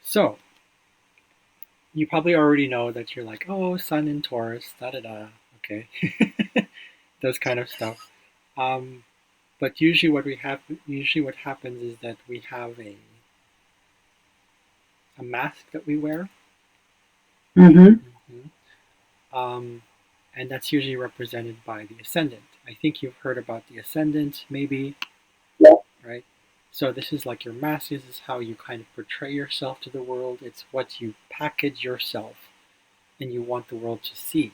So you probably already know that you're like, oh, Sun in Taurus, da da da. Okay, those kind of stuff. Um, but usually what happens is that we have a mask that we wear. Mm-hmm. Mhm. Um, and that's usually represented by the ascendant. I think you've heard about the ascendant, maybe, Yeah. right? So this is like your mask. This is how you kind of portray yourself to the world. It's what you package yourself and you want the world to see.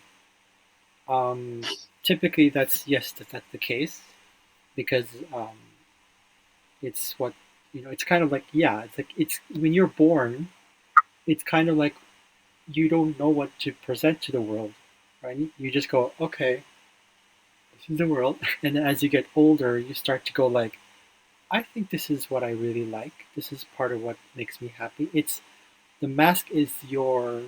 Um, Typically, that's the case because it's what It's kind of like it's when you're born, it's kind of like you don't know what to present to the world, right? You just go, okay, this is the world, and then as you get older, you start to go like, I think this is what I really like. This is part of what makes me happy. It's the mask is your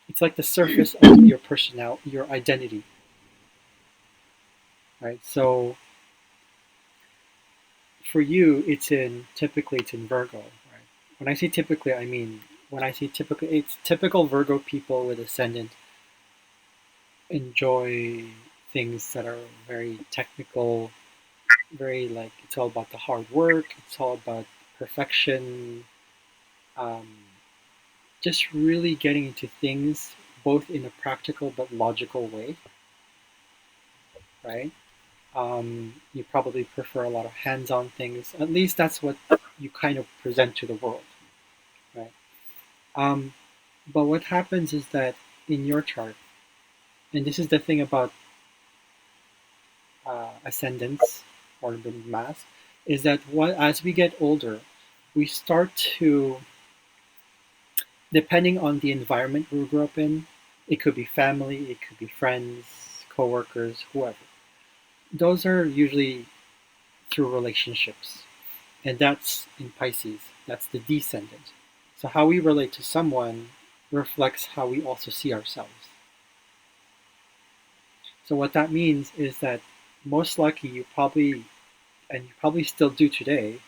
It's like the surface of your personality, your identity, right? So for you, it's in Virgo, right? When I say typically, I mean when I say typically, it's typical Virgo people with ascendant enjoy things that are very technical, very like it's all about the hard work, it's all about perfection, um, just really getting into things both in a practical but logical way, right? You probably prefer a lot of hands-on things. At least that's what you kind of present to the world, right? Um, but what happens is that in your chart, and this is the thing about ascendance or the mass, is that as we get older, we start to, depending on the environment we grew up in, it could be family, it could be friends, coworkers, whoever. Those are usually through relationships, and that's in Pisces. That's the descendant. So how we relate to someone reflects how we also see ourselves. So what that means is that most likely and you probably still do today,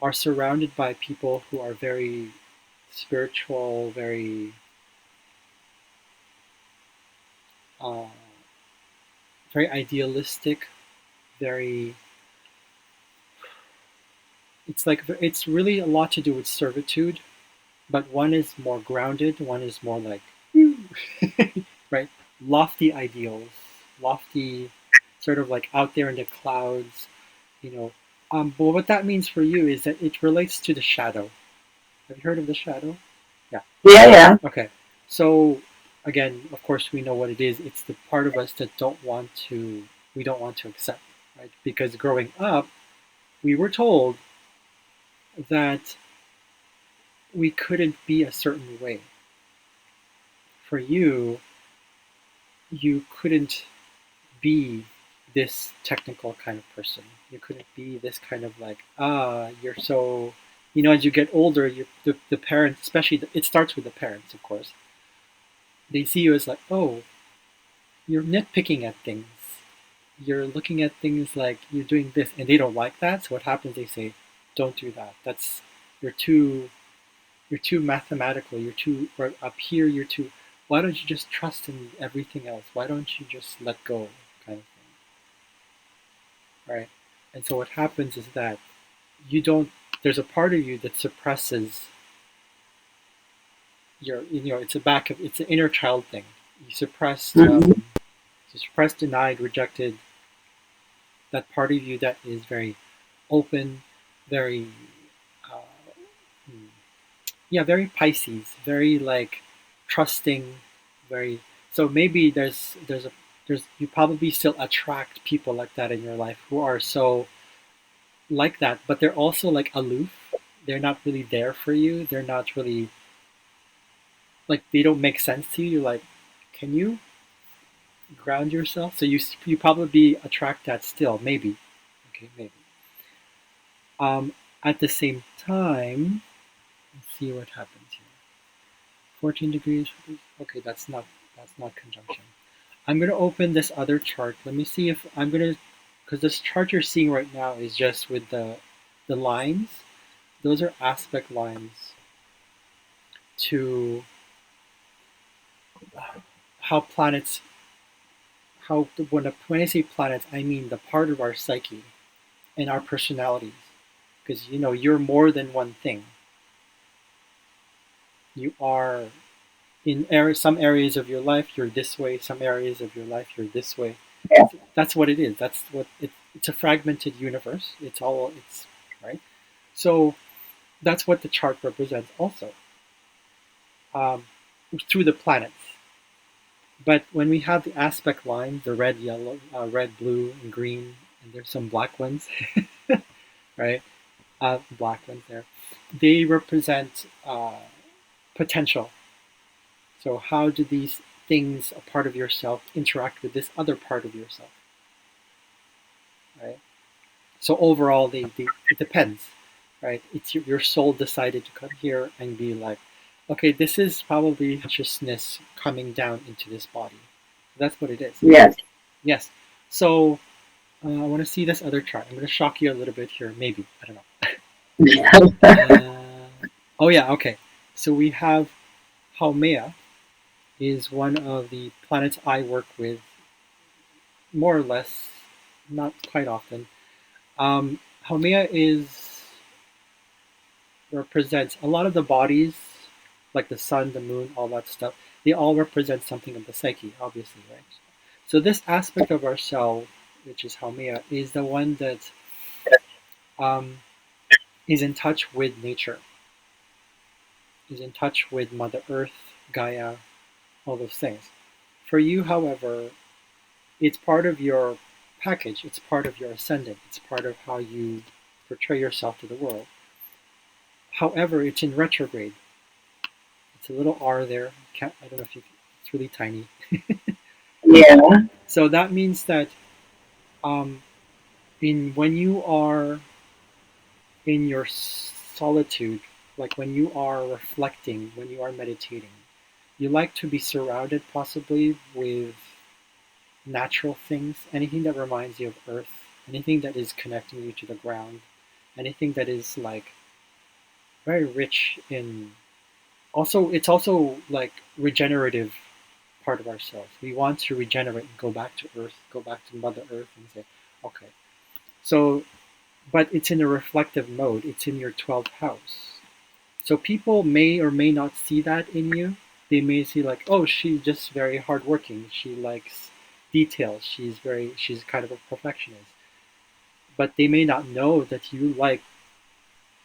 are surrounded by people who are very spiritual, uh, very idealistic, very. It's really a lot to do with servitude, but one is more grounded, one is more like, right, lofty ideals, lofty, sort of like out there in the clouds, you know. But what that means for you is that it relates to the shadow. Have you heard of the shadow? Yeah. Yeah, yeah. Okay. So again, of course, we know what it is. It's the part of us that we don't want to accept, right? Because growing up, we were told that we couldn't be a certain way. For you, you couldn't be this technical kind of person. You couldn't be this kind of like, you're so, as you get older, the parents, especially, it starts with the parents, of course. They see you as like, oh, you're nitpicking at things. You're looking at things like you're doing this, and they don't like that. So what happens? They say, don't do that. You're too, you're too mathematical. You're too, or up here, you're too, why don't you just trust in everything else? Why don't you just let go, kind of thing, right? And so what happens is that you don't there's a part of you that suppresses it's an inner child thing. You suppressed Mm-hmm. you suppressed, denied, rejected that part of you that is very open, very uh, hmm, yeah, very Pisces, very like trusting, very. So maybe there's you probably still attract people like that in your life who are so like that, but they're also like aloof. They're not really there for you. They're not really like they don't make sense to you. You're like, can you ground yourself? So you probably attract that still, maybe. Okay, maybe. Um, at the same time, let's see what happens here. 14 degrees. Okay, that's not conjunction. I'm gonna open this other chart. Let me see if I'm gonna because this chart you're seeing right now is just with the lines. Those are aspect lines. to how planets, how when I say planets, I mean the part of our psyche and our personalities. Because you're more than one thing. You are some areas of your life you're this way. Some areas of your life you're this way. Yeah. That's what it is. That's what it's a fragmented universe. It's right. So that's what the chart represents also, um, through the planets. But when we have the aspect lines, the red, yellow, red, blue, and green, and there's some black ones, right? Black ones there. They represent potential. So how do these things, a part of yourself, interact with this other part of yourself, right? So overall, it depends, right? It's your soul decided to come here and be like, okay, this is probably consciousness coming down into this body. That's what it is. Yes. Yes. So I want to see this other chart. I'm going to shock you a little bit here. Maybe. I don't know. Oh, yeah. Okay. So we have Haumea is one of the planets I work with more or less, not quite often. Haumea represents a lot of the bodies, like the sun, the moon, all that stuff. They all represent something of the psyche, obviously, right? So this aspect of ourself, which is Haumea, is the one that um, is in touch with nature, is in touch with Mother Earth, Gaia, all those things. For you, however, it's part of your package, it's part of your ascendant, it's part of how you portray yourself to the world. However, it's in retrograde. It's a little R there. I don't know if you. It's really tiny. Yeah. So that means that um, in when you are in your solitude, like when you are reflecting, when you are meditating, you like to be surrounded possibly with natural things, anything that reminds you of Earth, anything that is connecting you to the ground, anything that is like very rich in. Also, it's also like regenerative part of ourselves. We want to regenerate and go back to Earth, go back to Mother Earth, and say, okay. So, but it's in a reflective mode. It's in your 12th house. So people may or may not see that in you. They may see like, oh, she's just very hardworking. She likes details. She's kind of a perfectionist. But they may not know that you like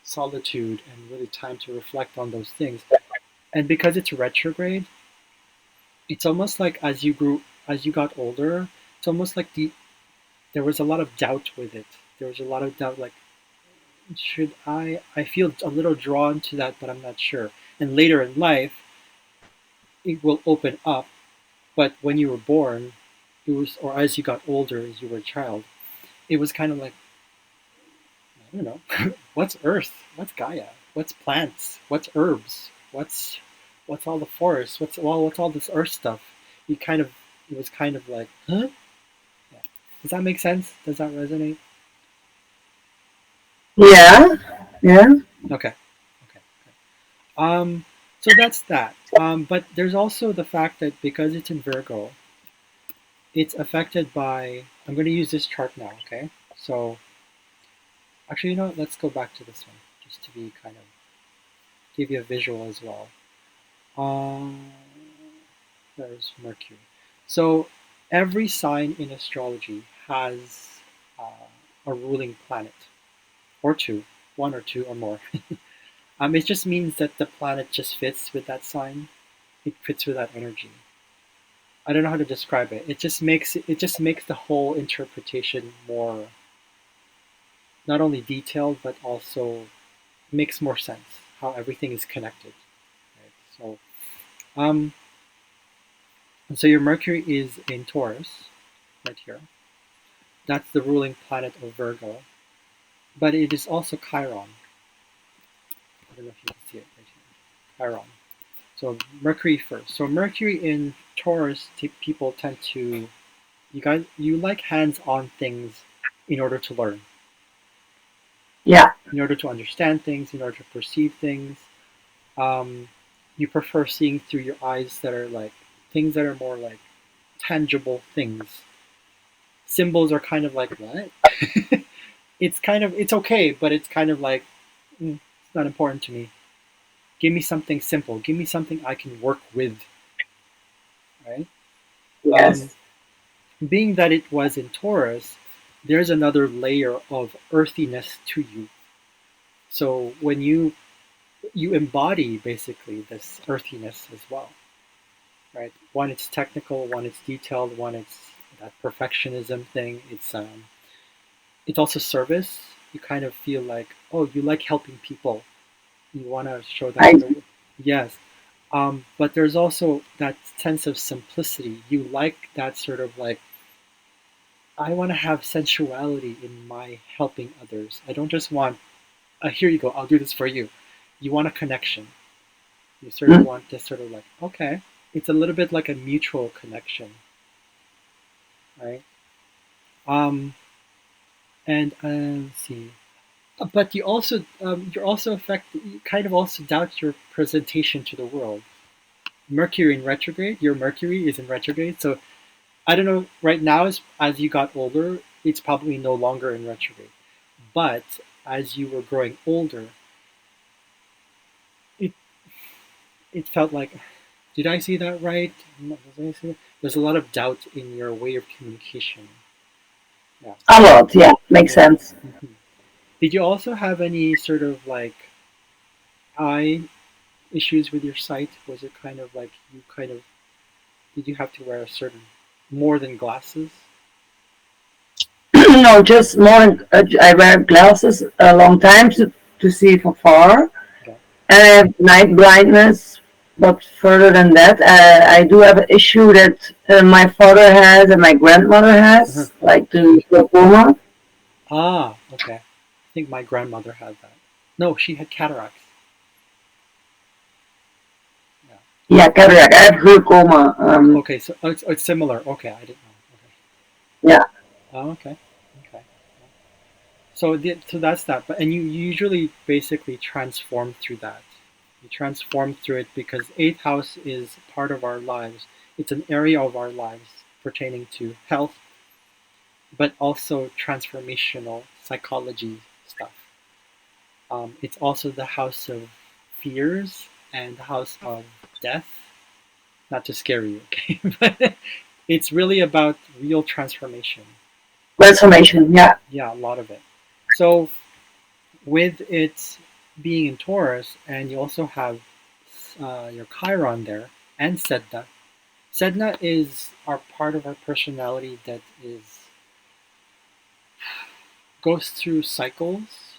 solitude and really time to reflect on those things. And because it's retrograde, it's almost like as you got older, it's almost like there was a lot of doubt with it. There was a lot of doubt, like, should I feel a little drawn to that, but I'm not sure. And later in life, it will open up. But when you were born, it was, or as you got older, as you were a child, it was kind of like, I don't know, what's Earth? What's Gaia? What's plants? What's herbs? What's all the forest? What's all this Earth stuff? You kind of, it was kind of like, huh? Yeah. Does that make sense? Does that resonate? Yeah. Yeah. Okay. Okay. Um, so that's that. But there's also the fact that because it's in Virgo, it's affected by. I'm going to use this chart now. Okay. So actually, let's go back to this one just to be kind of give you a visual as well. Um, there's Mercury. So every sign in astrology has a ruling planet or two, one or two or more. It just means that the planet just fits with that sign. It fits with that energy. I don't know how to describe it. It just makes the whole interpretation more not only detailed but also makes more sense how everything is connected. Right? Um, so your Mercury is in Taurus, right here. That's the ruling planet of Virgo, but it is also Chiron. I don't know if you can see it right here. Chiron. So Mercury first. So Mercury in Taurus, people tend to you like hands-on things in order to learn, Yeah. in order to understand things, in order to perceive things. Um, You prefer seeing through your eyes that are like things that are more like tangible things. Symbols are kind of like what? It's kind of it's okay, but it's kind of like it's not important to me. Give me something simple. Give me something I can work with, right? Um, Yes. being that it was in Taurus, there's another layer of earthiness to you. So when you embody basically this earthiness as well, right? One, it's technical. One, it's detailed. One, it's that perfectionism thing. It's also service. You kind of feel like, oh, you like helping people. You want to show that I to the world. Yes. But there's also that sense of simplicity. You like that sort of like, I want to have sensuality in my helping others. I don't just want, here you go, I'll do this for you. You want a connection. You sort of mm, want to sort of like, okay, it's a little bit like a mutual connection, right? Um, and let's see. But you're also affected. You kind of also doubt your presentation to the world. Mercury in retrograde. Your Mercury is in retrograde, so I don't know. Right now, as you got older, it's probably no longer in retrograde. But as you were growing older, it it felt like, did I see that right? Did I see that? There's a lot of doubt in your way of communication. Yeah, a lot. Yeah, makes yeah. sense. hmm Did you also have any sort of like eye issues with your sight? Was it kind of like you kind of did you have to wear a certain more than glasses? No, just more. I wear glasses a long time to see from far, Yeah. and I have night blindness. But further than that, I do have an issue that my father has and my grandmother Uh-huh. has, like the glaucoma. Ah, okay. I think my grandmother had that. No, she had cataracts. Yeah. Yeah, cataract. I have glaucoma. Okay, so it's similar. Okay, I didn't know. Okay. Yeah, Oh, okay. Okay. Yeah. So that's that. But and you usually basically transform through that. You transform through it because eighth house is part of our lives. It's an area of our lives pertaining to health, but also transformational psychology stuff. It's also the house of fears and the house of death. Not to scare you, okay? But it's really about real transformation. transformation. Yeah, Yeah, a lot of it. So with it being in Taurus, and you also have your Chiron there and Sedna. Sedna is our part of our personality that is goes through cycles,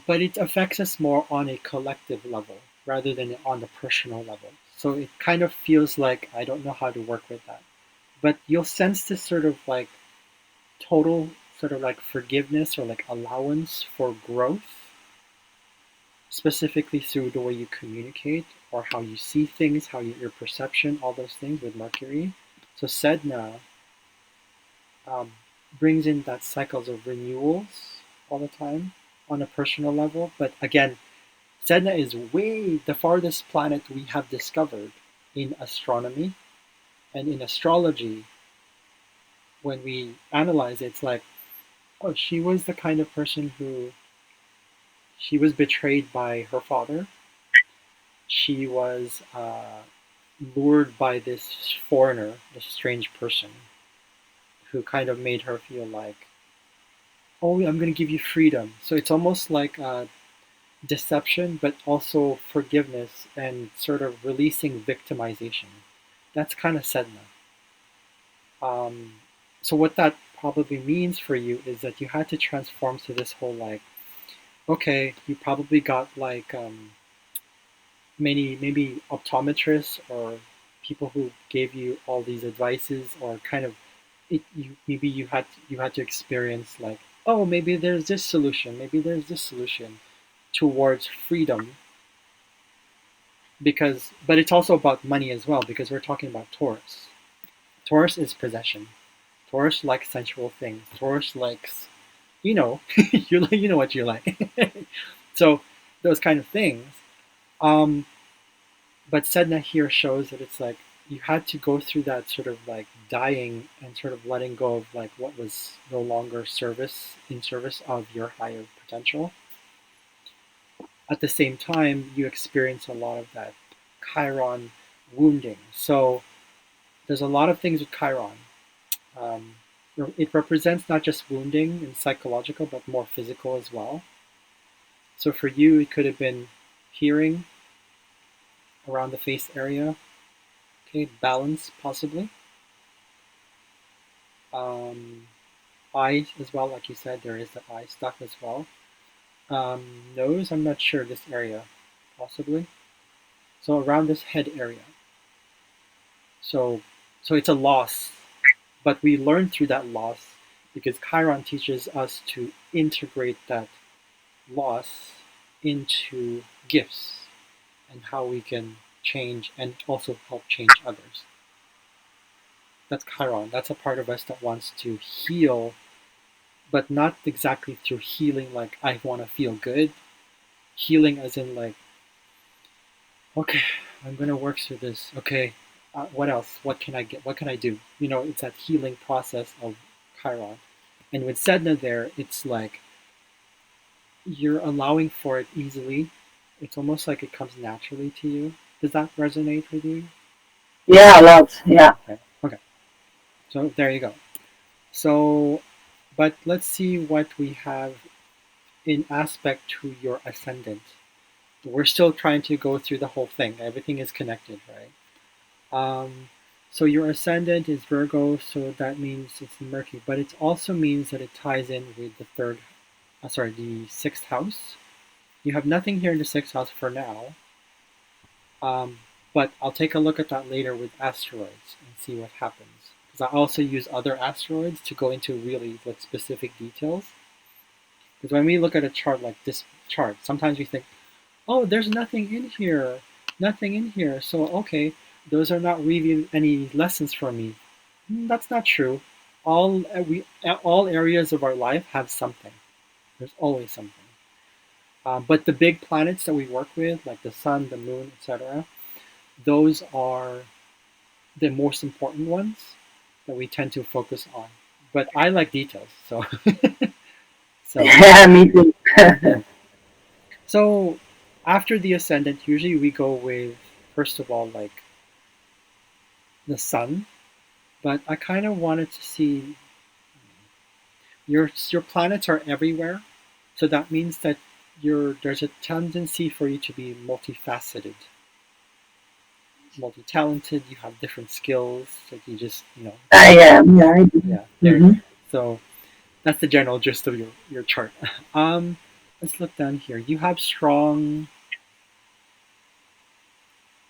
but it affects us more on a collective level rather than on the personal level. So it kind of feels like I don't know how to work with that. But you'll sense this sort of like total sort of like forgiveness or like allowance for growth, specifically through the way you communicate or how you see things, your perception, all those things with Mercury. So Sedna um, brings in that cycles of renewals all the time on a personal level. But again, Sedna is way the farthest planet we have discovered in astronomy and in astrology. When we analyze it, it's like, oh, she was the kind of person who she was betrayed by her father. She was lured by this foreigner, this strange person, who kind of made her feel like, oh, I'm going to give you freedom. So it's almost like deception, but also forgiveness and sort of releasing victimization. That's kind of Sedna. Um, so what that probably means for you is that you had to transform to this whole like, okay, you probably got like many maybe optometrists or people who gave you all these advices or kind of maybe you had to experience like, oh, maybe there's this solution, maybe there's this solution towards freedom, because but it's also about money as well because we're talking about Taurus. Taurus is possession. Taurus likes sensual things. Taurus likes, you know, you know what you like. So those kind of things. Um, but Sedna here shows that it's like you had to go through that sort of like dying and sort of letting go of like what was no longer service of your higher potential. At the same time, you experience a lot of that Chiron wounding. So there's a lot of things with Chiron. Um, it represents not just wounding and psychological, but more physical as well. So for you, it could have been hearing around the face area, okay, balance possibly, um, eyes as well, like you said, there is the eye stuff as well. Nose, I'm not sure this area, possibly. So around this head area. So, so it's a loss, but we learn through that loss because Chiron teaches us to integrate that loss into gifts and how we can change and also help change others. That's Chiron. That's a part of us that wants to heal, but not exactly through healing like I want to feel good. Healing as in like, okay, I'm gonna work through this. Okay, what else? What can I get? What can I do? You know, it's that healing process of Chiron. And with Sedna there, it's like you're allowing for it easily. It's almost like it comes naturally to you. Does that resonate with you? Yeah, a lot. Yeah. Okay. Okay. So there you go. So, but let's see what we have in aspect to your ascendant. We're still trying to go through the whole thing. Everything is connected, right? So your ascendant is Virgo, so that means it's Mercury, but it also means that it ties in with the sixth house. You have nothing here in the sixth house for now, um, but I'll take a look at that later with asteroids and see what happens. Because I also use other asteroids to go into really like specific details. Because when we look at a chart like this chart, sometimes we think, oh, there's nothing in here, nothing in here. So okay, those are not really any lessons for me. That's not true. All areas of our life have something. There's always something. But the big planets that we work with, like the sun, the moon, etc., those are the most important ones that we tend to focus on. But I like details, so so Yeah, me too. mhm. So after the ascendant, usually we go with first of all like the sun. But I kind of wanted to see your planets are everywhere, so that means that there's a tendency for you to be multifaceted, multi-talented. You have different skills that you just I am. Yeah, I do. yeah, there you Hmm. go. So that's the general gist of your chart. Um, let's look down here. You have strong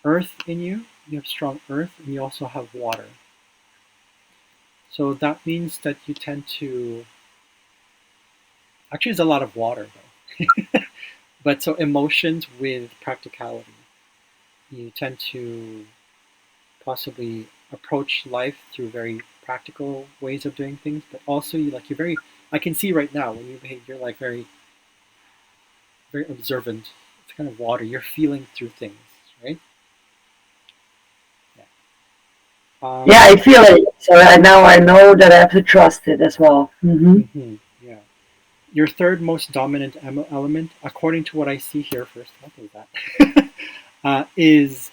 earth in you. You have strong earth, and you also have water. So that means that you tend to actually there's a lot of water though. But so emotions with practicality. You tend to possibly approach life through very practical ways of doing things, but also you're very. I can see right now when you behave, you're like very observant. It's kind of water. You're feeling through things, right? Yeah. Yeah, I feel it. So now I know that I have to trust it as well. Hmm. Yeah. Your third most dominant element, according to what I see here, first, what is that? Is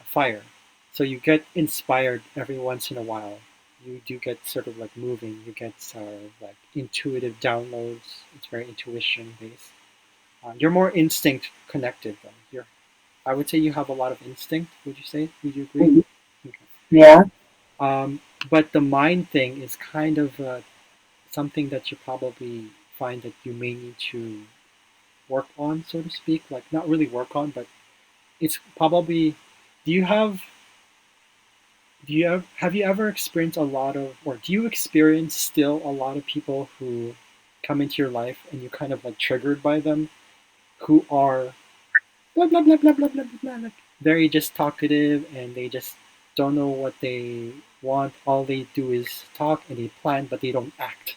fire. So you get inspired every once in a while. You do get sort of like moving. You get sort of like intuitive downloads. It's very intuition based. You're more instinct connected though. I would say you have a lot of instinct. Would you say? Would you agree? Okay. Yeah. But the mind thing is kind of something that you probably find that you may need to work on, so to speak. Like not really work on, but it's probably. Do you have have you ever experienced a lot of, or do you experience still a lot of people who come into your life and you're kind of like triggered by them, who are blah blah blah blah blah blah blah, like very just talkative and they just don't know what they want. All they do is talk and they plan, but they don't act.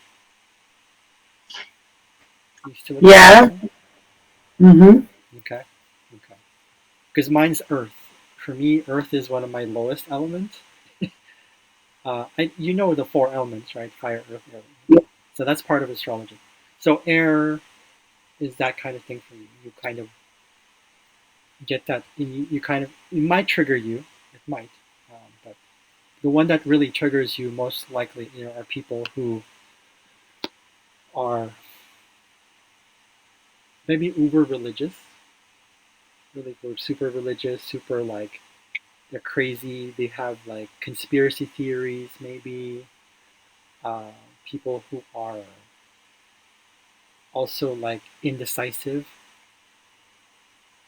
You still experience Yeah. that? Hmm. Okay, okay. because mine's Earth. For me, Earth is one of my lowest elements. You know the four elements, right? Fire, earth, air. So that's part of astrology. So air is that kind of thing for you. You kind of get that. You kind of it might trigger you. It might, but the one that really triggers you most likely, are people who are maybe uber religious, really super religious, super like they're crazy. They have like conspiracy theories, maybe. Uh, People who are also like indecisive,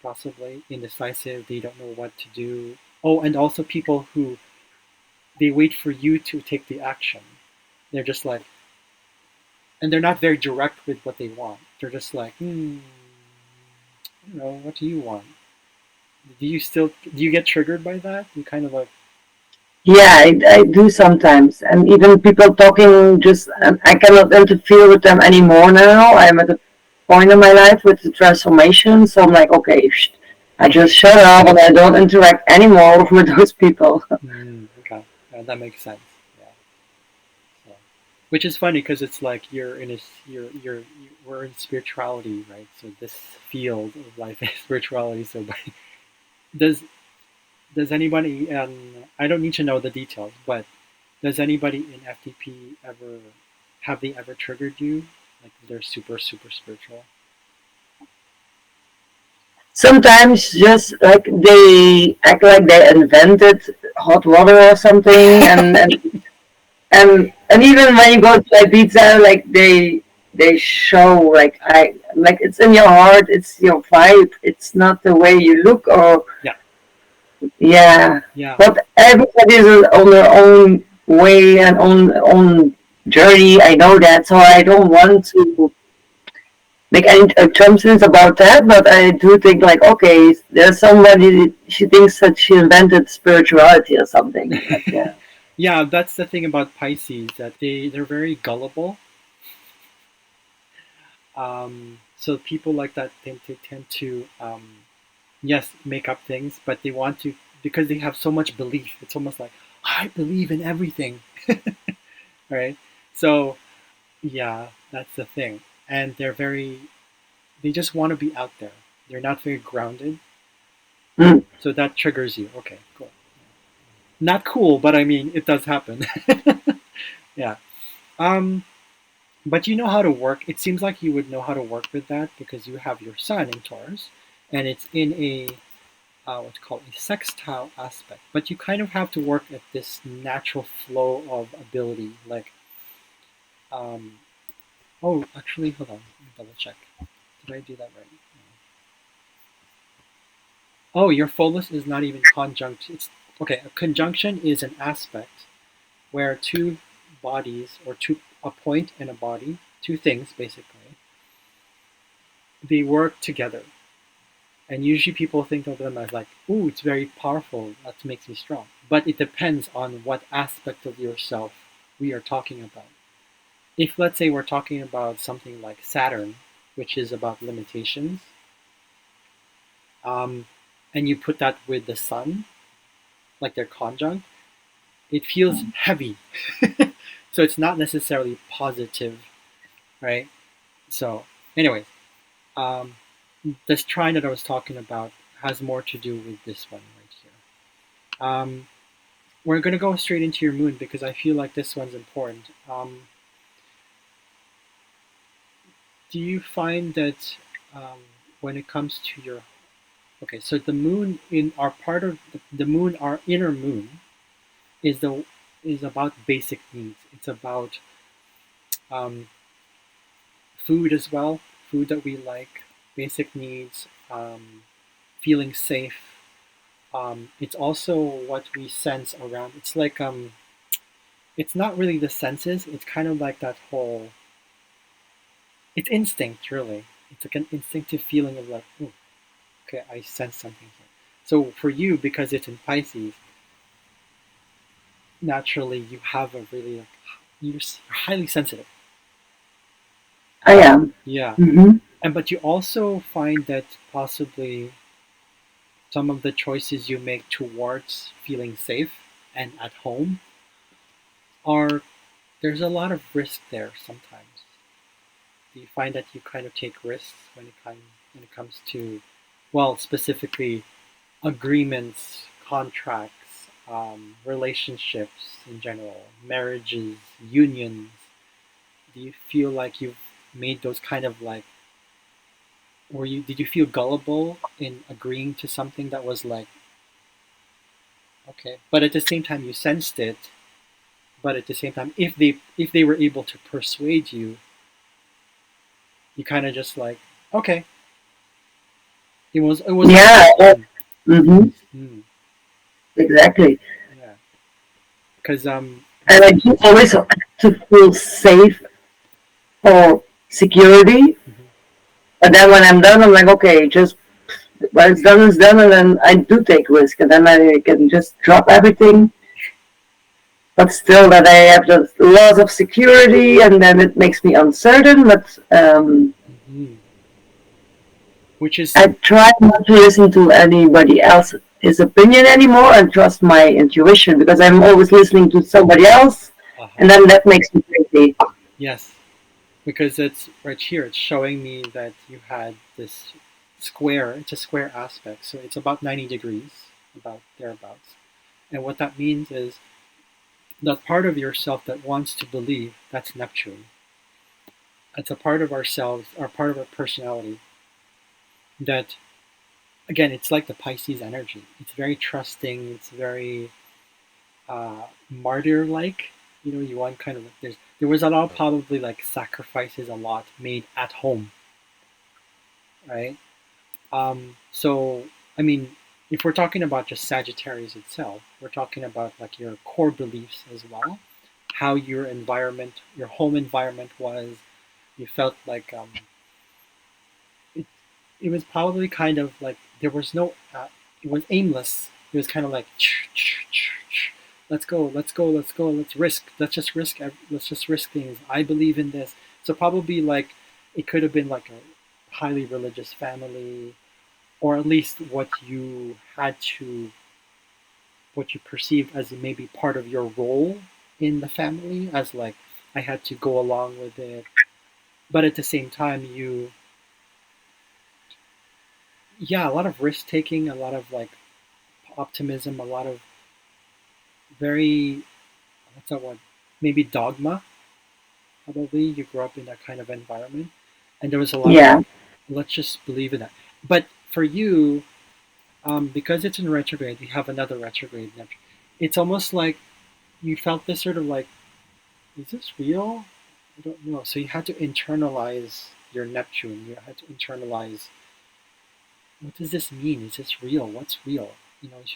possibly indecisive. They don't know what to do. Oh, and also people who they wait for you to take the action. They're just like, and they're not very direct with what they want. They're just like, I don't know, what do you want? Do you get triggered by that? You kind of like, Yeah, I do sometimes, and even people talking, just I cannot interfere with them anymore now. I'm at a point in my life with the transformation, so I'm like, okay, I just shut up and I don't interact anymore with those people. okay, that makes sense. Yeah. So, which is funny because it's like we're in spirituality, right? So this field of life is spirituality. So, does does anybody? I don't need to know the details, but does anybody in FTP ever have they ever triggered you? Like they're super super spiritual. Sometimes just like they act like they invented hot water or something, and even when you go to Ibiza, like they show like it's in your heart, it's your vibe, it's not the way you look or Yeah, yeah. yeah, But everybody is on their own way and on journey. I know that, so I don't want to make any assumptions about that. But I do think like, okay, there's somebody she thinks that she invented spirituality or something. Like yeah. yeah. That's the thing about Pisces that they're very gullible. So people like that tend to yes make up things, but they want to because they have so much belief. It's almost like I believe in everything, right? So yeah, that's the thing, and they just want to be out there. They're not very grounded, Mm. so that triggers you. Okay, cool. Not cool, but I mean it does happen. Yeah. Um, but you know how to work. It seems like you would know how to work with that because you have your sun in Taurus, and it's in a what's called a sextile aspect. But you kind of have to work at this natural flow of ability. Like, um, oh, actually, hold on, let me double check. Did I do that right? Oh, your Pholus is not even conjunct. It's okay. A conjunction is an aspect where two bodies or a point and a body, two things basically, they work together. And usually people think of them as like, ooh, it's very powerful. That makes me strong. But it depends on what aspect of yourself we are talking about. If let's say we're talking about something like Saturn, which is about limitations, um, and you put that with the Sun, like they're conjunct, it feels heavy. So it's not necessarily positive, right? So, anyways, um, this trine that I was talking about has more to do with this one right here. We're going to go straight into your moon because I feel like this one's important. Do you find that um, when it comes to your okay, so the moon in our part of the moon, our inner moon is the is about basic needs. It's about um, food as well, food that we like, basic needs, feeling safe. It's also what we sense around. It's like it's not really the senses. It's kind of like that whole. It's instinct, really. It's like an instinctive feeling of like, oh, okay, I sense something here. So for you, because it's in Pisces, naturally you have a really like you're highly sensitive. I am. Yeah, Mm-hmm. and but you also find that possibly some of the choices you make towards feeling safe and at home are there's a lot of risk there sometimes. Do you find that you kind of take risks when it comes to, well, specifically agreements, contracts, relationships in general, marriages, unions? Do you feel like you've made those kind of like, were you did you feel gullible in agreeing to something that was like okay, but at the same time you sensed it, but at the same time, if they were able to persuade you, you kind of just like okay, it was like Yeah. Mm-hmm. hmm, Exactly. yeah, because And I do always have to feel safe or security. mhm, But then when I'm done, I'm like, okay, just when it's done, and then I do take risk, and then I can just drop everything. But still, that I have the laws of security, and then it makes me uncertain. But mhm, which is I try not to listen to anybody else's opinion anymore and trust my intuition because I'm always listening to somebody else, and uh-huh, then that makes me crazy. yes, because it's right here. It's showing me that you had this square. It's a square aspect, so it's about 90 degrees, about thereabouts. And what that means is that part of yourself that wants to believe, that's Neptune. It's a part of ourselves, or part of our personality that, again, it's like the Pisces energy. It's very trusting. It's very martyr-like. You want kind of there was a lot of probably like sacrifices, a lot made at home, right? So I mean, if we're talking about just Sagittarius itself, we're talking about like your core beliefs as well, how your environment, your home environment was. You felt like it, it was probably kind of like there was no, it was aimless. It was kind of like, let's go, let's go, let's go, let's risk, let's just risk things. I believe in this. So probably like it could have been like a highly religious family, or at least what you perceived as maybe part of your role in the family, as like I had to go along with it. But at the same time, yeah, a lot of risk taking, a lot of like optimism, a lot of very, what's that word? Maybe dogma. Probably you grew up in that kind of environment, and there was a lot of Yeah, let's just believe in that. But for you, because it's in retrograde, you have another retrograde. It's almost like you felt this sort of like, is this real? I don't know. So you had to internalize your Neptune. You had to internalize, what does this mean? Is this real? What's real?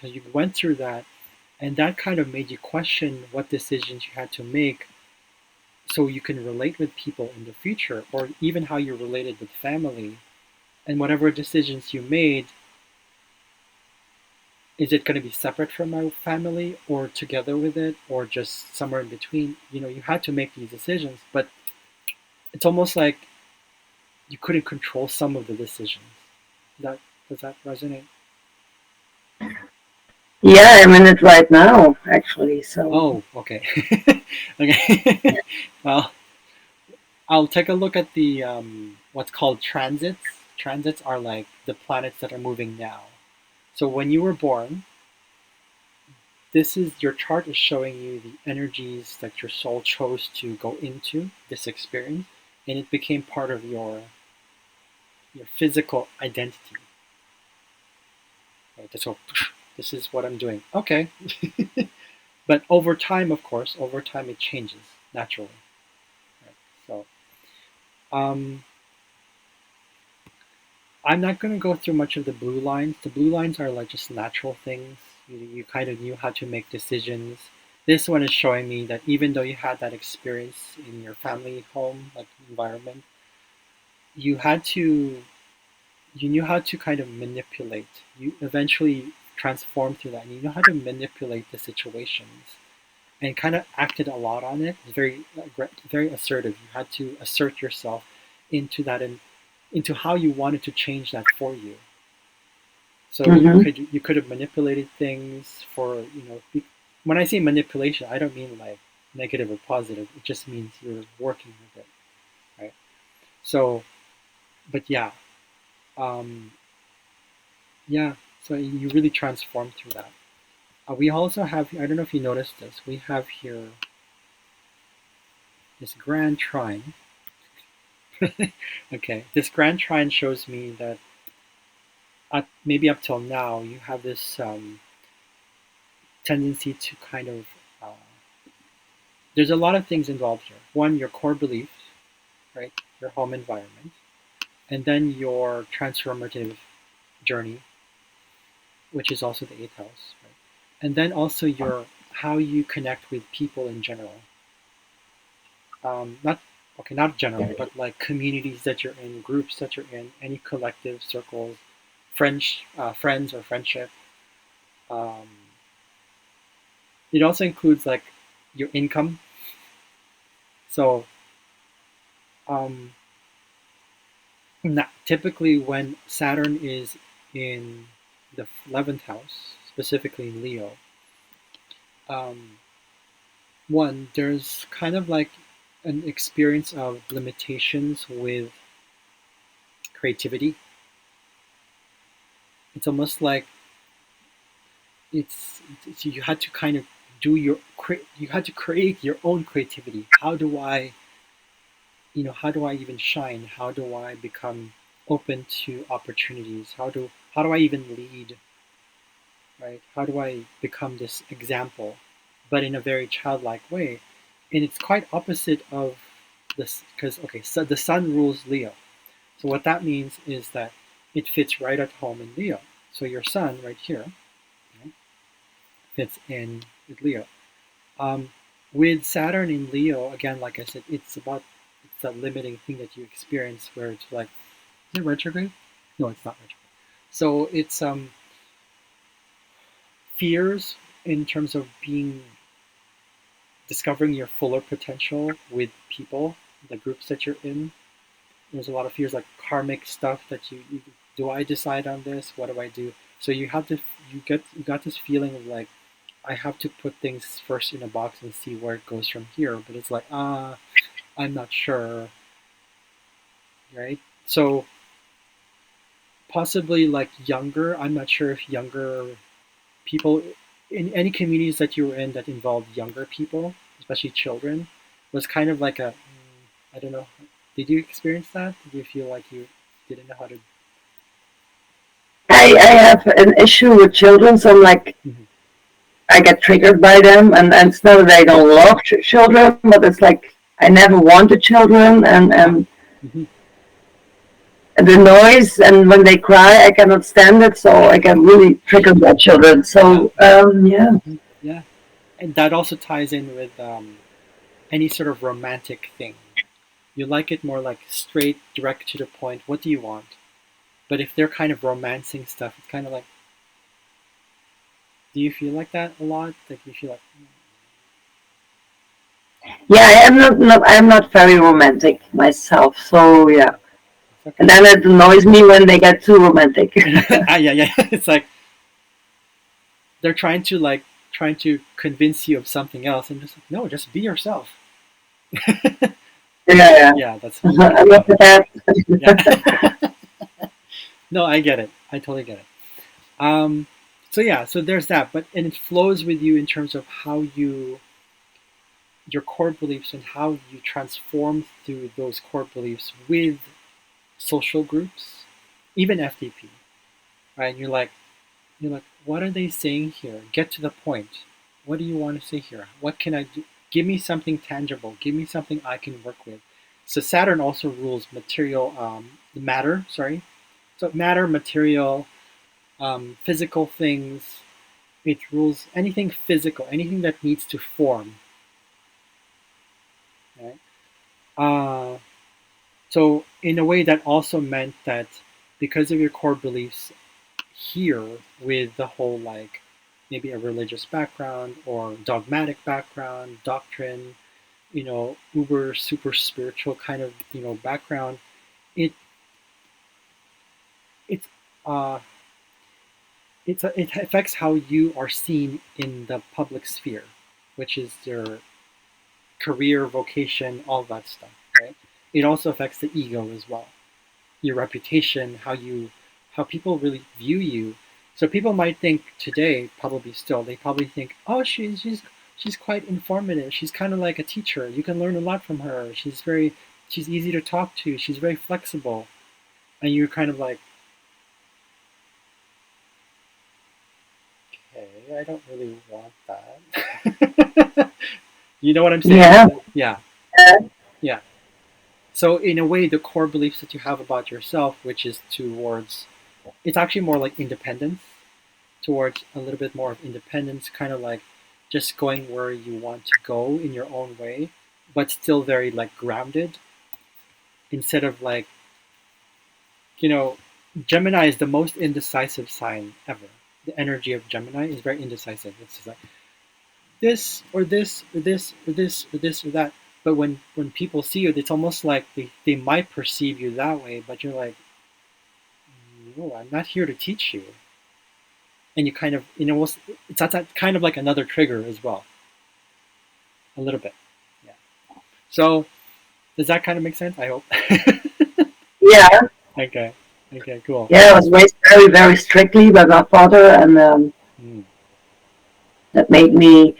So you went through that, and that kind of made you question what decisions you had to make so you can relate with people in the future, or even how you related with family. And whatever decisions you made, is it going to be separate from my family or together with it or just somewhere in between? You had to make these decisions, but it's almost like you couldn't control some of the decisions. That Does that resonate? yeah, I'm in it right now, actually. So Oh, okay. Okay. Well, I'll take a look at the what's called transits. Transits are like the planets that are moving now. So when you were born, this is your chart is showing you the energies that your soul chose to go into this experience, and it became part of your physical identity. Right? So this is what I'm doing. Okay. But over time, of course, over time it changes naturally. Right? So um, I'm not going to go through much of the blue lines. The blue lines are like just natural things. You kind of knew how to make decisions. This one is showing me that even though you had that experience in your family home, like environment, you had to, you knew how to kind of manipulate. You eventually transformed through that, and you know how to manipulate the situations, and kind of acted a lot on it. Very, very assertive. You had to assert yourself into that and into how you wanted to change that for you. So Mm-hmm. you could have manipulated things for when I say manipulation, I don't mean like negative or positive. It just means you're working with it, right? So, but um, yeah. So you really transform through that. We also have, I don't know if you noticed this, we have here this grand trine. Okay, this grand trine shows me that maybe up till now you have this tendency to kind of, uh, there's a lot of things involved here. One, your core beliefs, right? Your home environment, and then your transformative journey, which is also the eighth house, right? And then also your how you connect with people in general. Not okay, not general, but like communities that you're in, groups that you're in, any collective circles, friends or friendship. Um, it also includes like your income. So um, typically, when Saturn is in the 11th house, specifically in Leo, um, one, there's kind of like an experience of limitations with creativity. It's almost like you had to kind of you had to create your own creativity. How do I even shine? How do I become open to opportunities? How do I even lead, right? How do I become this example, but in a very childlike way? And it's quite opposite of this because okay, so the sun rules Leo. So what that means is that it fits right at home in Leo. So your sun right here, right, fits in with Leo. Um, with Saturn in Leo, again, like I said, it's a limiting thing that you experience where it's like, is it retrograde? No, it's not retrograde. So it's fears in terms of being discovering your fuller potential with people, the groups that you're in. There's a lot of fears like karmic stuff that you do I decide on this? What do I do? So you got this feeling of like I have to put things first in a box and see where it goes from here. But it's like I'm not sure, right? So possibly like younger. I'm not sure if younger people in any communities that you were in that involved younger people, especially children, was kind of like a I don't know. Did you experience that? Did you feel like you didn't know how to? I have an issue with children, so I'm like, Mhm. I get triggered by them, and it's not that I don't love children, but it's like I never wanted children, Ah, and hmm, the noise, and when they cry, I cannot stand it, so I get really triggered by children. yeah, So yeah. mhm, yeah, and that also ties in with any sort of romantic thing. You like it more like straight, direct to the point. What do you want? But if they're kind of romancing stuff, it's kind of like, do you feel like that a lot? Like you feel like, Yeah, I am not I'm not very romantic myself, so yeah. it's And okay. then it annoys me when they get too romantic. Yeah, yeah. It's like they're trying to convince you of something else, and just like, no, just be yourself. Yeah, yeah. Yeah, that's me I kind love of. that. Yeah. No, I get it. I totally get it. Um, so yeah, so there's that, but and it flows with you in terms of how your core beliefs and how you transform through those core beliefs with social groups, even FDP, right? And you're like, what are they saying here? Get to the point. What do you want to say here? What can I do? Give me something tangible. Give me something I can work with. So Saturn also rules material, matter. Sorry, so matter, material, physical things. It rules anything physical, anything that needs to form. Right? Uh, so in a way, that also meant that because of your core beliefs here, with the whole like maybe a religious background or dogmatic background, doctrine, uber super spiritual kind of background, it it's uh it affects how you are seen in the public sphere, which is your career, vocation, all that stuff, right? It also affects the ego as well, your reputation, how people really view you. So people might think today, probably still, they probably think, oh, she's quite informative. She's kind of like a teacher. You can learn a lot from her. She's easy to talk to. She's very flexible, and you're kind of like, okay, I don't really want that. You know what I'm saying? Yeah. Yeah, yeah. So in a way, the core beliefs that you have about yourself, which is towards, it's actually more like independence, towards a little bit more of independence, kind of like just going where you want to go in your own way, but still very like grounded, instead of like, you know, Gemini is the most indecisive sign ever. The energy of Gemini is very indecisive. It's just like this or this or this or this or this or that. But when people see you, it's almost like they might perceive you that way, but you're like, no, I'm not here to teach you. And you kind of, almost, it's that kind of like another trigger as well, a little bit. Yeah. So does that kind of make sense? I hope. Yeah. Okay. Okay. Cool. Yeah. I was raised very, very strictly by my father, and Mm. that made me.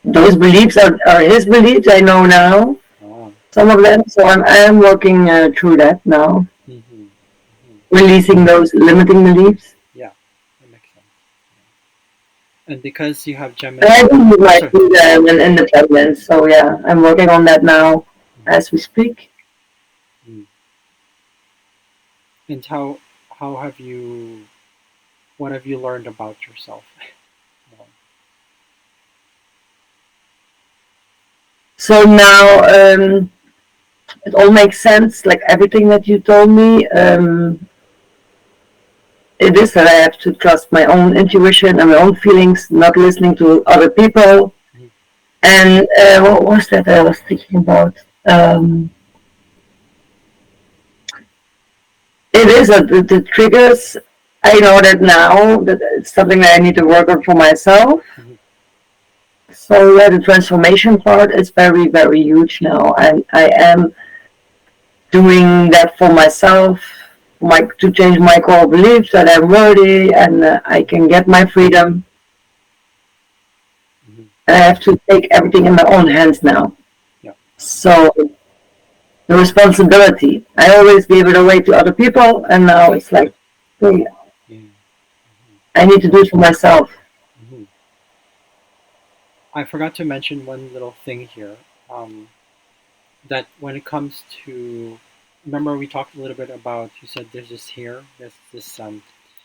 Those beliefs are his beliefs. I know now Oh. some of them, so I am working through that now, Mm-hmm. Mm-hmm. releasing those limiting beliefs. Yeah, that makes sense. And because you have And I Gemini, do need my sorry. freedom and independence. So yeah, I'm working on that now as we speak. Mm. And how have you? What have you learned about yourself? Well, So now it all makes sense. Like everything that you told me, it is that I have to trust my own intuition and my own feelings, not listening to other people. mhm, And what was that I was thinking about? Um, it is the triggers. I know that now that it's something that I need to work on for myself. mhm, So yeah, the transformation part is very, very huge now, and I am doing that for myself, to change my core beliefs that I'm worthy and I can get my freedom. mhm. And I have to take everything in my own hands now. Yeah. So the responsibility, I always gave it away to other people, and now it's like, hey, Yeah. Mhm, I need to do it for myself. mhm. I forgot to mention one little thing here. Um, that when it comes to, remember we talked a little bit about, you said there's this here, there's this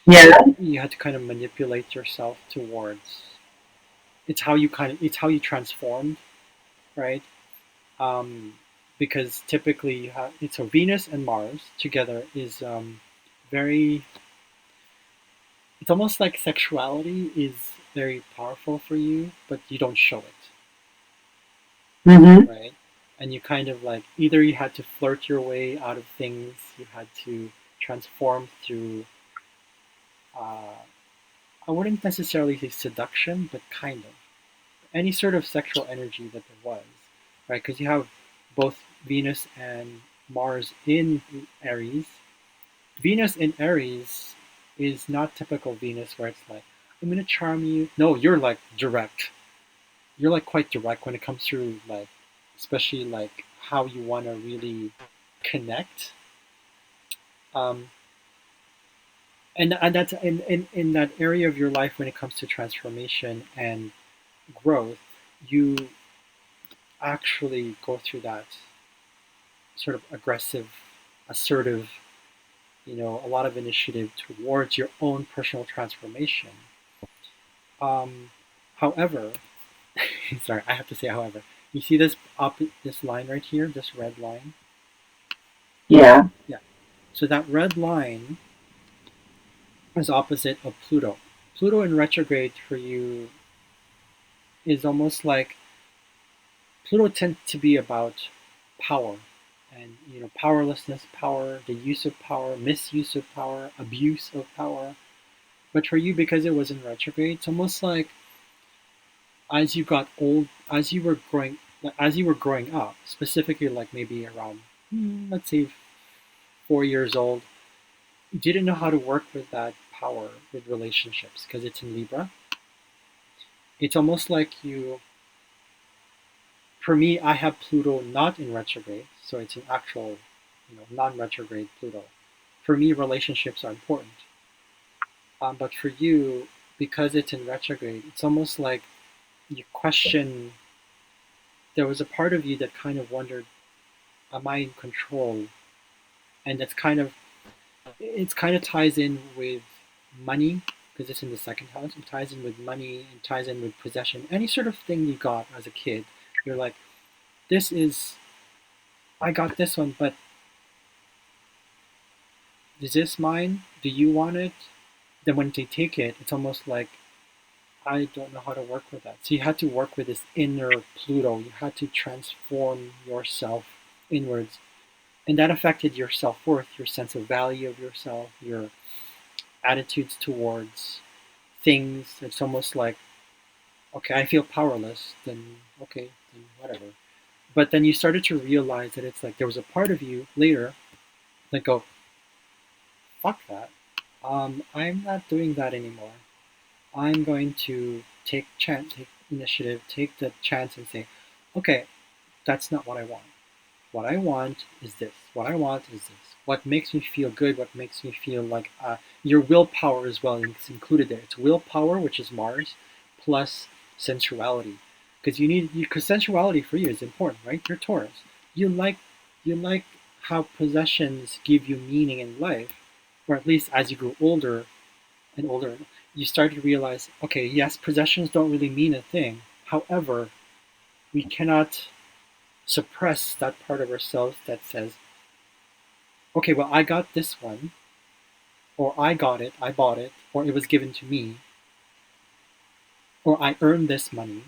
Yeah. you had to kind of manipulate yourself towards, it's how you transformed, right? um, because typically you have, so Venus and Mars together is very, it's almost like sexuality is very powerful for you, but you don't show it, Mm-hmm. right? And you kind of like, either you had to flirt your way out of things, you had to transform through, uh, I wouldn't necessarily say seduction, but kind of any sort of sexual energy that there was, right? Because you have both Venus and Mars in Aries. Venus in Aries is not typical Venus where it's like, I'm gonna charm you. No, you're like direct. You're like quite direct when it comes to like, especially like how you want to really connect. Um, and that's in that area of your life when it comes to transformation and growth, you actually go through that sort of aggressive, assertive, a lot of initiative towards your own personal transformation. Um, however, sorry, I have to say, however, you see this line right here, this red line. Yeah. Yeah. So that red line is opposite of Pluto. Pluto in retrograde for you is almost like, Pluto tends to be about power, and powerlessness, power, the use of power, misuse of power, abuse of power. But for you, because it was in retrograde, it's almost like as you got old, as you were growing up, specifically like maybe around, let's say 4 years old, you didn't know how to work with that power with relationships because it's in Libra. It's almost like you, for me, I have Pluto not in retrograde, so it's an actual, non-retrograde Pluto. For me, relationships are important. But for you, because it's in retrograde, it's almost like you question. There was a part of you that kind of wondered, "Am I in control?" And it's kind of ties in with money because it's in the second house. It ties in with money and ties in with possession. Any sort of thing you got as a kid, you're like, "This is I got this one, but is this mine? Do you want it?" Then when they take it, it's almost like I don't know how to work with that. So you had to work with this inner Pluto. You had to transform yourself inwards. And that affected your self worth, your sense of value of yourself, your attitudes towards things. It's almost like, okay, I feel powerless, then okay, then whatever. But then you started to realize that it's like there was a part of you later that go, fuck that. I'm not doing that anymore. I'm going to take initiative, take the chance, and say, okay, that's not what I want. What I want is this. What I want is this. What makes me feel good? What makes me feel like your willpower as well is included there. It's willpower, which is Mars, plus sensuality, because because sensuality for you is important, right? You're Taurus. You like you like how possessions give you meaning in life, or at least as you grow older and older, you start to realize, okay, yes, possessions don't really mean a thing. However, we cannot suppress that part of ourselves that says, okay, well, I got this one, or I got it, I bought it, or it was given to me, or I earned this money.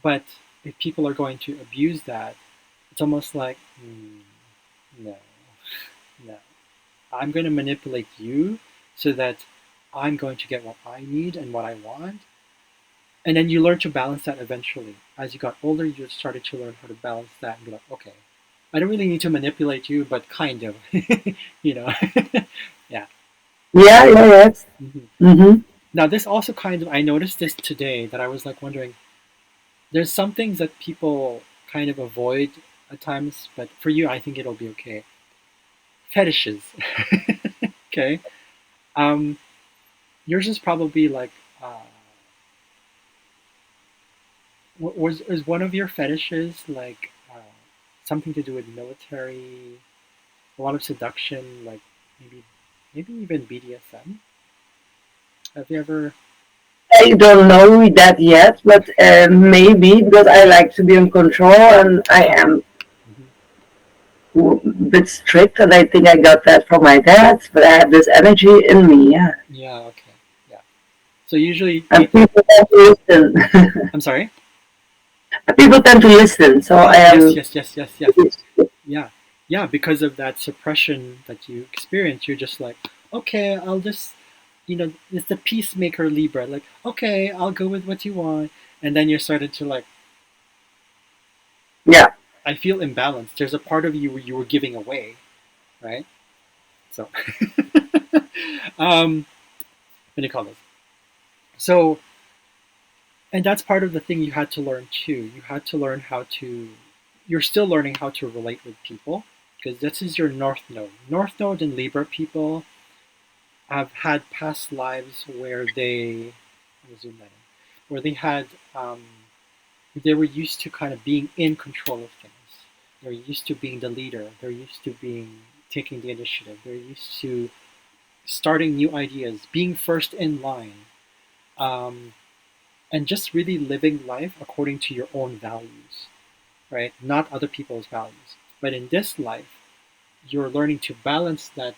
But if people are going to abuse that, it's almost like, no, no. I'm going to manipulate you so that I'm going to get what I need and what I want. And then you learn to balance that eventually. As you got older, you started to learn how to balance that and be like, okay, I don't really need to manipulate you, but kind of, you know. Yeah. Yeah, yeah, yes. Mhm. Mm-hmm. Now, this also kind of, I noticed this today that I was like wondering, there's some things that people kind of avoid at times, but for you, I think it'll be okay. Fetishes. Okay. Um, yours is probably like, uh, was one of your fetishes like something to do with military, a lot of seduction, like maybe maybe even BDSM? Have you ever? I don't know that yet, but maybe because I like to be in control and I Ah, am mhm. a bit strict, and I think I got that from my dad. But I have this energy in me, yeah. Yeah, okay, yeah. So usually, And people tend to listen. I'm sorry. People tend to listen, so I Oh, yes, am. yes, yes, yes, yes. Yeah, yeah. Because of that suppression that you experience, you're just like, okay, I'll just, it's the peacemaker Libra. Like, okay, I'll go with what you want, and then you started to like, Yeah, I feel imbalanced. There's a part of you where you were giving away, right? So, what do you call this? So, and that's part of the thing you had to learn too. You had to learn how to. You're still learning how to relate with people because this is your North Node. North Node and Libra people have had past lives where they, let me zoom that in, where they had, they were used to kind of being in control of things. They're used to being the leader. They're used to being taking the initiative. They're used to starting new ideas, being first in line, um, and just really living life according to your own values, right? Not other people's values. But in this life, you're learning to balance that,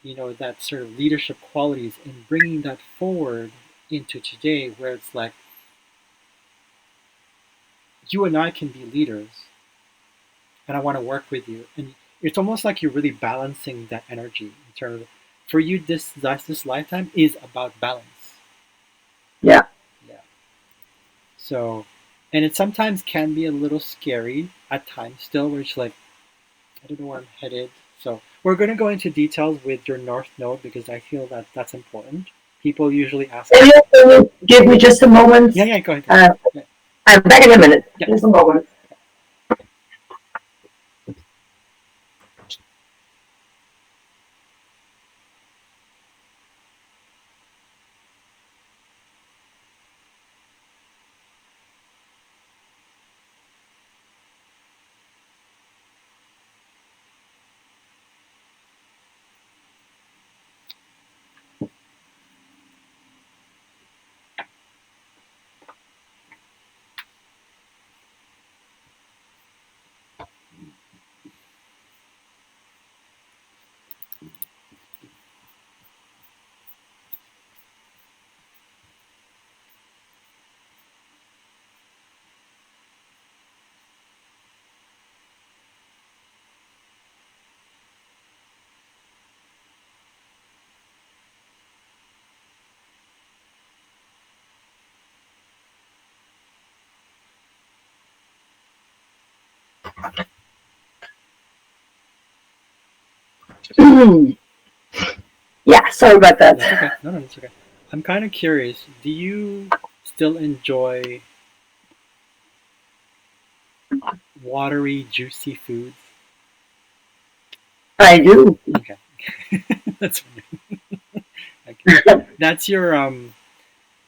that sort of leadership qualities and bringing that forward into today, where it's like you and I can be leaders, and I want to work with you. And it's almost like you're really balancing that energy in terms of, for you, this lifetime is about balance. Yeah. Yeah. So, and it sometimes can be a little scary at times still, where it's like, I don't know where I'm headed. So we're going to go into details with your North Node because I feel that that's important. People usually ask Can me. you give me just a moment? Yeah, yeah, go ahead, go ahead. Uh, Yeah, I'm back in a minute. yeah. Just a moment. Yeah, sorry about That's that. okay. No, no, that's okay. I'm kind of curious. Do you still enjoy watery, juicy foods? I do. Okay, that's funny. Okay. That's your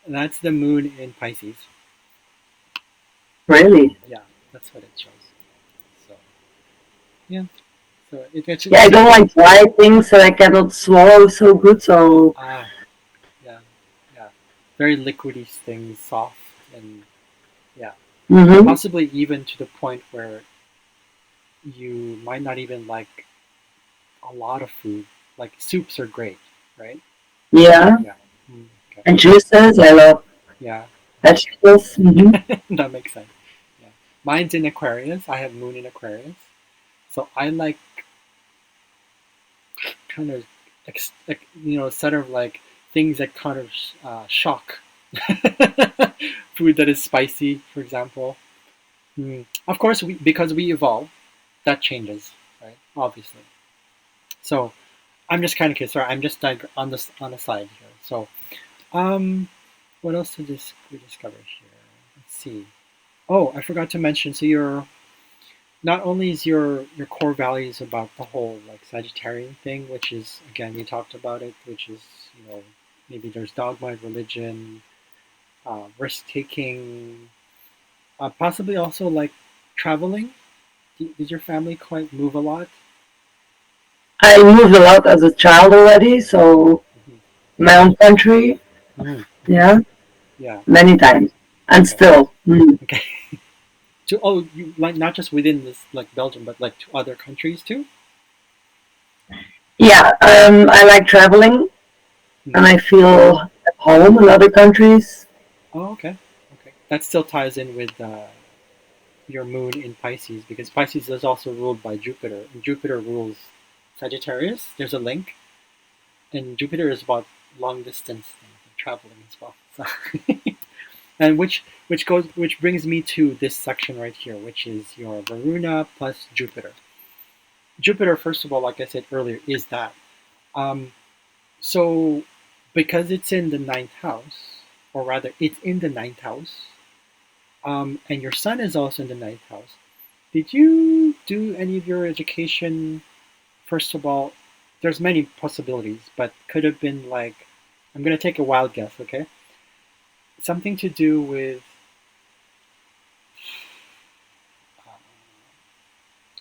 That's the moon in Pisces. Really. Yeah, that's what it shows. So yeah, so Yeah, I don't like dry things, so I cannot swallow so good. So, ah yeah, yeah, very liquidy things, soft and yeah, hmm, possibly even to the point where you might not even like a lot of food. Like soups are great, right? yeah. Yeah. Okay. And juices, I love Yeah. vegetables. Hmm. That makes sense. Yeah. Mine's in Aquarius. I have moon in Aquarius. So I like kind of, sort of like things that kind of shock. Food that is spicy, for example. Of course, because we evolve, that changes, right? Obviously. So I'm just kind of curious. Sorry, I'm just like on the side here. So, what else did we discover here? Let's see. Oh, I forgot to mention. So you're not only is your core values about the whole like Sagittarian thing, which is again we talked about it, which is maybe there's dogma, religion, risk taking, possibly also like traveling. Did your family quite move a lot? I moved a lot as a child already, so Hmm. my own country, Okay, yeah, yeah, many times, and okay, still. okay. You like not just within this like Belgium, but like to other countries too. Yeah, I like traveling, Hmm. and I feel at home in other countries. Oh, okay, okay. That still ties in with your moon in Pisces because Pisces is also ruled by Jupiter, and Jupiter rules Sagittarius. There's a link, and Jupiter is about long distance traveling as well. So, and which brings me to this section right here, which is your Varuna plus Jupiter. Jupiter, first of all, like I said earlier, is that. Um, so because it's in the ninth house, or rather, it's in the ninth house, and your sun is also in the ninth house. Did you do any of your education? First of all, there's many possibilities, but could have been like, I'm gonna take a wild guess, okay? Something to do with,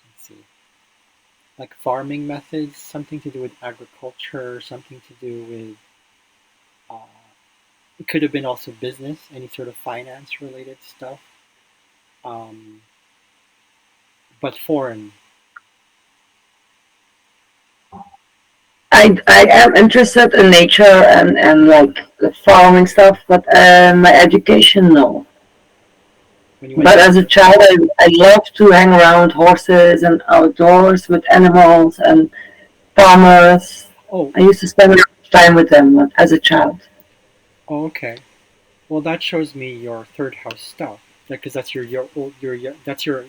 let's see, like farming methods, something to do with agriculture, something to do with, uh, it could have been also business, any sort of finance related stuff, um, but foreign. I am interested in nature and like the farming stuff, but my education, no. When you went But to, as a child, I love to hang around horses and outdoors with animals and farmers. Oh, I used to spend a lot of time with them as a child. oh, okay. Well, that shows me your third house stuff. Because that's that's your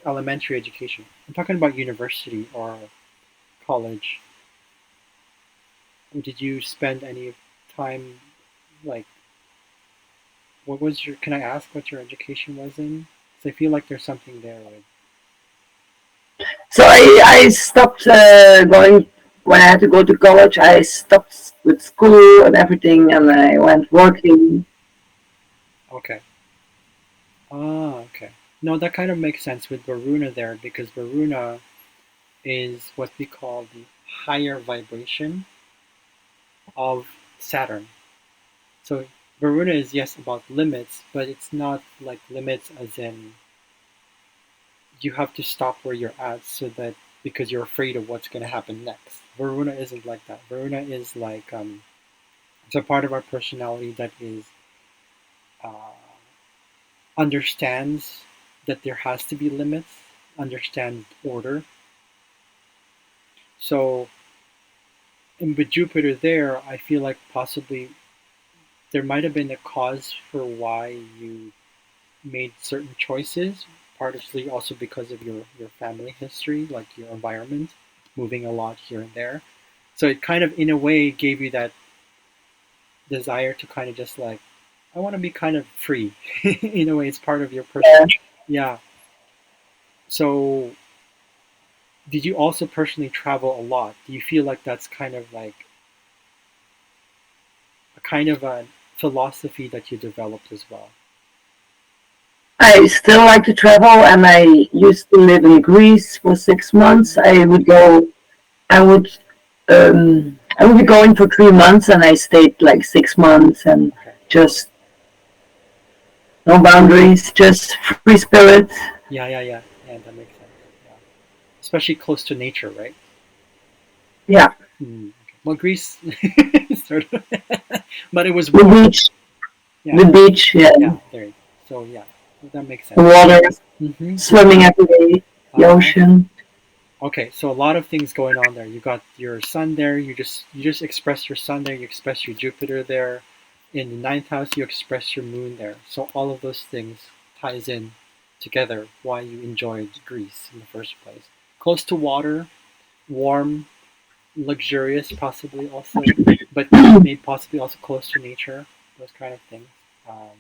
elementary education. I'm talking about university or college. Did you spend any time like what was your? Can I ask what your education was in? So I feel like there's something there with. So I stopped going when I had to go to college. I stopped with school and everything, and I went working. Okay. Ah, okay. No, that kind of makes sense with Varuna there because Varuna is what we call the higher vibration of Saturn. So Varuna is yes about limits, but it's not like limits as in you have to stop where you're at so that because you're afraid of what's going to happen next. Varuna isn't like that. Varuna is like it's a part of our personality that is uh, understands that there has to be limits, understands order. So and with Jupiter there, I feel like possibly there might have been a cause for why you made certain choices, partially also because of your family history, like your environment, moving a lot here and there. So it kind of, in a way, gave you that desire to kind of just like, I want to be kind of free. In a way, it's part of your person. Yeah. Yeah. So did you also personally travel a lot? Do you feel like that's kind of like a kind of a philosophy that you developed as well? I still like to travel, and I used to live in Greece for 6 months. I would be going for 3 months, and I stayed like 6 months, and Okay. just no boundaries, just free spirit. Yeah, yeah, yeah, yeah. That makes sense. Yeah, especially close to nature, right? Yeah, Okay. Well, Greece, sort of, but it was the warm. beach, Yeah, the beach, yeah, yeah. There you go. So yeah, that makes the sense. water, Yeah. swimming every day, the Uh huh. ocean. Okay, so a lot of things going on there. You got your sun there. You just express your sun there. You express your Jupiter there. In the ninth house, you express your moon there. So all of those things ties in together. Why you enjoyed Greece in the first place? Close to water, warm, luxurious, possibly also, but maybe possibly also close to nature. Those kind of things. Um,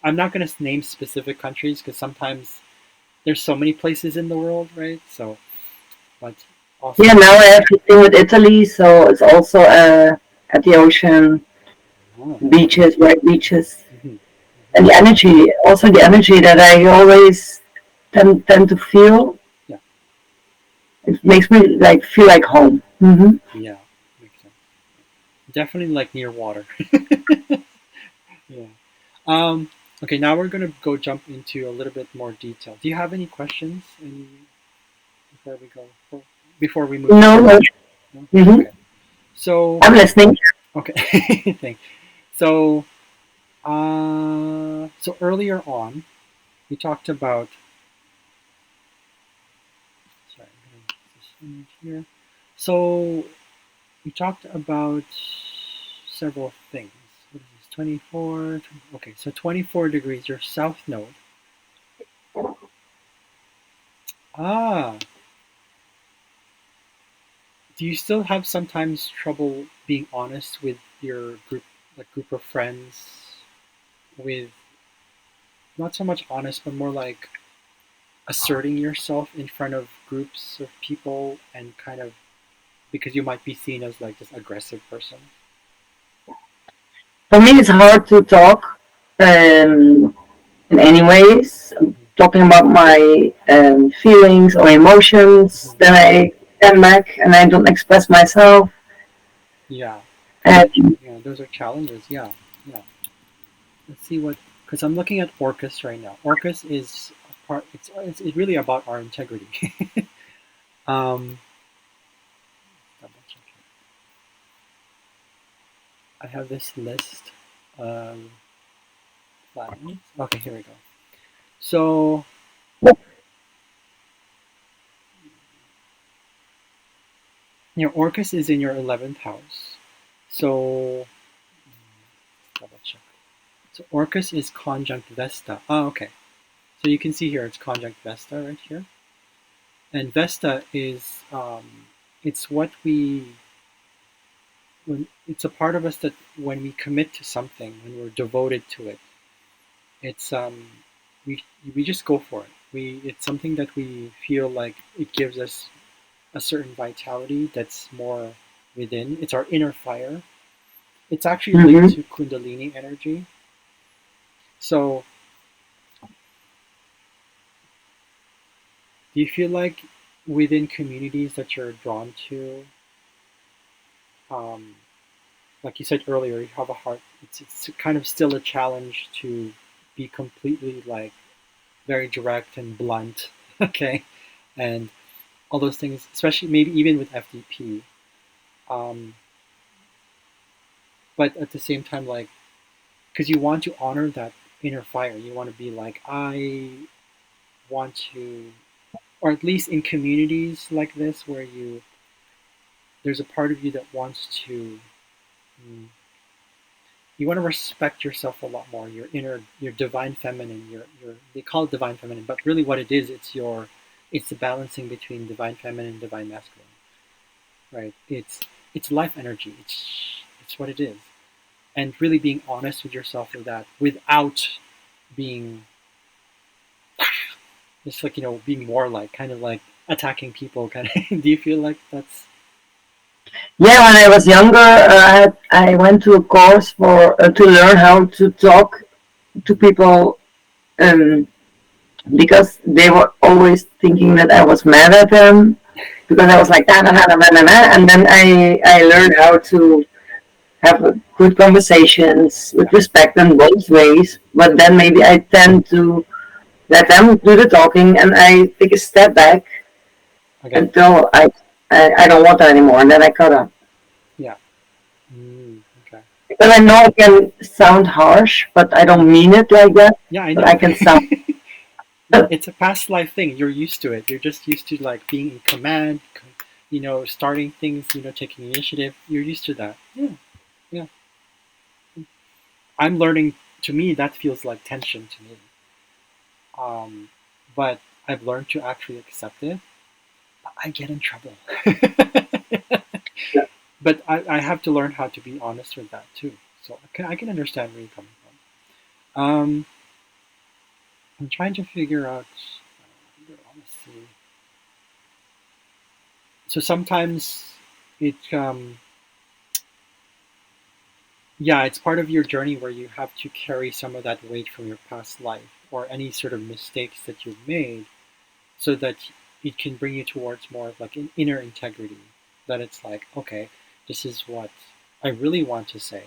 I'm not going to name specific countries because sometimes there's so many places in the world, right? So, but Yeah, also, now I have to thing with Italy, so it's also at the ocean, oh, beaches, white beaches, hmm and the energy, also the energy that I always tend to feel. yeah, It makes me like feel like home. yeah, makes sense. Definitely like near water. Yeah. Um, okay, now we're gonna go jump into a little bit more detail. Do you have any questions? Any before we go? Before we move No, forward? no. No. hmm Okay. So I'm listening. okay. Thanks. So so earlier on we talked about. Sorry, I'm gonna put this image here. So we talked about several things. What is this? 24. Okay, so 24 degrees. Your south node. Ah, do you still have sometimes trouble being honest with your group, like group of friends, with not so much honest, but more like asserting yourself in front of groups of people and kind of because you might be seen as like this aggressive person. For me, it's hard to talk in any ways. Talking about my feelings or emotions, Mhm. then I stand back and I don't express myself. Yeah, And yeah, those are challenges. Yeah, yeah. Let's see what because I'm looking at Orcus right now. Orcus is a part. It's really about our integrity. um, double check here. I have this list of planets. Okay, here we go. So Your Orcus is in your 11th house. So, double check. So Orcus is conjunct Vesta. Oh, okay. So you can see here it's conjunct Vesta right here. And Vesta is, it's what we, when it's a part of us that when we commit to something, when we're devoted to it, it's, we, we just go for it. It's something that we feel like it gives us a certain vitality that's more within. It's our inner fire. It's actually linked Mm-hmm. to Kundalini energy. So, do you feel like within communities that you're drawn to, um, like you said earlier, you have a heart. It's kind of still a challenge to be completely like very direct and blunt, okay, and all those things, especially maybe even with FDP. Um, but at the same time, like because you want to honor that inner fire, you want to be like I want to, or at least in communities like this where you there's a part of you that wants to mm, you want to respect yourself a lot more, your inner, your divine feminine, your they call it divine feminine, but really what it is, it's the balancing between divine feminine and divine masculine, right? It's life energy. It's what it is, and really being honest with yourself with that, without being just like being warlike, kind of like attacking people, kind of. Do you feel like that's Yeah, when I was younger, I went to a course for to learn how to talk to people, um, because they were always thinking that I was mad at them because I was like na na na na na na, and then I learned how to have good conversations with yeah, respect in both ways. But then maybe I tend to let them do the talking, and I take a step back again, until I don't want that anymore, and then I cut off. yeah, okay, Because I know it can sound harsh, but I don't mean it like that. yeah, I But I know. can sound. Yeah, it's a past life thing. You're used to it. You're just used to like being in command, starting things, taking initiative. You're used to that. Yeah, yeah. I'm learning. To me, that feels like tension to me. Um, but I've learned to actually accept it. But I get in trouble. But I have to learn how to be honest with that too. So I can understand where you're coming from. I'm trying to figure out. Let's see. So sometimes it yeah, it's part of your journey where you have to carry some of that weight from your past life or any sort of mistakes that you've made so that it can bring you towards more of like an inner integrity. That it's like, okay, this is what I really want to say.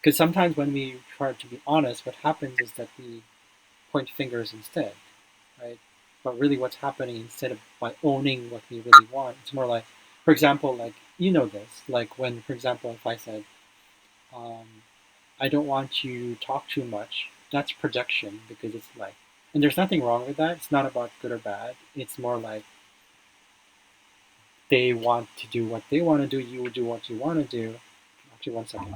Because sometimes when we try to be honest, what happens is that we point fingers instead, right? But really, what's happening instead of by owning what we really want, it's more like, for example, like this, like when, for example, if I said, um, I don't want you to talk too much. That's projection because it's like, and there's nothing wrong with that. It's not about good or bad. It's more like they want to do what they want to do. You do what you want to do. Actually, one second.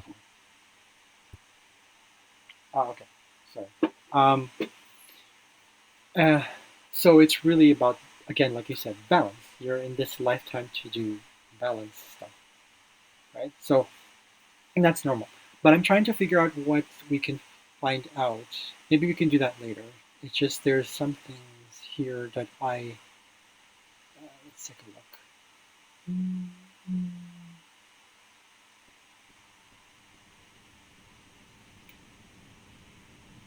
Oh, okay. Sorry. Um, uh, so it's really about, again, like you said, balance. You're in this lifetime to do balance stuff, right? So, and that's normal. But I'm trying to figure out what we can find out. Maybe we can do that later. It's just there's some things here that let's take a look.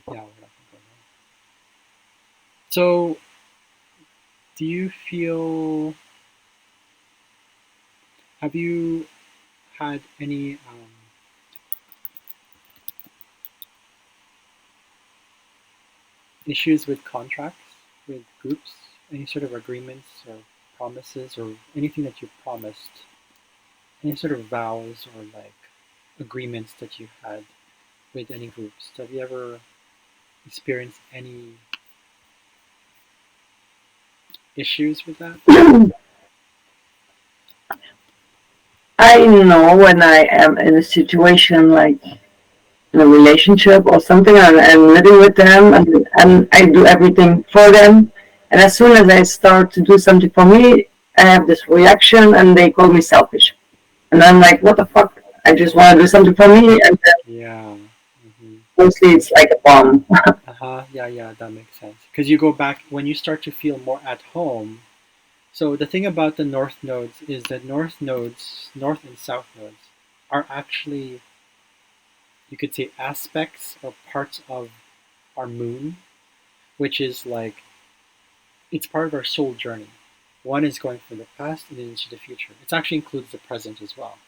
Yeah, we're not gonna go there. So, do you feel? Have you had any issues with contracts with groups? Any sort of agreements or promises or anything that you promised? Any sort of vows or like agreements that you had with any groups? Have you ever experienced any issues with that? I know when I am in a situation like in a relationship or something, and I'm living with them, and I do everything for them. And as soon as I start to do something for me, I have this reaction, and they call me selfish. And I'm like, what the fuck? I just want to do something for me, and then Yeah. Hmm. mostly it's like a bomb. Uh-huh. Yeah, yeah, that makes sense. Because you go back when you start to feel more at home. So the thing about the north nodes is that north nodes, north and south nodes, are actually, you could say, aspects or parts of our moon, which is like, it's part of our soul journey. One is going from the past and then into the future. It actually includes the present as well.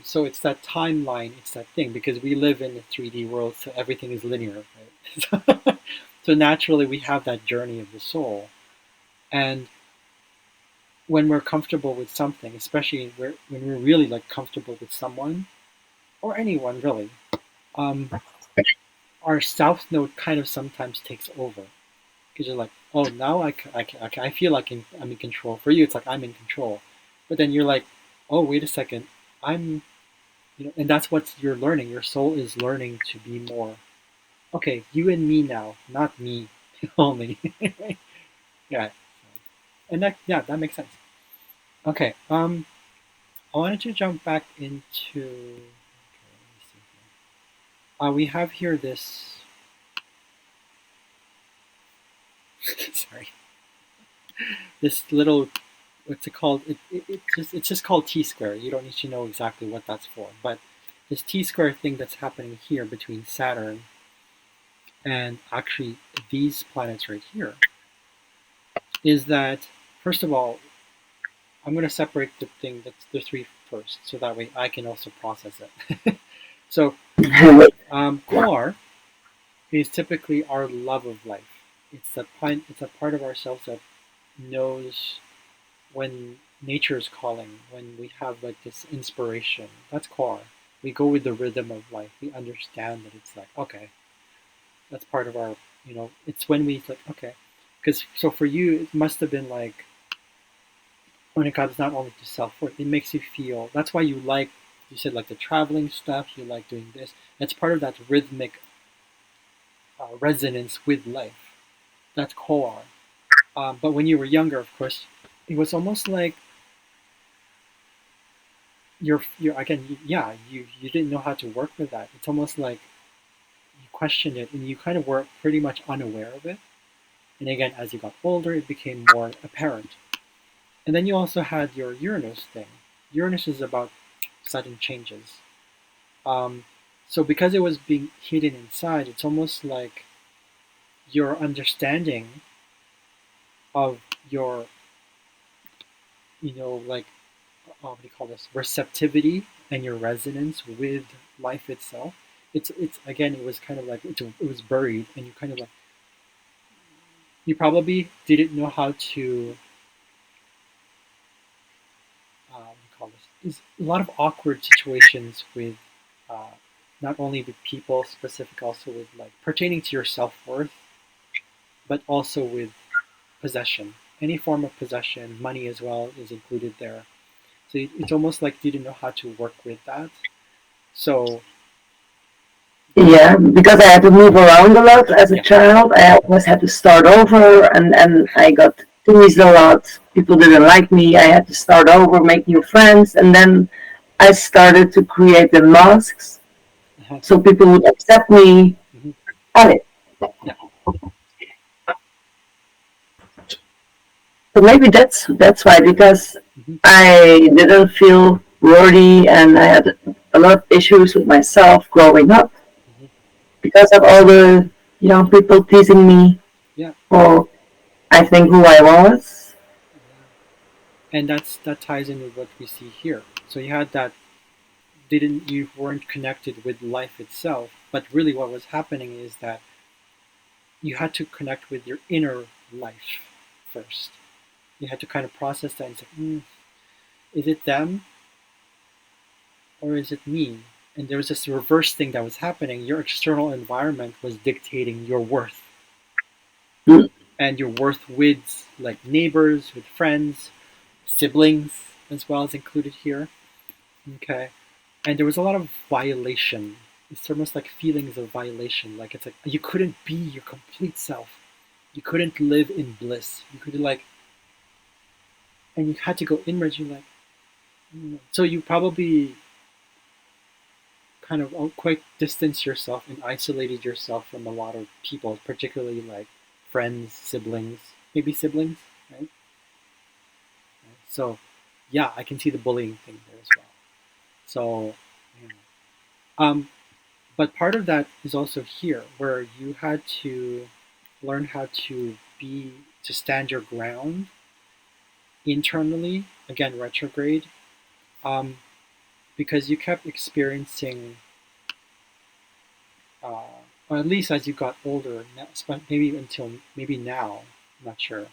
So it's that timeline, it's that thing, because we live in a 3D world, so everything is linear, right? So naturally, we have that journey of the soul. And when we're comfortable with something, especially when we're really like comfortable with someone or anyone really, um, our south node kind of sometimes takes over because you're like, oh, now I feel like I'm in control. For you, it's like I'm in control, but then you're like, oh, wait a second, I'm, and that's what you're learning. Your soul is learning to be more, okay, you and me now, not me only. Yeah, and that, yeah, that makes sense. Okay, I wanted to jump back into. Okay, let me see here. We have here this. Sorry, this little. What's it called? It's just called T square. You don't need to know exactly what that's for, but this T square thing that's happening here between Saturn and actually these planets right here is that, first of all, I'm going to separate the thing that's the three first, so that way I can also process it. So, core is typically our love of life. It's a part of ourselves that knows when nature is calling, when we have like this inspiration. That's core. We go with the rhythm of life. We understand that it's like, okay, that's part of our, it's when we like, okay. Because so for you, it must have been like, when it comes not only to self worth, it makes you feel, that's why you like, you said like the traveling stuff, you like doing this. That's part of that rhythmic resonance with life. That's core. But when you were younger, of course, it was almost like you're again, yeah, you didn't know how to work with that. It's almost like you questioned it and you kind of were pretty much unaware of it. And again, as you got older, it became more apparent. And then you also had your Uranus thing. Uranus is about sudden changes. Um, so because it was being hidden inside, it's almost like your understanding of your, like, what do you call this, receptivity and your resonance with life itself. It's again, it was kind of like it was buried, and you kind of like, you probably didn't know how to, what do you call this, there's a lot of awkward situations with, uh, not only with people specific, also with like pertaining to your self-worth, but also with possession. Any form of possession, money as well is included there. So it's almost like you didn't know how to work with that. So Yeah, because I had to move around a lot as a yeah. child. I always had to start over, and I got teased a lot. People didn't like me. I had to start over, make new friends, and then I started to create the masks Uh-huh. so people would accept me. Hmm. Okay, Yeah. so maybe that's why, because Hmm. I didn't feel worthy, and I had a lot of issues with myself growing up Hmm. because of all the people teasing me Yeah. for I think who I was. Yeah. And that ties in with what we see here. So you had that, didn't you weren't connected with life itself, but really what was happening is that you had to connect with your inner life first. You had to kind of process that and say, is it them or is it me? And there was this reverse thing that was happening. Your external environment was dictating your worth, Mm. and your worth with like neighbors, with friends, siblings as well as included here. Okay. And there was a lot of violation. It's almost like feelings of violation. Like it's like you couldn't be your complete self. You couldn't live in bliss. You could like, and you had to go inwards. You like, so you probably kind of quite distanced yourself and isolated yourself from a lot of people, particularly like friends, siblings, maybe siblings, right? So, yeah, I can see the bullying thing there as well. So, yeah. um, but part of that is also here, where you had to learn how to stand your ground internally. Again, retrograde, um, because you kept experiencing, or at least as you got older, maybe until maybe now, I'm not sure,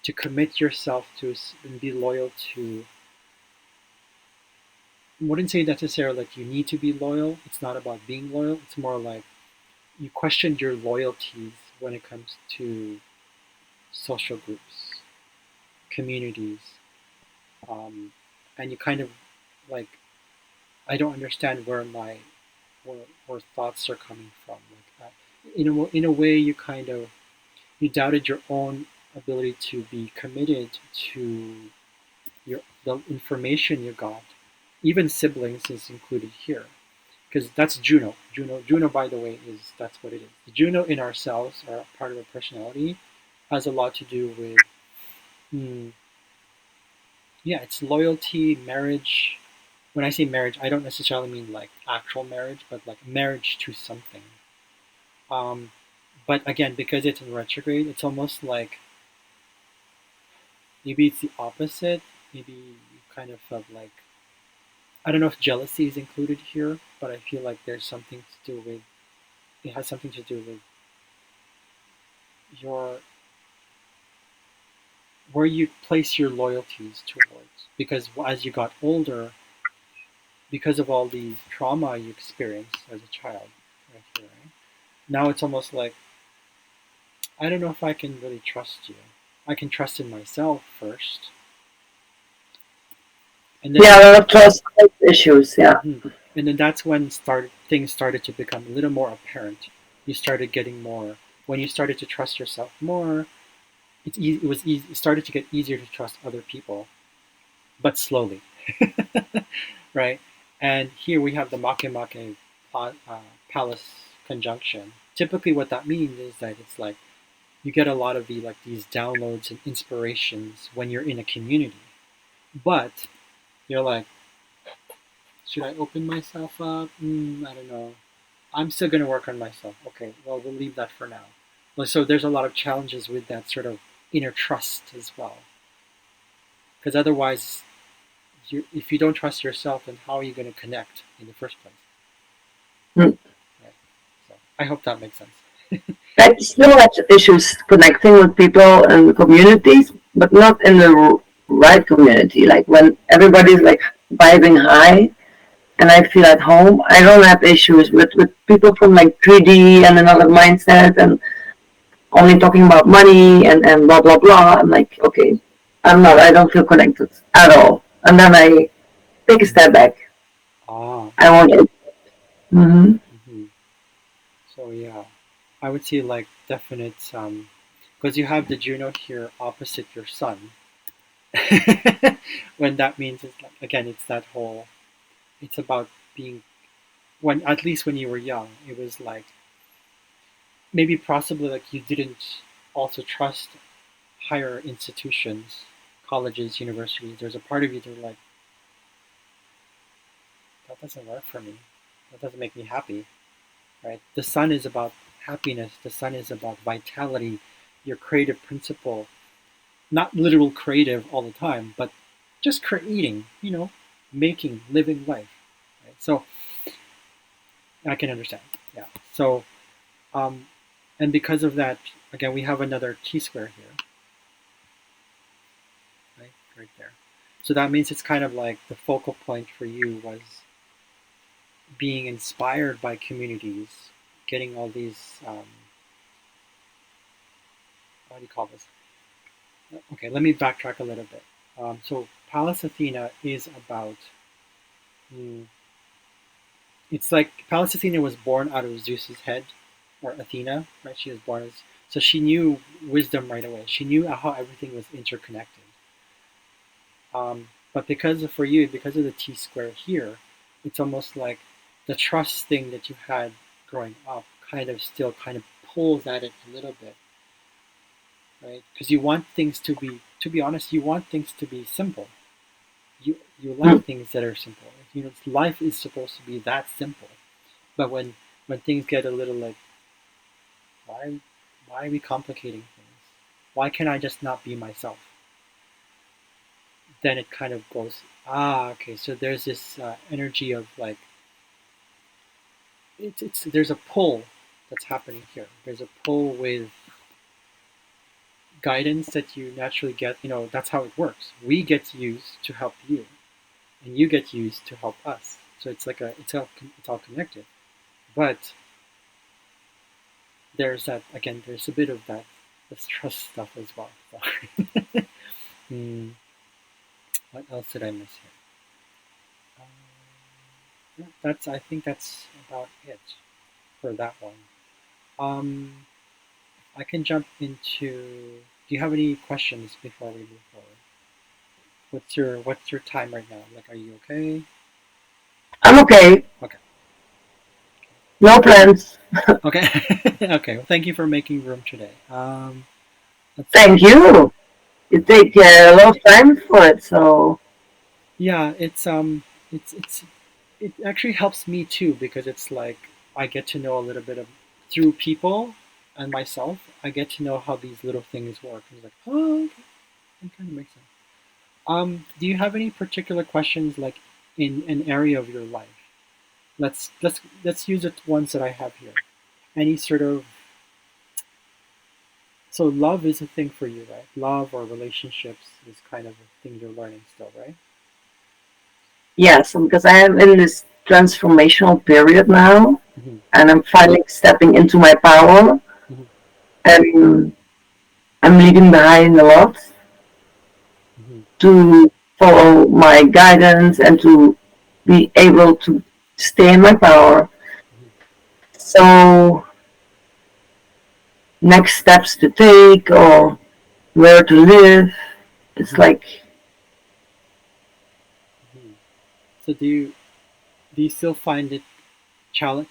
to commit yourself to and be loyal to. I wouldn't say necessarily like you need to be loyal. It's not about being loyal. It's more like you question your loyalties when it comes to social groups, communities, and you kind of like I don't understand where thoughts are coming from. Like in a way, you kind of you doubted your own ability to be committed to the information you got. Even siblings is included here because that's Juno. Juno, by the way, is that's what it is. The Juno in ourselves, are part of our personality, has a lot to do with, mm, yeah, it's loyalty, marriage. When I say marriage, I don't necessarily mean like actual marriage, but like marriage to something. Um, but again, because it's in retrograde, it's almost like maybe it's the opposite. Maybe you kind of felt like I don't know if jealousy is included here, but I feel like there's something to do with it has something to do with your where you place your loyalties towards. Because as you got older, because of all the trauma you experienced as a child, right here, right? Now it's almost like I don't know if I can really trust you. I can trust in myself first, and then Yeah, a lot of trust issues. Yeah. mhm, and then that's when things started to become a little more apparent. You started getting more when you started to trust yourself more. It was easy. It started to get easier to trust other people, but slowly, right? And here we have the Makemake Palace conjunction. Typically, what that means is that it's like you get a lot of these downloads and inspirations when you're in a community, but you're like, should I open myself up? I don't know. I'm still going to work on myself. Okay, well, we'll leave that for now. So there's a lot of challenges with that sort of inner trust as well, because otherwise if you don't trust yourself, then how are you going to connect in the first place? Mm. Right. So I hope that makes sense. I still have issues connecting with people and communities, but not in the right community. Like when everybody's like vibing high and I feel at home, I don't have issues with people from like 3D and another mindset and only talking about money and blah blah blah. I'm like, okay, I don't feel connected at all. And then I take a step back. Ah. I want it. Mm-hmm. Hmm. So yeah, I would say like definite because you have the Juno here opposite your Sun. When that means it's like again, it's that whole. It's about being when at least when you were young, it was like maybe possibly like you didn't also trust higher institutions, colleges, universities. There's a part of you that like that doesn't work for me. That doesn't make me happy, right? The sun is about happiness. The sun is about vitality, your creative principle. Not literal creative all the time, but just creating, making, living life. Right? So I can understand. Yeah. So, um, and because of that, again, we have another T square here, right there. So that means it's kind of like the focal point for you was being inspired by communities, getting all these, what do you call this? Okay, let me backtrack a little bit. So Pallas Athena is about Mm. It's like Pallas Athena was born out of Zeus's head, or Athena, right? She was born as, so she knew wisdom right away. She knew how everything was interconnected. But for you, because of the T square here, it's almost like the trust thing that you had growing up kind of still kind of pulls at it a little bit, right? Because you want things to be honest, you want things to be simple. You like Mm. things that are simple. You know, life is supposed to be that simple. But when things get a little like, why why are we complicating things? Why can't I just not be myself? Then it kind of goes, okay. So there's this energy of like, it's there's a pull that's happening here. There's a pull with guidance that you naturally get. You know, that's how it works. We get used to help you, and you get used to help us. So it's like it's all connected. But there's that again. There's a bit of that this trust stuff as well. So, hmm, what else did I miss here? Yeah, that's I think that's about it for that one. Um, I can jump into. Do you have any questions before we move forward? What's your time right now? Like, are you okay? I'm okay. Okay. No plans. Okay. Okay. Well, thank you for making room today. Let's Thank see. you. You take a lot of time for it, so Yeah, it's it actually helps me too because it's like I get to know a little bit of through people and myself. I get to know how these little things work. It's like, oh, okay, that kind of makes sense. Do you have any particular questions like in an area of your life? Let's use it ones that I have here. Any sort of so love is a thing for you, right? Love or relationships is kind of a thing you're learning still, right? yes, because I am in this transformational period now, Mm-hmm. and I'm finally stepping into my power, Mm-hmm. and I'm leaving behind a lot Mm-hmm. to follow my guidance and to be able to stay in my power. Mm-hmm. So, next steps to take or where to live, it's Mm-hmm. like, Mm-hmm. So do you still find it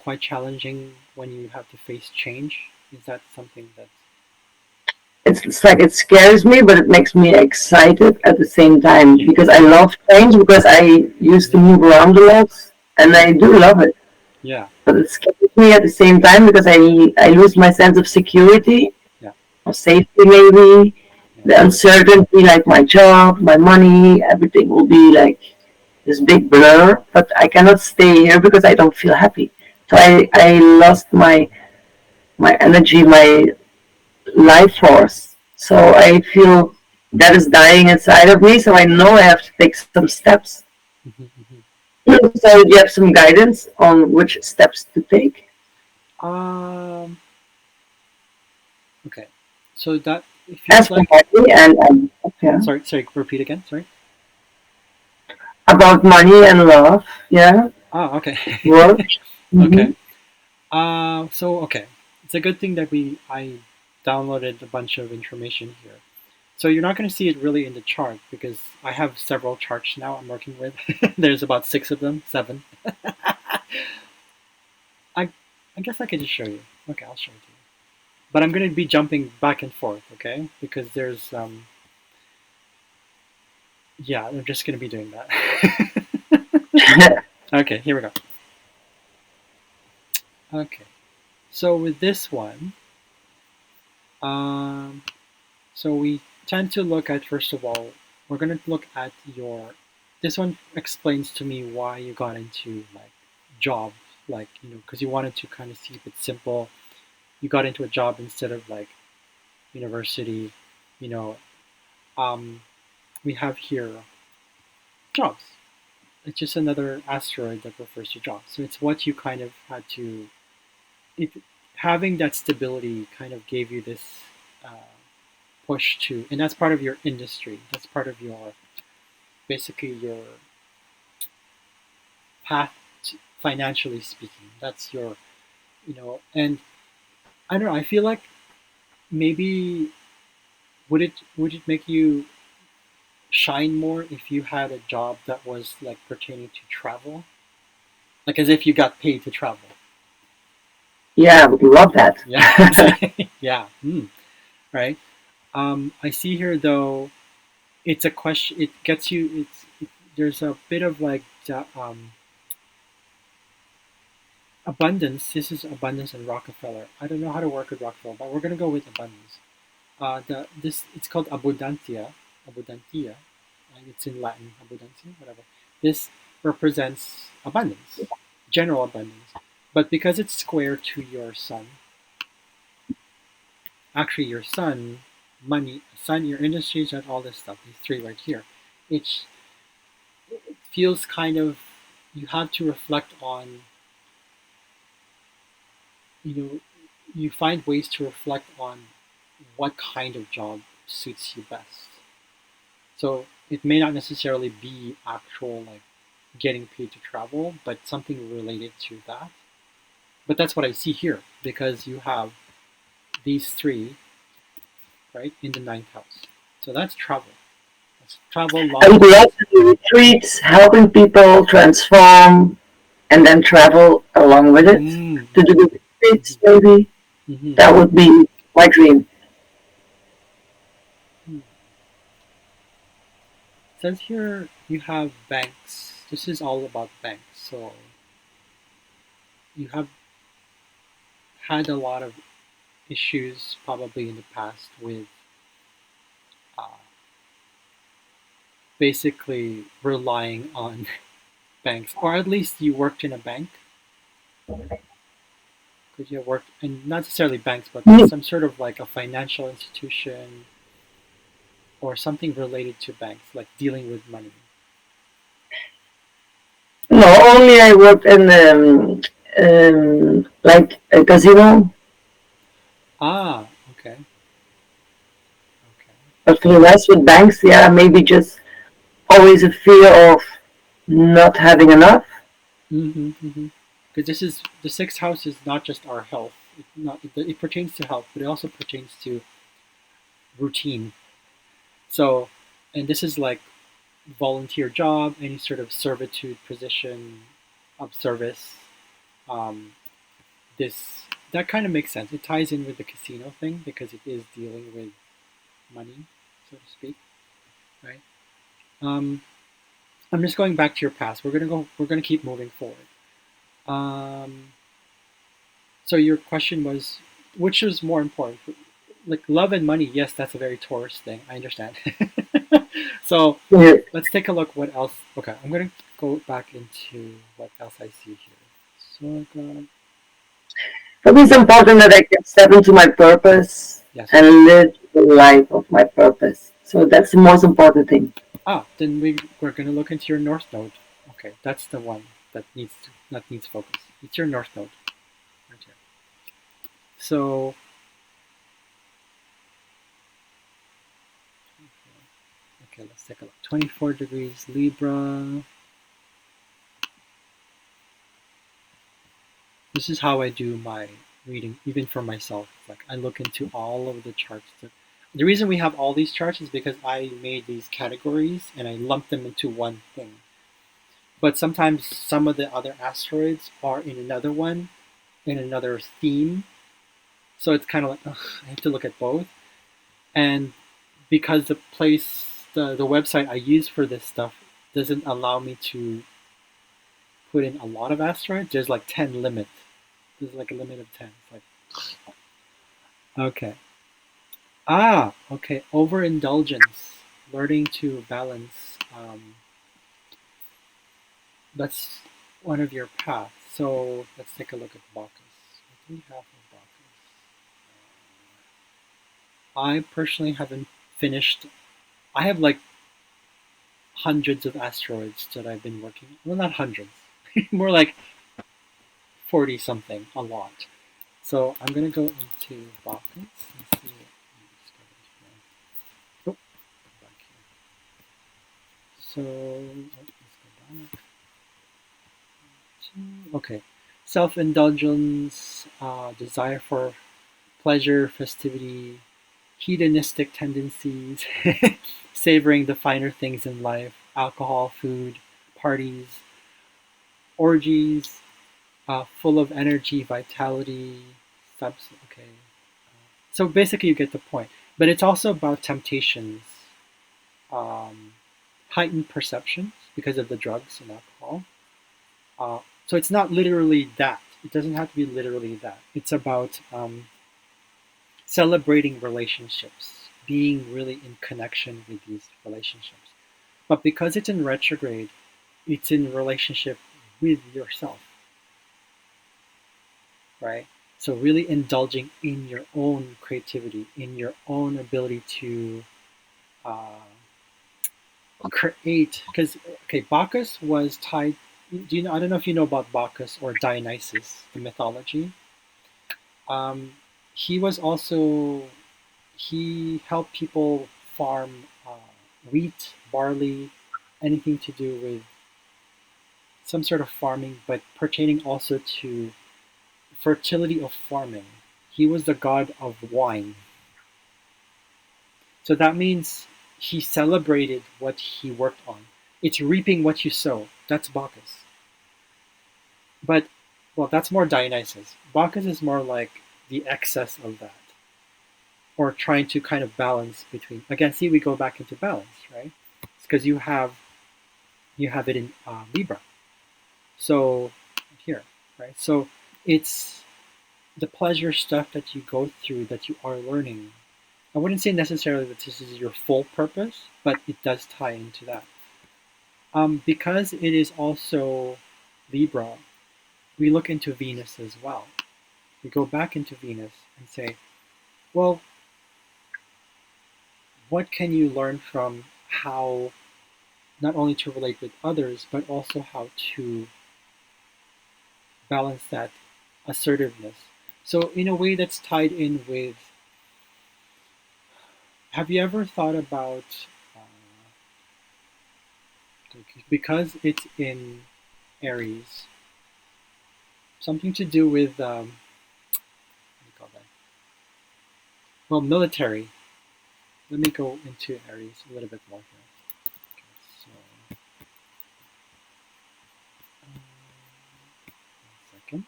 quite challenging when you have to face change? Is that something that's it's like it scares me, but it makes me excited at the same time because I mm-hmm. love change because I used to Mm-hmm. move around a lot and Mm-hmm. I do love it. Yeah, But it scares me at the same time because I lose my sense of security yeah, or safety maybe. yeah. The uncertainty, like my job, my money, everything will be like this big blur. But I cannot stay here because I don't feel happy. So I lost my energy, my life force. So I feel that is dying inside of me. So I know I have to take some steps. Mm-hmm. Mm-hmm. So do you have some guidance on which steps to take? Um. Okay. So that it As feels for like. money and yeah, Sorry. Repeat again. Sorry. about money and love, yeah, Oh, okay. work. Okay. Hmm. Okay. It's a good thing that I downloaded a bunch of information here. So you're not going to see it really in the chart because I have several charts now I'm working with. There's about six of them, seven. I I guess I could just show you. Okay, I'll show it to you. But I'm going to be jumping back and forth, okay? Because there's yeah, I'm just going to be doing that. Okay, here we go. Okay. So with this one, um, so we tend to look at, first of all, we're going to look at your. This one explains to me why you got into like job, like because you wanted to kind of see if it's simple. You got into a job instead of like university. You know, um, we have here jobs. It's just another asteroid that refers to jobs. So it's what you kind of had to. It, having that stability kind of gave you this push to, and that's part of your industry. That's part of your basically your path financially speaking. That's your, and I don't know. I feel like maybe would it make you shine more if you had a job that was like pertaining to travel, like as if you got paid to travel. Yeah, I would love that. Yeah, yeah, right. I see here though. It's a question. It gets you. There's a bit of like abundance. This is abundance and Rockefeller. I don't know how to work with Rockefeller, but we're gonna go with abundance. It's called abundantia. It's in Latin, abundantia, whatever. This represents abundance, general abundance. But because it's square to your sun, actually your sun, money, sun, your industries, and all this stuff, these three right here, it's it feels kind of you have to reflect on, you know, you find ways to reflect on what kind of job suits you best. So it may not necessarily be actual like getting paid to travel, but something related to that. But that's what I see here because you have these three, right, in the ninth house. So that's travel. That's travel, I long would love distance. to do retreats, helping people transform, and then travel along with it. To do the retreats, maybe. Mm-hmm. That would be my dream. Hmm. It says here you have banks. This is all about banks. So you have had a lot of issues probably in the past with uh, basically relying on banks, or at least you worked in a bank. Could you have worked, and not necessarily banks, but Mm, some sort of like a financial institution or something related to banks, like dealing with money? no, only I worked in like a casino, Ah, okay, okay. but for the rest with banks, yeah, maybe just always a fear of not having enough. Mm-hmm, mm-hmm. Because this is the sixth house is not just our health. It pertains to health, but it also pertains to routine. So, and this is like volunteer job, any sort of servitude position of service. Um, this that kind of makes sense. It ties in with the casino thing because it is dealing with money, so to speak, right? Um, I'm just going back to your past. We're gonna go. We're gonna keep moving forward. Um, so your question was, which is more important, like love and money? Yes, that's a very Taurus thing. I understand. So Yeah. let's take a look. What else? Okay, I'm gonna go back into what else I see here. So I got For me, it's important that I can step into my purpose yes. and live the life of my purpose. So that's the most important thing. Then we're gonna look into your north node. Okay, that's the one that needs focus. It's your north node right here. So okay, let's take a look. 24 degrees Libra. This is how I do my reading, even for myself. Like I look into all of the charts. The reason we have all these charts is because I made these categories and I lumped them into one thing. But sometimes some of the other asteroids are in another one, in another theme. So it's kind of like ugh, I have to look at both. And because the website I use for this stuff doesn't allow me to put in a lot of asteroids, there's like 10 limit. There's like a limit of 10. It's like, okay. Okay. Overindulgence. Learning to balance. That's one of your paths. So let's take a look at Bacchus. What do we have for Bacchus? I personally haven't finished. I have like hundreds of asteroids that I've been working on. Well, not hundreds, more like 40 something, a lot. So I'm going to go into Bacchus and see what we discovered here. Oh, go back here. So let's go back. Okay. Self-indulgence, desire for pleasure, festivity, hedonistic tendencies, savoring the finer things in life, alcohol, food, parties, orgies, full of energy, vitality, okay. So basically, you get the point. But it's also about temptations, um, heightened perceptions because of the drugs and alcohol. So it's not literally that. It doesn't have to be literally that. It's about celebrating relationships, being really in connection with these relationships. But because it's in retrograde, it's in relationship with yourself, right? So really indulging in your own creativity, in your own ability to uh, create. Because okay, Bacchus was tied. Do you know? I don't know if you know about Bacchus or Dionysus, the mythology. Um, he was also he helped people farm wheat, barley, anything to do with some sort of farming, but pertaining also to fertility of farming. He was the god of wine. So that means he celebrated what he worked on. It's reaping what you sow. That's Bacchus. But, well, that's more Dionysus. Bacchus is more like the excess of that, or trying to kind of balance between. Again, see, we go back into balance, right? It's because you have it in Libra. So here, right? So it's the pleasure stuff that you go through that you are learning. I wouldn't say necessarily that this is your full purpose, but it does tie into that. Because it is also Libra, we look into Venus as well. We go back into Venus and say, well, what can you learn from how not only to relate with others, but also how to balance that assertiveness? So, in a way, that's tied in with, have you ever thought about, uh, because it's in Aries, something to do with, what do you call that? Well, military. Let me go into Aries a little bit more here. Okay, so, 1 second.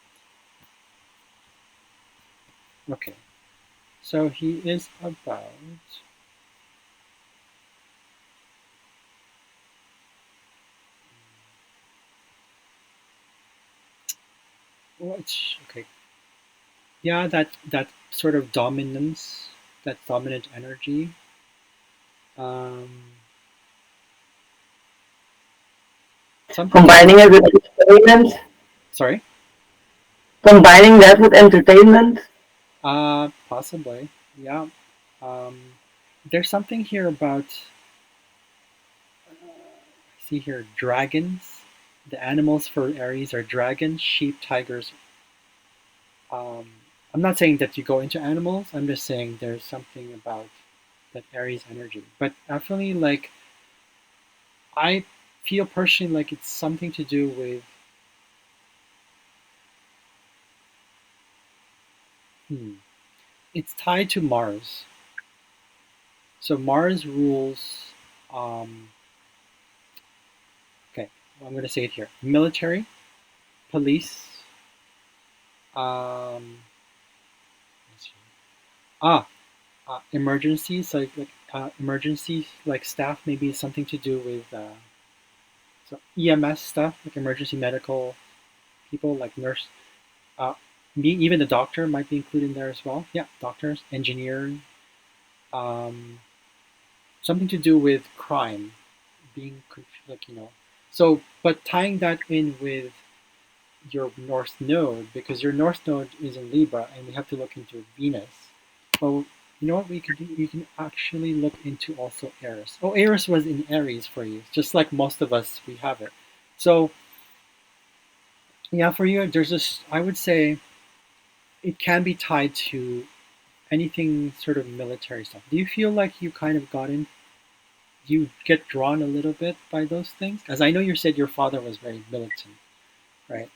Okay, so he is about, okay, yeah, that sort of dominance, that dominant energy. Um, something to do. Combining it with entertainment. Sorry. Combining that with entertainment. Possibly. Yeah. Um, there's something here about. See here, dragons. The animals for Aries are dragons, sheep, tigers. Um, I'm not saying that you go into animals. I'm just saying there's something about that Aries energy. But definitely, like, I feel personally like it's something to do with. Hmm, it's tied to Mars. So Mars rules. Um, okay, I'm going to say it here: military, police. Um, ah, emergencies, emergency like staff, maybe something to do with so EMS stuff, like emergency medical people, like nurse. Uh, Me, even the doctor might be included in there as well. Yeah, doctors, engineering, um, something to do with crime, being like So, but tying that in with your North Node, because your North Node is in Libra, and we have to look into Venus. Well, you know what we could do? You can actually look into also Eris. Oh, Eris was in Aries for you, just like most of us, we have it. So, yeah, for you, there's this, I would say it can be tied to anything sort of military stuff. Do you feel like you kind of you get drawn a little bit by those things? As I know you said your father was very militant, right?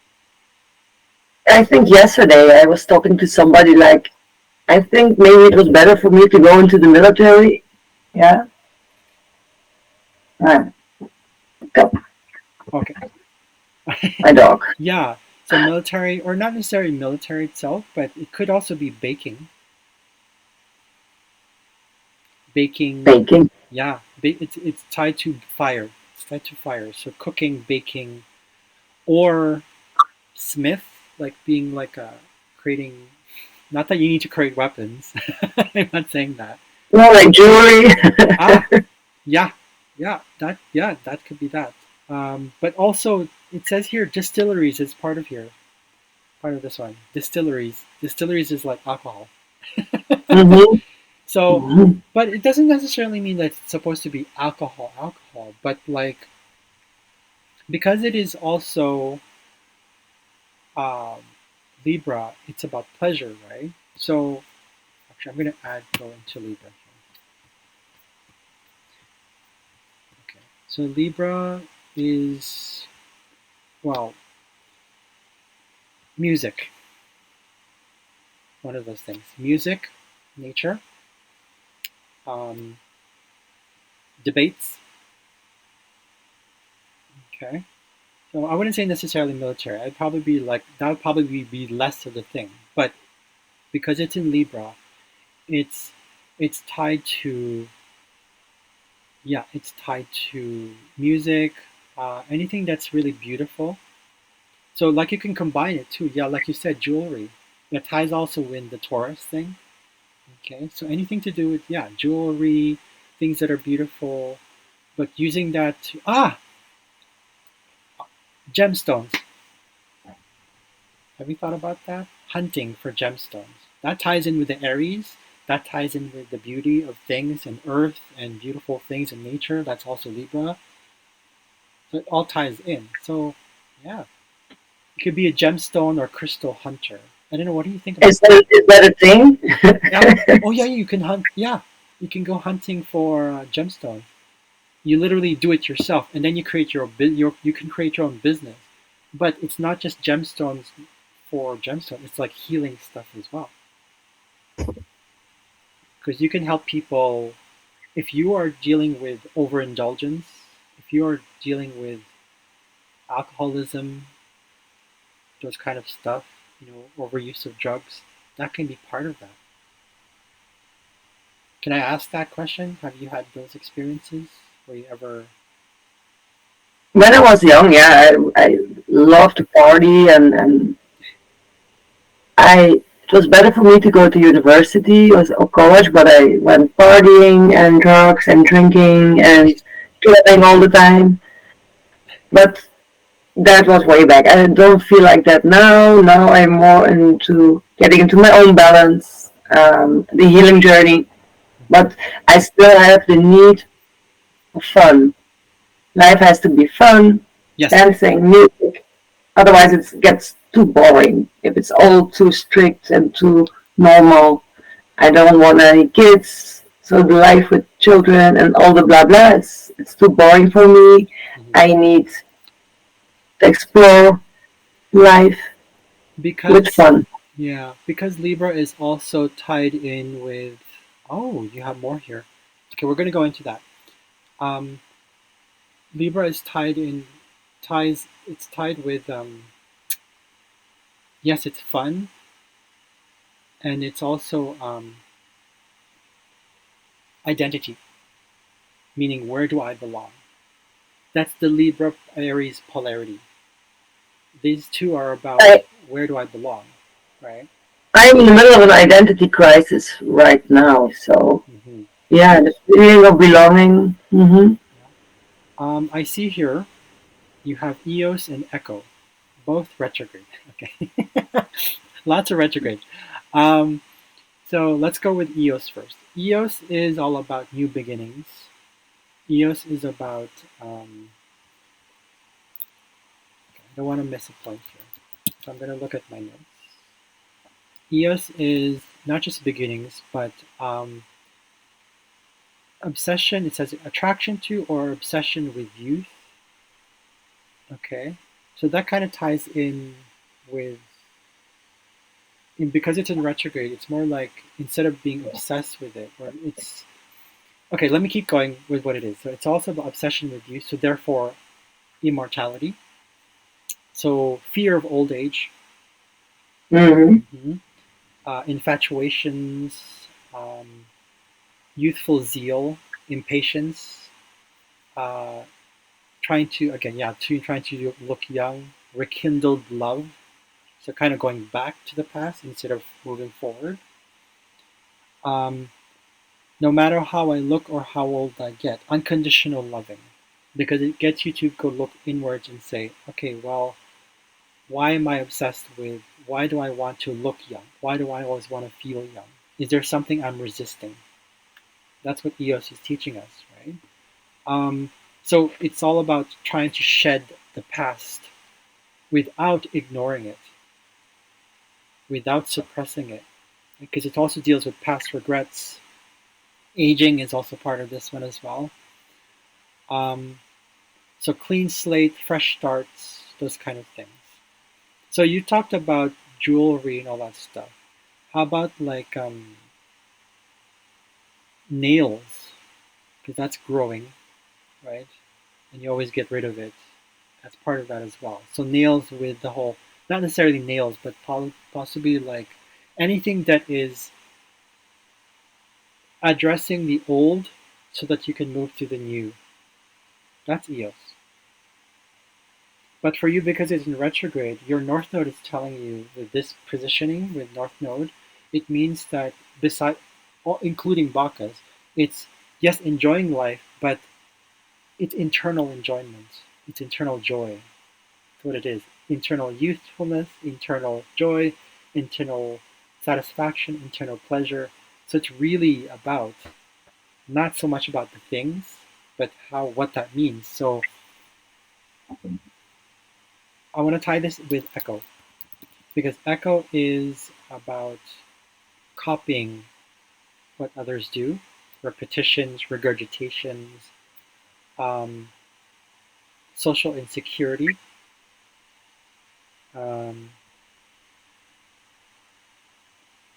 I think yesterday I was talking to somebody like, I think maybe it was better for me to go into the military. Yeah. Uh, go, Okay. my dog. Yeah. So military, or not necessarily military itself, but it could also be baking. Baking, Baking. yeah. It's tied to fire. It's tied to fire. So cooking, baking, or smith, like being like a creating. Not that you need to create weapons. I'm not saying that. Well, like jewelry. Ah, yeah, yeah, that could be that. But also, it says here distilleries is part of here, part of this one. Distilleries is like alcohol. hmm So, hmm but it doesn't necessarily mean that it's supposed to be alcohol. But like because it is also um, Libra, it's about pleasure, right? So actually, I'm going to go into Libra here. Okay, so Libra is well, music. One of those things. Music, nature, um, debates. Okay. So I wouldn't say necessarily military. I'd probably be like that would probably be less of the thing. But because it's in Libra, it's it's tied to yeah, it's tied to music, anything that's really beautiful. So like you can combine it too. Yeah, like you said, jewelry. That ties also in the Taurus thing. Okay, so anything to do with yeah, jewelry, things that are beautiful, but using that to gemstones. Have you thought about that? Hunting for gemstones. That ties in with the Aries. That ties in with the beauty of things and earth and beautiful things in nature. That's also Libra. So it all ties in. So yeah, you could be a gemstone or crystal hunter. I don't know. What do you think about that? Is that a thing? Yeah. Oh yeah, you can hunt. Yeah, you can go hunting for gemstones. You literally do it yourself, and then you create you can create your own business. But it's not just gemstones for gemstones. It's like healing stuff as well. Because you can help people if you are dealing with overindulgence, if you are dealing with alcoholism, those kind of stuff, overuse of drugs, that can be part of that. Can I ask that question? Have you had those experiences where you ever? When I was young, yeah, I loved to party, and it was better for me to go to university or college, but I went partying and drugs and drinking and clubbing all the time. But that was way back. I don't feel like that now. Now I'm more into getting into my own balance, the healing journey. Mhm. But I still have the need for fun. Life has to be fun, Yes. dancing, music. Otherwise, it gets too boring. If it's all too strict and too normal, I don't want any kids. So the life with children and all the blah blah, it's too boring for me. Mhm. I need to explore life with Because fun. yeah, because Libra is also tied in with. Oh, you have more here. Okay, we're going to go into that. Um, Libra is tied in, ties. It's tied with. Yes, it's fun, and it's also identity, meaning where do I belong? That's the Libra Aries polarity. These two are about I, where do I belong, right? I'm in the middle of an identity crisis right now. So Hmm. yeah, the feeling of belonging. Yeah. I see here you have Eos and Echo, both retrograde. Okay, lots of retrograde. Um, so let's go with Eos first. Eos is all about new beginnings. Eos is about. I don't want to miss a point here, so I'm going to look at my notes. Eos is not just beginnings, but obsession. It says attraction to or obsession with youth. Okay, so that kind of ties in with. because it's in retrograde, it's more like instead of being obsessed with it, or it's okay. Let me keep going with what it is. So it's also about obsession with youth. So therefore, immortality. So fear of old age, Mm-hmm. hmm infatuations, youthful zeal, impatience, uh, trying to again, yeah, trying to look young, rekindled love. So kind of going back to the past instead of moving forward. Um, no matter how I look or how old I get, unconditional loving, because it gets you to go look inwards and say, okay, well, why am I obsessed with? Why do I want to look young? Why do I always want to feel young? Is there something I'm resisting? That's what EOS is teaching us, right? Um, so it's all about trying to shed the past without ignoring it, without suppressing it, because it also deals with past regrets. Aging is also part of this one as well. Um, so clean slate, fresh starts, those kind of things. So you talked about jewelry and all that stuff. How about like nails? Because that's growing, right? And you always get rid of it. That's part of that as well. So nails with the whole, not necessarily nails, but possibly like anything that is addressing the old so that you can move to the new. That's EOS. But for you, because it's in retrograde, your North Node is telling you with this positioning with North Node, it means that beside, including Bacchus, it's yes enjoying life, but it's internal enjoyment, it's internal joy. That's what it is. Internal youthfulness, internal joy, internal satisfaction, internal pleasure. So it's really about not so much about the things, but how what that means. So I want to tie this with echo because echo is about copying what others do, repetitions, regurgitations, um, social insecurity. Um,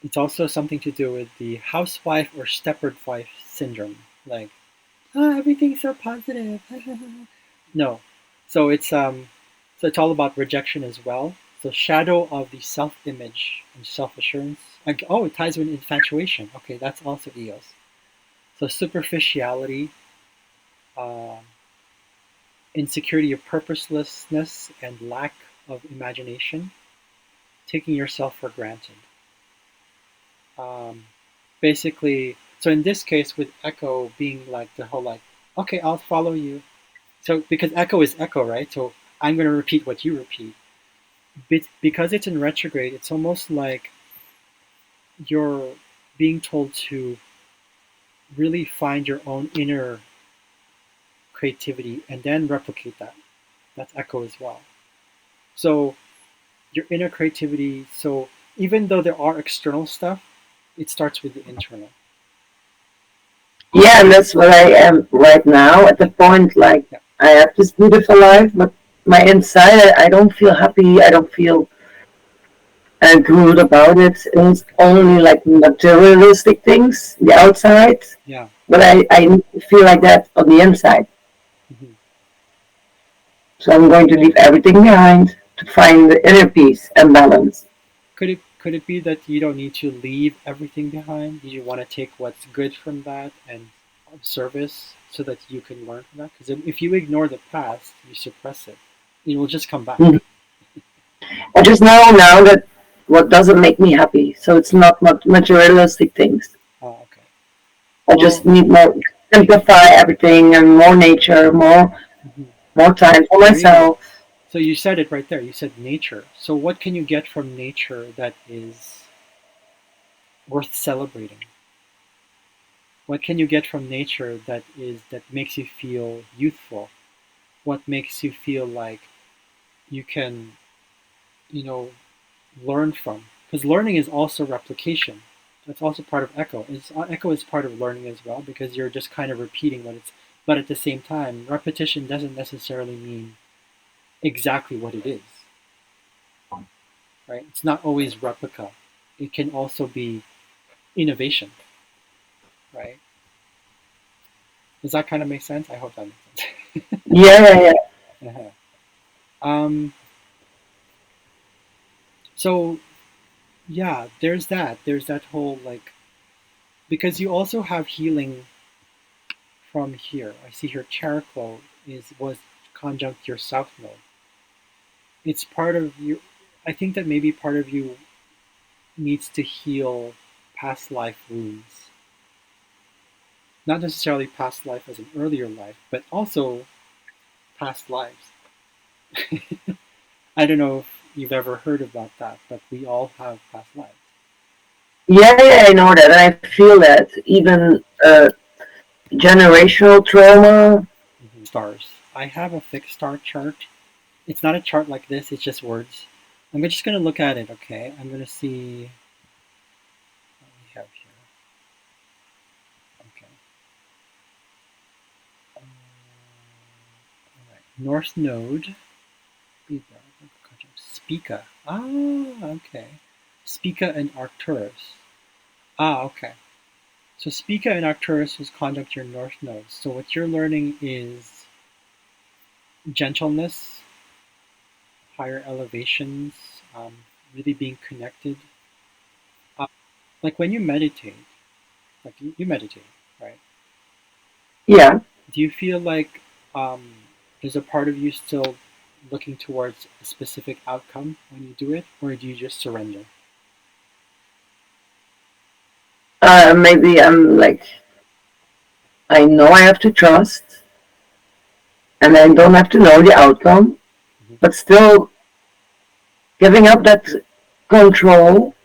it's also something to do with the housewife or stepford wife syndrome, like everything's so positive. No, so it's all about rejection as well. So shadow of the self-image and self-assurance. Like, oh, it ties with infatuation. Okay, that's also EOS. So superficiality, uh, insecurity of purposelessness and lack of imagination, taking yourself for granted. Um, basically, so in this case, with echo being like the whole like, okay, I'll follow you. So because echo is echo, right? So I'm going to repeat what you repeat. Because it's in retrograde, it's almost like you're being told to really find your own inner creativity and then replicate that. That's echo as well. So your inner creativity. So even though there are external stuff, it starts with the internal. Yeah, and that's what I am right now at the point. Like, Yeah, I have this beautiful life, but my inside, I don't feel happy. I don't feel good about it. And it's only like materialistic things, the outside, yeah. but I feel like that on the inside. hmm So I'm going to leave everything behind to find the inner peace and balance. Could it be that you don't need to leave everything behind? You want to take what's good from that and service so that you can learn from that? Because if you ignore the past, you suppress it. It will just come back. Mhm. I just know now that what doesn't make me happy. So it's not materialistic things. Oh, okay. I just Well, need more simplify everything and more nature, mhm. more time for There you go. myself. So you said it right there. You said nature. So what can you get from nature that is worth celebrating? What can you get from nature that makes you feel youthful? What makes you feel like you can, you know, learn from? Because learning is also replication. That's also part of echo. Echo is part of learning as well because you're just kind of repeating what it's. But at the same time, repetition doesn't necessarily mean exactly what it is, right? It's not always replica. it can also be innovation, right? Does that kind of make sense? I hope that makes sense. Yeah, yeah, yeah. Uh-huh. um, so yeah, there's that. There's that whole like, because you also have healing from here. I see here Chariklo is was conjunct your south node. It's part of you. I think that maybe part of you needs to heal past life wounds. Not necessarily past life as an earlier life, but also past lives. I don't know if you've ever heard about that, but we all have past lives. Yeah, yeah, I know that. I feel that even generational trauma. Stars. I have a fixed star chart. It's not a chart like this, it's just words. I'm just going to look at it, okay? I'm going to see what we have here. Okay. All right. North Node. Spica. Ah, okay. Spica and Arcturus. Ah, okay. So Spica and Arcturus is conjunct your North Node. So what you're learning is gentleness, higher elevations, really being connected. Uh, like when you meditate, like you meditate, right? Yeah. Do you feel like there's a part of you still looking towards a specific outcome when you do it, or do you just surrender? Maybe I'm like, I know I have to trust, and I don't have to know the outcome, Mm-hmm. but still giving up that control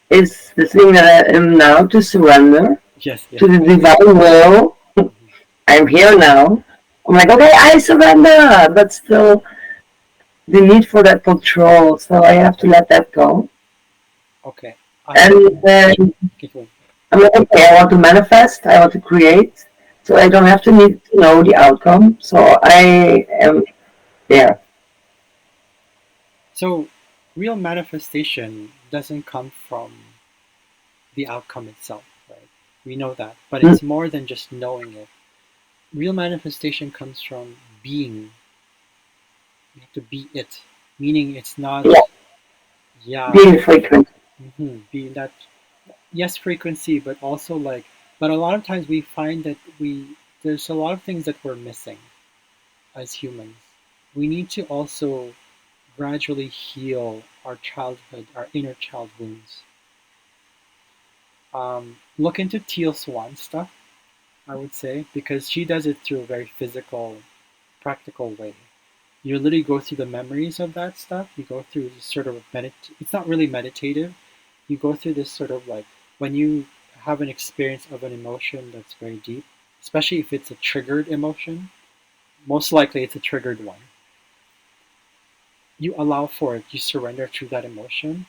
is the thing that I am now to surrender Yes, to yes. the divine will. Mm-hmm. I'm here now. I'm like, okay, I surrender, but still the need for that control. So I have to let that go. Okay. And then Keep going. I'm like, okay, I want to manifest, I want to create. So I don't have to need to know the outcome. So I am there. So, real manifestation doesn't come from the outcome itself, right? We know that, but Mm, it's more than just knowing it. Real manifestation comes from being. You have to be it, meaning it's not, yeah, yeah, being frequent. being that, yes, frequency, but also like, but a lot of times we find that there's a lot of things that we're missing as humans. We need to also gradually heal our childhood, our inner child wounds. Look into Teal Swan stuff, I would say, because she does it through a very physical, practical way. You literally go through the memories of that stuff. You go through this sort of it's not really meditative. You go through this sort of like when you have an experience of an emotion that's very deep, especially if it's a triggered emotion, most likely it's a triggered one. You allow for it, you surrender to that emotion.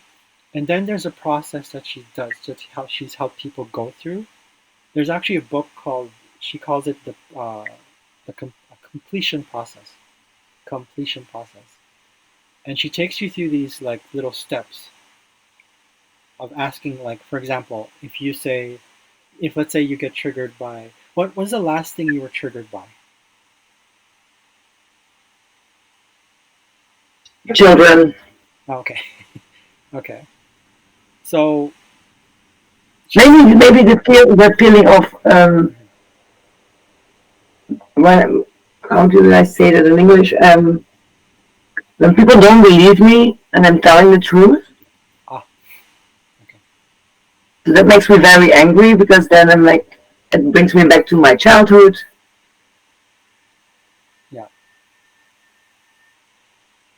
And then there's a process that she does, that how she's helped people go through. There's actually a book called, she calls it a completion process. Completion process. And she takes you through these like little steps of asking, like, for example, if you say, if let's say you get triggered by, what was the last thing you were triggered by? Children. Oh, okay. Okay. So she's, Maybe the feeling of when, how do I say that in English? When people don't believe me and I'm telling the truth, ah, okay. so that makes me very angry because then I'm like, it brings me back to my childhood. Yeah.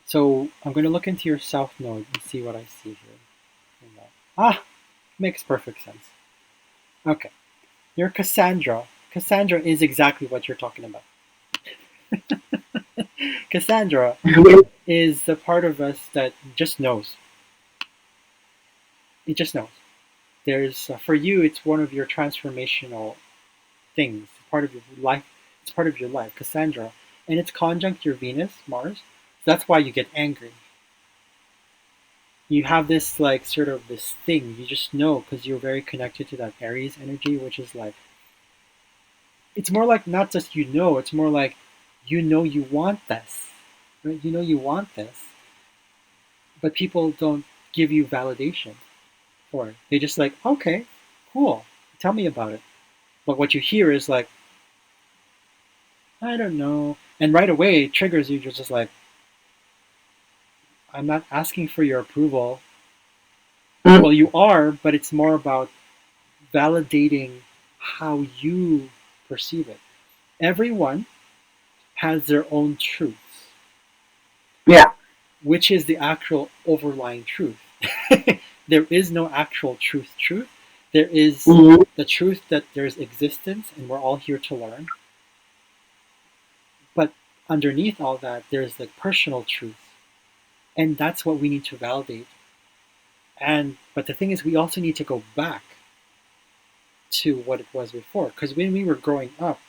So I'm going to look into your south node and see what I see here. Ah, makes perfect sense. Okay. You're Cassandra. Cassandra is exactly what you're talking about. Cassandra is the part of us that just knows. It just knows. There's for you, it's one of your transformational things. Part of your life. It's part of your life, Cassandra, and it's conjunct your Venus, Mars. So that's why you get angry. you have this like sort of this thing you just know because you're very connected to that Aries energy, which is like it's more like not just it's more like you want this, right? You want this, but people don't give you validation for it. They just like, okay, cool, tell me about it. But what you hear is like, I don't know, and right away it triggers you. You're just like, I'm not asking for your approval. Mm, Well, you are, but it's more about validating how you perceive it. Everyone has their own truths, yeah. which is the actual overlying truth. There is no actual truth. There is Hmm. the truth that there's existence and we're all here to learn. But underneath all that, there's the personal truth. And that's what we need to validate. And but the thing is we also need to go back to what it was before. Because when we were growing up,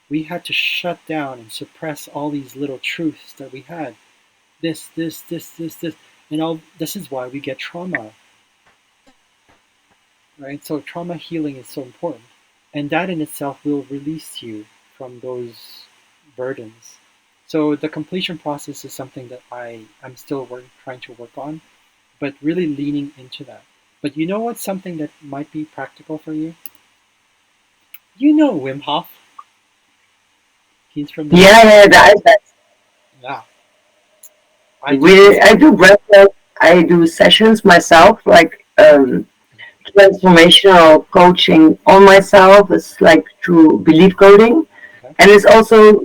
we had to shut down and suppress all these little truths that we had. This. And all this is why we get trauma, right? So trauma healing is so important. And that in itself will release you from those burdens. So the completion process is something that I'm still trying to work on, but really leaning into that. But you know what's something that might be practical for you? You know Wim Hof. He's from the Yeah, UK. yeah, Yeah, I do we, this. I do breath. I do sessions myself, like transformational coaching on myself. It's like through belief coding, Okay. and it's also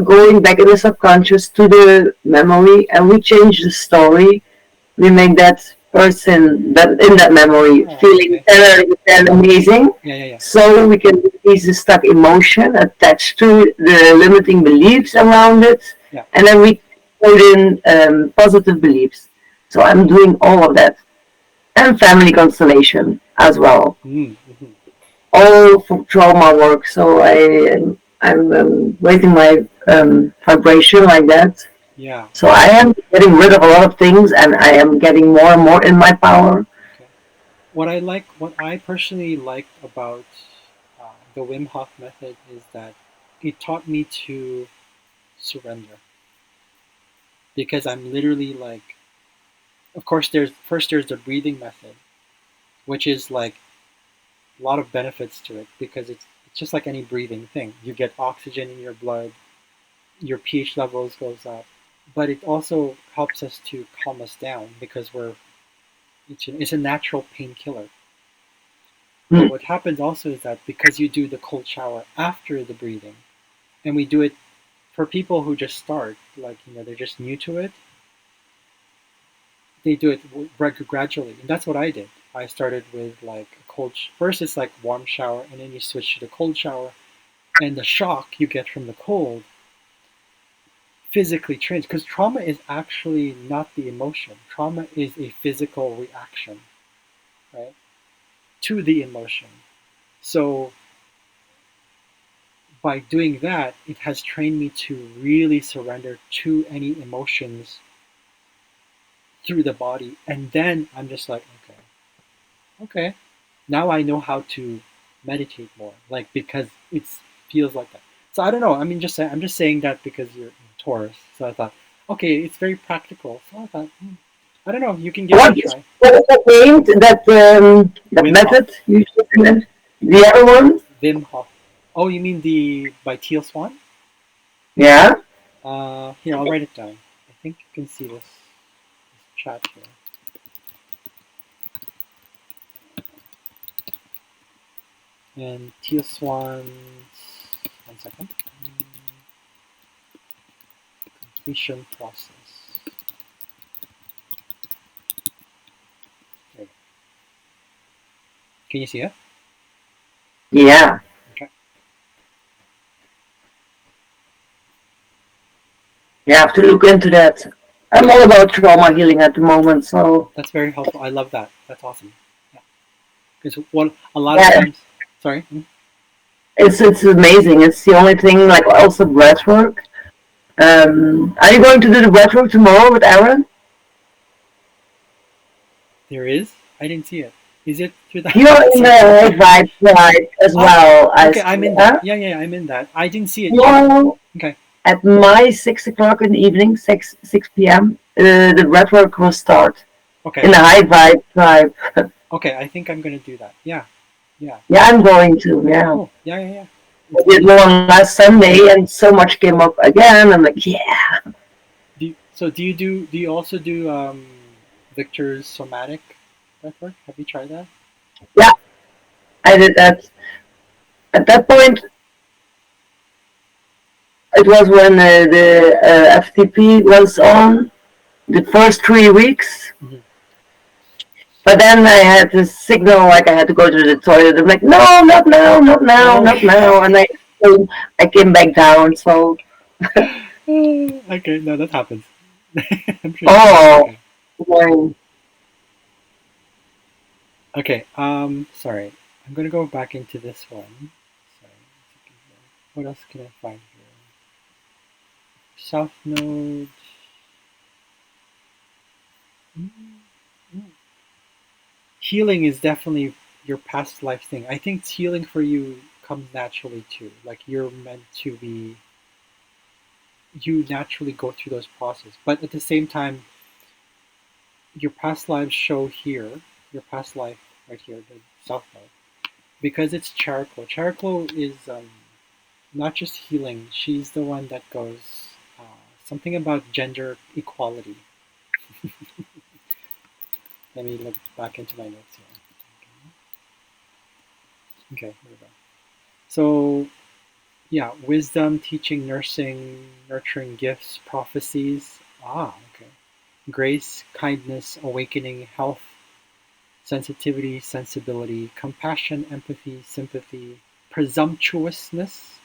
going back in the subconscious to the memory, and we change the story. We make that person that in that memory Oh, feeling okay. 10 amazing, Yeah. so we can release the stuck emotion attached to the limiting beliefs around it, Yeah. and then we put in positive beliefs. So I'm doing all of that, and family constellation as well, Mm-hmm. all for trauma work. So I'm raising my vibration like that. Yeah. So I am getting rid of a lot of things, and I am getting more and more in my power. Okay. What I personally liked about the Wim Hof method is that it taught me to surrender because I'm literally like, of course, there's the breathing method, which is like a lot of benefits to it because it's just like any breathing thing. You get oxygen in your blood, your pH levels goes up, but it also helps us to calm us down because it's a natural painkiller. But Mm. what happens also is that because you do the cold shower after the breathing, and we do it for people who just start, like they're just new to it, they do it gradually, and that's what I did. I started with like a first it's like warm shower, and then you switch to the cold shower, and the shock you get from the cold physically trains because trauma is actually not the emotion. Trauma is a physical reaction, right, to the emotion. So by doing that, it has trained me to really surrender to any emotions through the body. And then I'm just like, okay, now I know how to meditate more, like because it feels like that. So I don't know. I mean, I'm just saying that because you're Taurus. So I thought, okay, it's very practical. So I thought, I don't know. You can give it a try. What is that named? That Wim Hof. method you just mentioned? The other one? Wim Hof. Oh, you mean the by Teal Swan? Yeah. Here, I'll write it down. I think you can see this chat here. And Teal Swan's, one second, completion process. There you go. Can you see it? Yeah. Okay, You have to look into that. I'm all about trauma healing at the moment, so that's very helpful. I love that. That's awesome. Yeah, because one a lot of yeah, times, sorry. it's amazing. It's the only thing, like also breath work. Are you going to do the breath work tomorrow with Aaron? There is. I didn't see it. Is it through the You're in sorry? the vibe tribe as Oh, well okay. as I'm in that. huh? Yeah, yeah. I'm in that. I didn't see it yet. Well, Okay. at my 6 o'clock in the evening, six p.m., the breathwork will start in Okay. the high vibe tribe. Okay. I think I'm gonna do that. Yeah. Yeah. Yeah, I'm going to. Yeah, Cool. Yeah, yeah, yeah. I It did is. one last Sunday, and so much came up again. I'm like, yeah, Do you do? Do you also do Victor's somatic breathwork? Have you tried that? yeah, I did that. At that point, it was when the FTP was on the first 3 weeks. Hmm. But then I had this signal like I had to go to the toilet. I'm like, no, not now, not now, Oh. not now. And I came back down. So, Okay. No, that happens. I'm sure that happens. oh, Okay. boy. Okay. Sorry. I'm gonna go back into this one. Sorry. What else can I find here? South Node. Mm, mm. Healing is definitely your past life thing. I think healing for you comes naturally too. Like you're meant to be, you naturally go through those processes. But at the same time, your past lives show here, your past life right here, the South Node, because it's Charcoal. Charcoal is not just healing. She's the one that goes something about gender equality. Let me look back into my notes here. Okay, here we go. So yeah, wisdom, teaching, nursing, nurturing gifts, prophecies. Ah, okay. Grace, kindness, awakening, health, sensitivity, sensibility, compassion, empathy, sympathy, presumptuousness,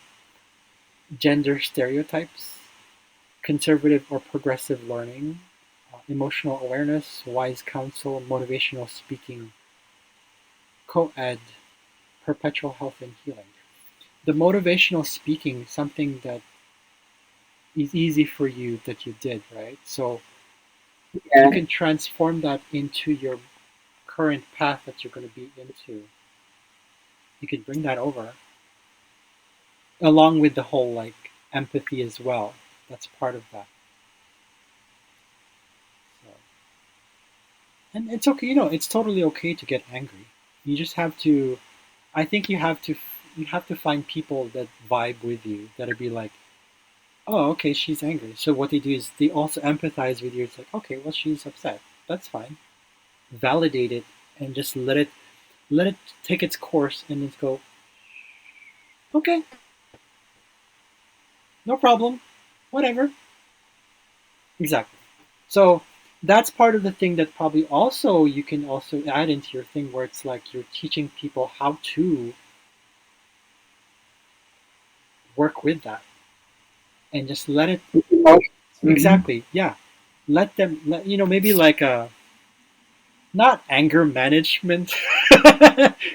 gender stereotypes, conservative or progressive learning, emotional awareness, wise counsel, motivational speaking, co-ed, perpetual health and healing. The motivational speaking, something that is easy for you that you did, right? So you Yeah. can transform that into your current path that you're going to be into. You could bring that over along with the whole like empathy as well. That's part of that. So, and it's okay, it's totally okay to get angry. You just have to. I think you have to find people that vibe with you that'll be like, oh, okay, she's angry. So what they do is they also empathize with you. It's like, okay, well, she's upset. That's fine. Validate it and just let it take its course and just go, okay, no problem, whatever. Exactly. So that's part of the thing that probably also you can also add into your thing where it's like you're teaching people how to work with that and just let it Mhm. exactly, yeah. Let them maybe like a not anger management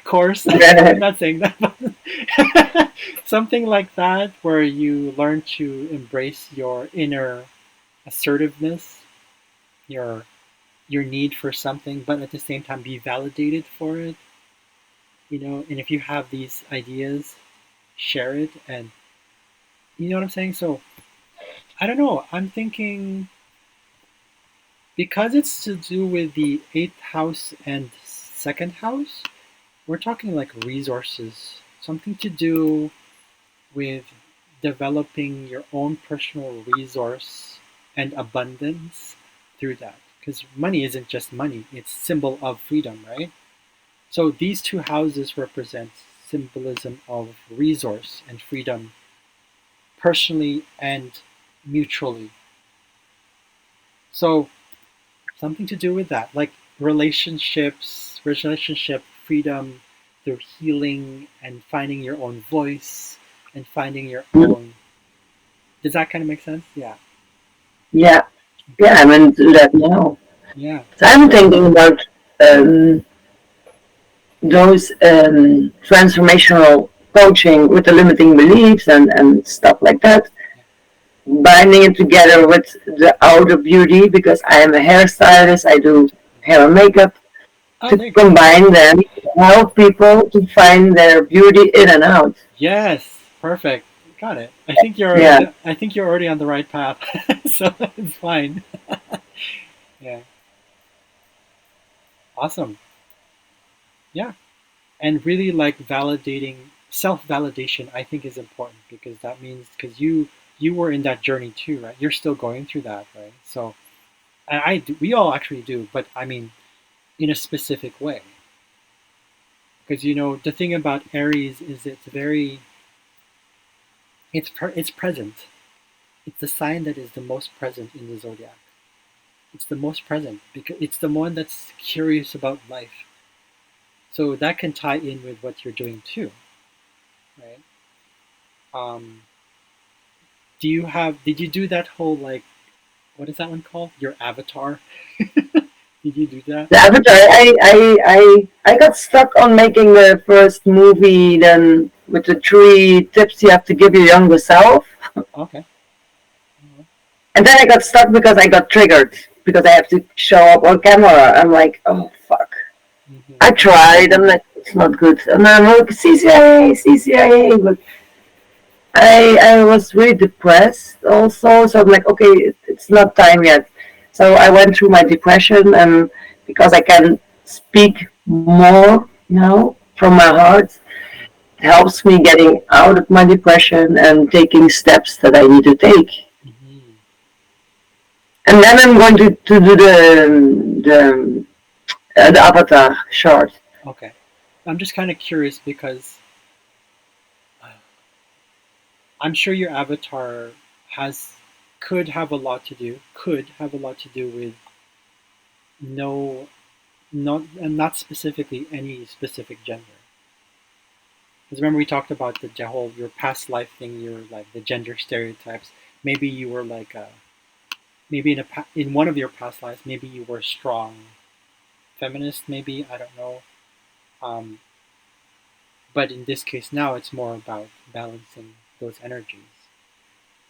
course. I'm not saying that, but something like that where you learn to embrace your inner assertiveness, your your need for something, but at the same time be validated for it, and if you have these ideas, share it, and you know what I'm saying? So I don't know. I'm thinking because it's to do with the eighth house and second house, we're talking like resources, something to do with developing your own personal resource and abundance through that. Because money isn't just money, it's symbol of freedom, right? So these two houses represent symbolism of resource and freedom personally and mutually. So something to do with that, like relationship freedom through healing and finding your own voice and finding your own. Does that kind of make sense? Yeah. Yeah, yeah, Okay. I'm going to do that now. Yeah. So I'm thinking about um, those transformational coaching with the limiting beliefs and stuff like that, Yeah. binding it together with the outer beauty because I am a hairstylist, I do hair and makeup. Oh, to there you go. combine them, help people to find their beauty in and out. Yes, perfect. Got it. I think you're Yeah. already. I think you're already on the right path, so it's fine. Yeah, awesome. Yeah, and really like validating self-validation. I think is important because that means because you were in that journey too, right? You're still going through that, right? So and I do, we all actually do, but I mean in a specific way. Because the thing about Aries is it's present. It's the sign that is the most present in the zodiac. It's the most present because it's the one that's curious about life. So that can tie in with what you're doing too, right? Um, did you do that whole like what is that one called? Your avatar? Did you do that? The Avatar, I got stuck on making the first movie then with the 3 tips you have to give your younger self. Okay. Mhm. And then I got stuck because I got triggered because I have to show up on camera. I'm like, oh fuck. I tried. I'm like, it's not good. And I'm like, CCIA, CCIA. But I was really depressed also. So I'm like, okay, it's not time yet. So I went through my depression, and because I can speak more now from my heart, it helps me getting out of my depression and taking steps that I need to take. Mhm. And then I'm going to do the avatar short. Okay. I'm just kind of curious because I'm sure your avatar has could have a lot to do with no not and not specifically any specific gender. Because remember we talked about the whole your past life thing, your like the gender stereotypes. Maybe you were like maybe in one of your past lives, maybe you were a strong feminist. Maybe I don't know. Um, but in this case now, it's more about balancing those energies.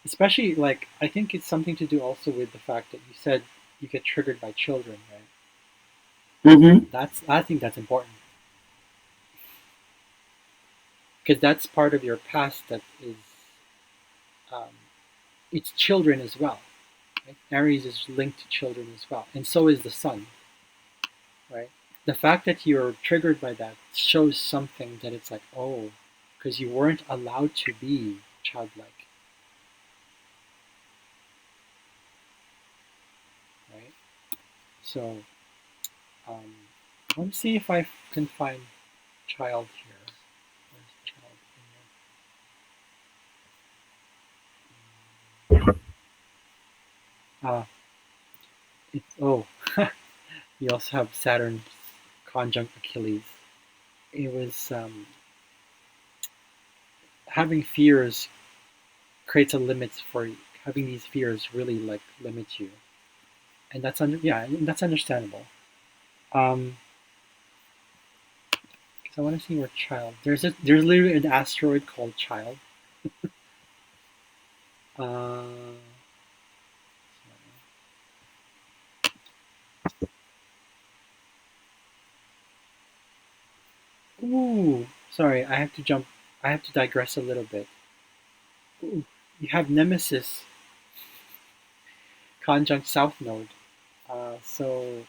Especially like I think it's something to do also with the fact that you said you get triggered by children, right? Mm-hmm. That's I think that's important because that's part of your past that is um, it's children as well. Right? Aries is linked to children as well, and so is the sun, right? The fact that you're triggered by that shows something that it's like, oh, because you weren't allowed to be childlike, right? So um, let me see if I can find child here. Where's child in there? It's you also have Saturn conjunct Achilles. It was having fears creates a limits for you. Having these fears really like limits you, and and that's understandable. Um, because I want to see where child. There's literally an asteroid called Child. Uh, ooh, sorry, I have to jump. I have to digress a little bit. Ooh, you have Nemesis conjunct South Node. So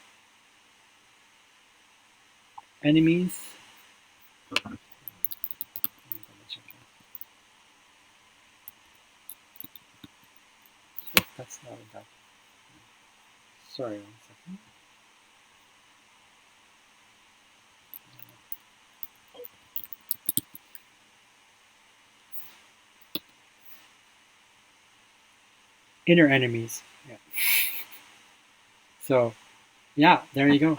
enemies. That's not that. Sorry, one second. Inner enemies. Yeah. So yeah, there you go.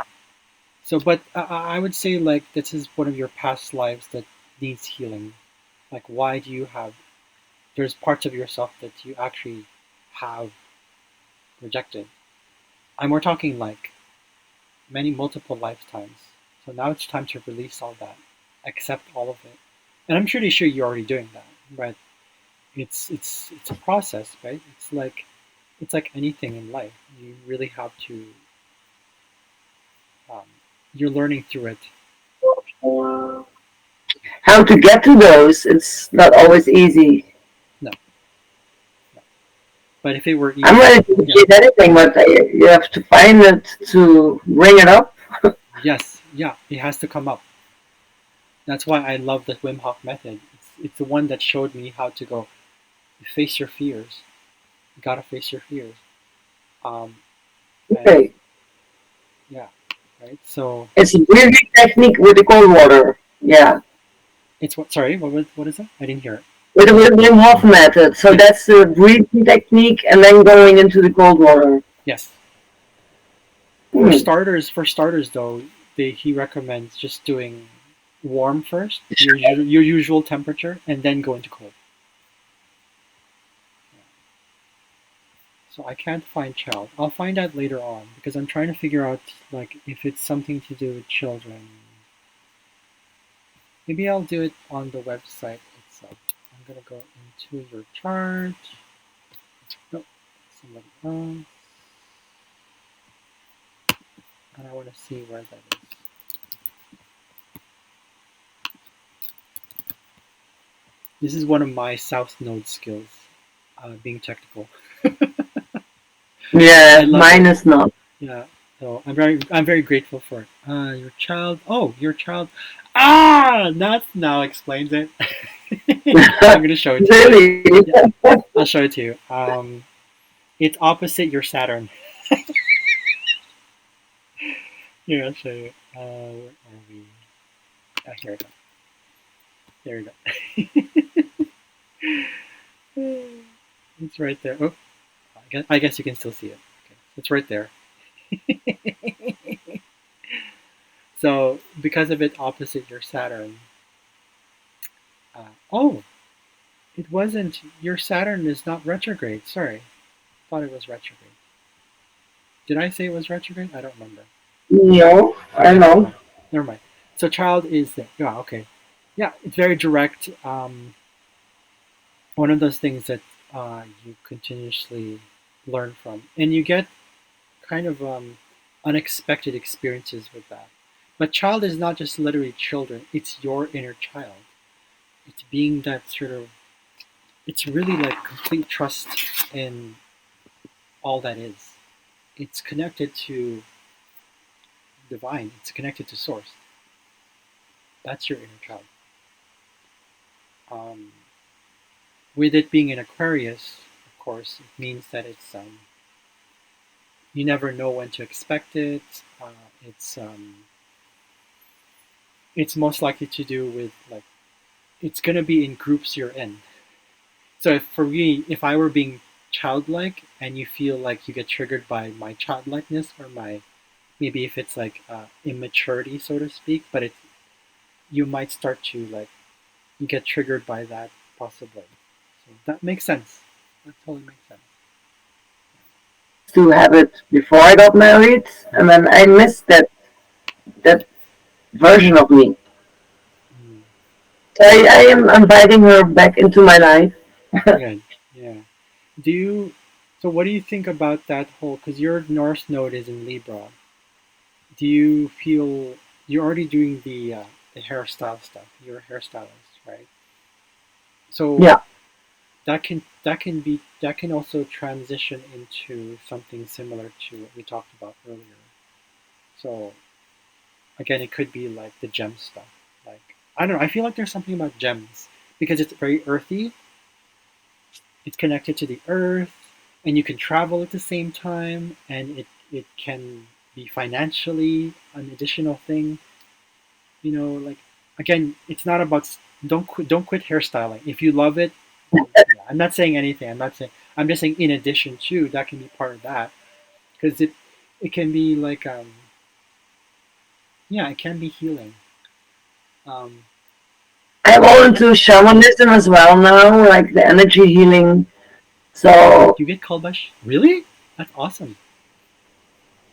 So, but I would say like this is one of your past lives that needs healing. Like, why do you have? There's parts of yourself that you actually have rejected. And we're talking like many multiple lifetimes. So now it's time to release all that, accept all of it. And I'm pretty sure you're already doing that, but it's a process, right? It's like anything in life. You really have to. You're learning through it. How to get to those? It's not always easy. No, no. But if it were I'm easy, ready to yeah, get anything, but you have to find it to bring it up. yes, yeah, it has to come up. That's why I love the Wim Hof method. It's the one that showed me how to go face your fears. You gotta face your fears. Um, and Okay. yeah, right. So It's a breathing technique with the cold water. Yeah. it's what? Sorry, what is that? I didn't hear it. With the Wim Hof method. So Yes, that's the breathing technique and then going into the cold water. yes. Hmm. For starters though, he recommends just doing warm first, your usual temperature, and then go into cold. So I can't find child. I'll find out later on because I'm trying to figure out like if it's something to do with children. Maybe I'll do it on the website itself. I'm gonna go into your chart. No, somebody else, and I want to see where that is. This is one of my South Node skills, being technical. I Yeah, love mine it. is not. Yeah. So I'm very grateful for it. Your child. Oh, your child. Ah, that now explains it. I'm gonna show it to you. Really? Yeah, I'll show it to you. It's opposite your Saturn. Here, I'll show you. Where are we? Here we go. There we go. It's right there. Oh, I guess you can still see it. Okay, it's right there. So because of it opposite your Saturn. Oh, it wasn't. Your Saturn is not retrograde. Sorry, I thought it was retrograde. Did I say it was retrograde? I don't remember. No, I Okay, never know. mind. Never mind. So child is there. Yeah, okay. Yeah, it's very direct. One of those things that you continuously learn from, and you get kind of unexpected experiences with that. But child is not just literally children; it's your inner child. It's being that sort of. It's really like complete trust in all that is. It's connected to divine. It's connected to source. That's your inner child. Um, with it being an Aquarius, of course, it means that you never know when to expect it. It's it's most likely to do with like it's gonna be in groups you're in. So if, for me, if I were being childlike and you feel like you get triggered by my childlikeness or my maybe if it's like immaturity, so to speak, but it's you might start to like you get triggered by that possibly. So that makes sense. That totally makes sense. To have it before I got married, and then I missed that version of me. Mm. So I am inviting her back into my life. Good. Yeah. Do you? So what do you think about that whole? Because your North Node is in Libra. Do you feel you're already doing the hairstyle stuff? You're a hairstylist, right? So Yeah, that can also transition into something similar to what we talked about earlier. So again, it could be like the gem stuff. Like I don't know. I feel like there's something about gems because it's very earthy. It's connected to the earth, and you can travel at the same time, and it can be financially an additional thing. You know, like again, it's not about don't quit hairstyling. If you love it, yeah, I'm not saying anything. I'm not saying. I'm just saying in addition to that can be part of that because it can be like yeah, it can be healing. Um, I'm all into shamanism as well now, like the energy healing. So you get called by really? That's awesome.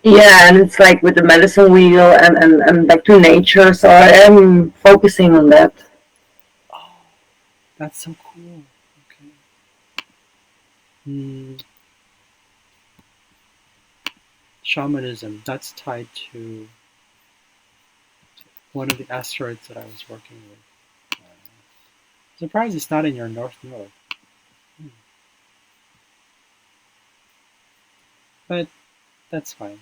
yeah, and it's like with the medicine wheel and back to nature. So I am focusing on that. Oh, that's so cool. Okay. Hmm. Shamanism. That's tied to. one of the asteroids that I was working with. Surprised it's not in your north node. But that's fine.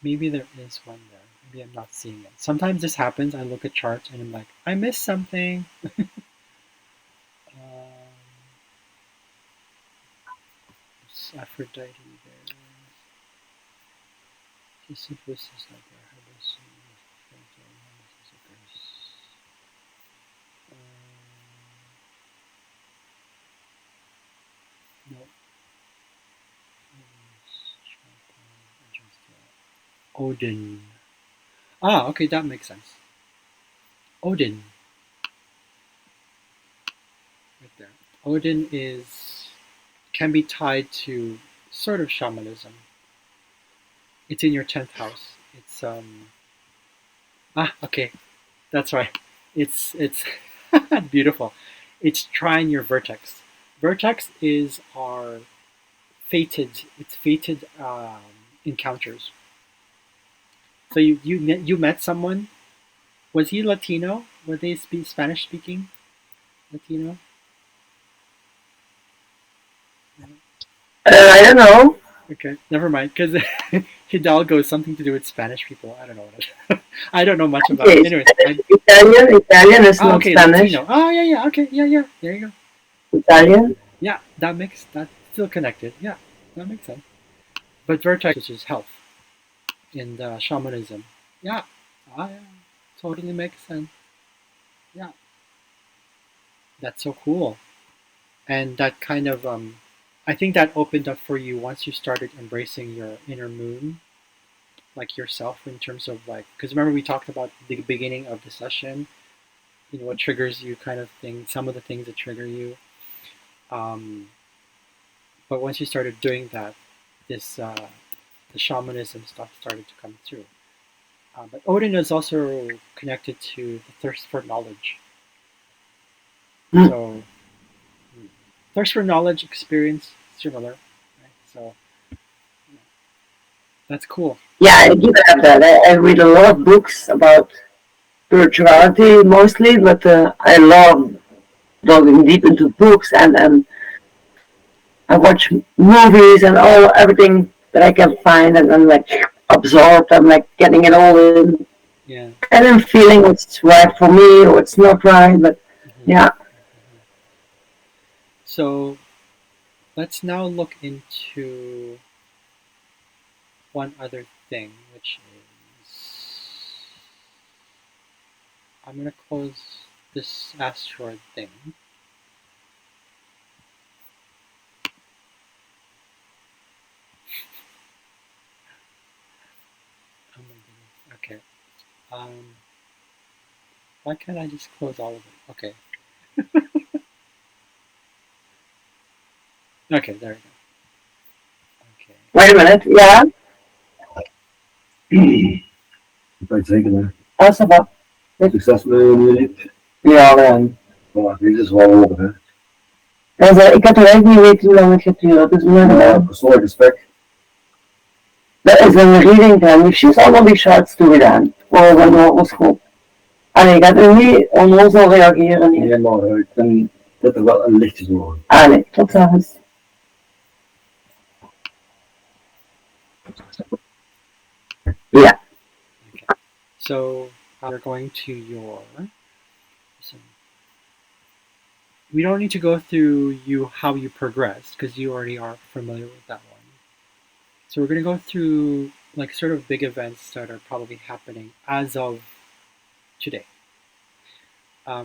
Maybe there is one there. Maybe I'm not seeing it. Sometimes this happens. I look at charts and I'm like, I missed something. Aphrodite there. Sisyphus is not there. No. Odin. Ah, okay, that makes sense. Odin. Right there. Odin can be tied to sort of shamanism. It's in your 10th house. It's okay. That's right. It's beautiful. It's trine your vertex. Vertex is our fated encounters. So you met someone. Was he Latino? Were they Spanish speaking? Latino? I don't know. Okay, never mind. Because Hidalgo is something to do with Spanish people. I don't know what it is. I don't know much about Okay, it. Anyways, Italian is not okay, Spanish. Latino. Oh yeah. Okay, yeah. There you go. Italian. Yeah, that's still connected. Yeah, that makes sense. But vertex, which is health in shamanism. Yeah, yeah, totally makes sense. Yeah, that's so cool. And that kind of I think that opened up for you once you started embracing your inner moon, like yourself, in terms of like, because remember we talked about the beginning of the session, what triggers you, kind of thing, some of the things that trigger you. Um, but once you started doing that, this the shamanism stuff started to come through. But Odin is also connected to the thirst for knowledge. So thirst for knowledge, experience, similar. Right? So yeah, that's cool. Yeah, I do have that. I read a lot of books about spirituality mostly, but I love diving deep into books and I watch movies and all everything that I can find and I'm like absorbed. I'm like getting it all in Yeah. and I'm feeling what's right for me or what's not right. But Mm-hmm. yeah, So let's now look into one other thing, which is I'm going to close this asteroid thing. Oh my goodness. Okay. Why can't I just close all of it? Okay. Okay, there we go. Okay. wait a minute. Yeah. Bij tekenen. Ah, ça va. Succes met jullie. Ja, man. Maar dit is wel over, hè? Dus, ik had er echt niet weten hoe lang het gaat duren. Dus Persoonlijk respect. dat is een reading gedaan. Die heeft allemaal die shots toegedaan. Voor de horoscoop. Allee, ik had er niet onnozel reageren. Nee, maar ik vind dat er wel een lichtje door. Allee, tot ziens. Yeah. Okay. So we're going to your. We don't need to go through how you progress because you already are familiar with that one. So we're going to go through like sort of big events that are probably happening as of today.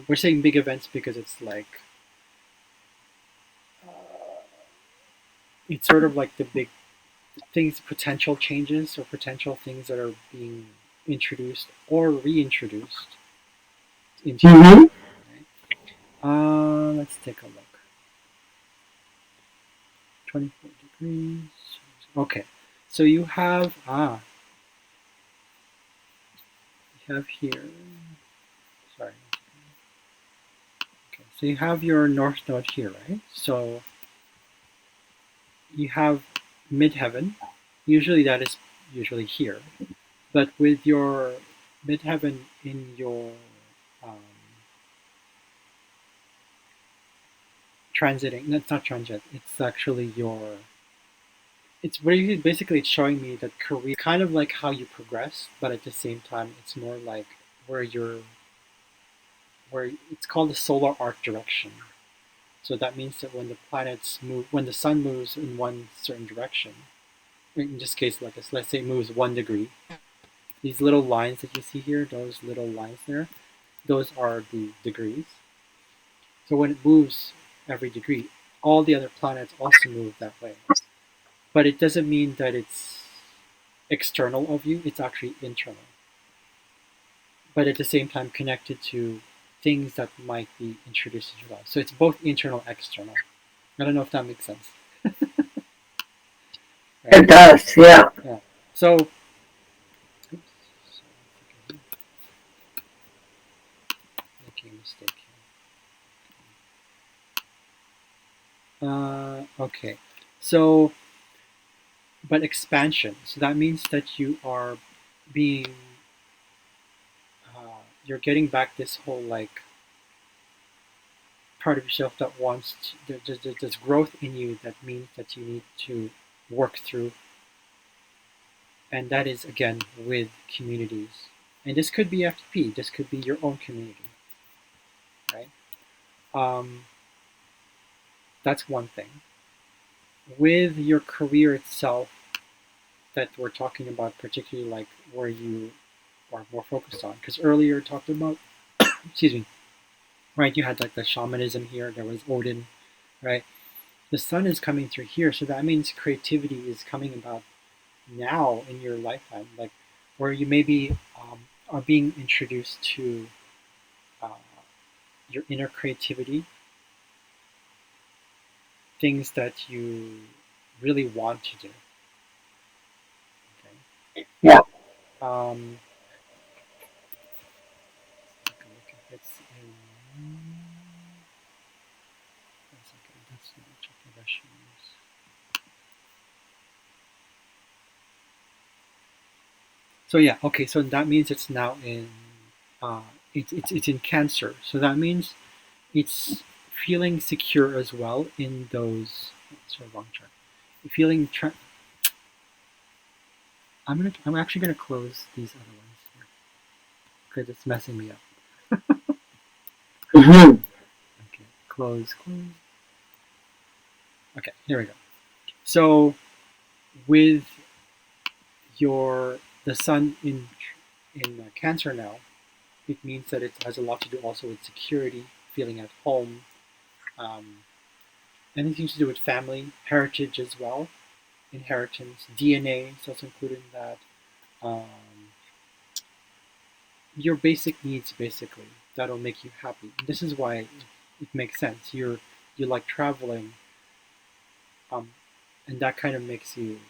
We're saying big events because it's like it's sort of like the big things, potential changes or potential things that are being introduced or reintroduced into Mm-hmm. let's take a look. 24 degrees. Okay, so you have you have here. Sorry. Okay, so you have your north node here, right? So you have midheaven. Usually that is usually here. But with your midheaven in your um, transiting, no, it's not transit, it's actually your, it's basically it's showing me that career kind of like how you progress, but at the same time, it's more like where you're, where it's called the solar arc direction. So that means that when the planets move, when the sun moves in one certain direction, in this case, like let's say it moves 1 degree, these little lines that you see here, those little lines there, those are the degrees. So when it moves every degree, all the other planets also move that way. But it doesn't mean that it's external of you, it's actually internal. But at the same time connected to things that might be introduced into your life. So it's both internal and external. I don't know if that makes sense. Right? It does, yeah. Yeah. So, oops, sorry, making a mistake here. Okay. So, but expansion. So that means that you are being, you're getting back this whole like part of yourself that wants to, there's growth in you that means that you need to work through, and that is again with communities. And this could be FTP, this could be your own community, right? That's one thing. With your career itself, that we're talking about, particularly like where you are more focused on, because earlier talked about, excuse me, right? You had like the shamanism here. There was Odin, right? The sun is coming through here, so that means creativity is coming about now in your lifetime, like where you maybe are being introduced to uh, your inner creativity, things that you really want to do. Okay. Yeah. Take a look if it's in. One second, that's not checking Russians. So yeah, okay. So that means it's now in. It's in Cancer. So that means it's feeling secure as well in those. Sorry, wrong chart. Feeling. I'm actually gonna close these other ones here because it's messing me up. Mm-hmm. Okay, close. Okay, here we go. So with your the sun in Cancer now, it means that it has a lot to do also with security, feeling at home, um, anything to do with family, heritage as well, inheritance, DNA is also included in that. Um, your basic needs, basically, that'll make you happy. This is why it makes sense. You like traveling, um, and that kind of makes you,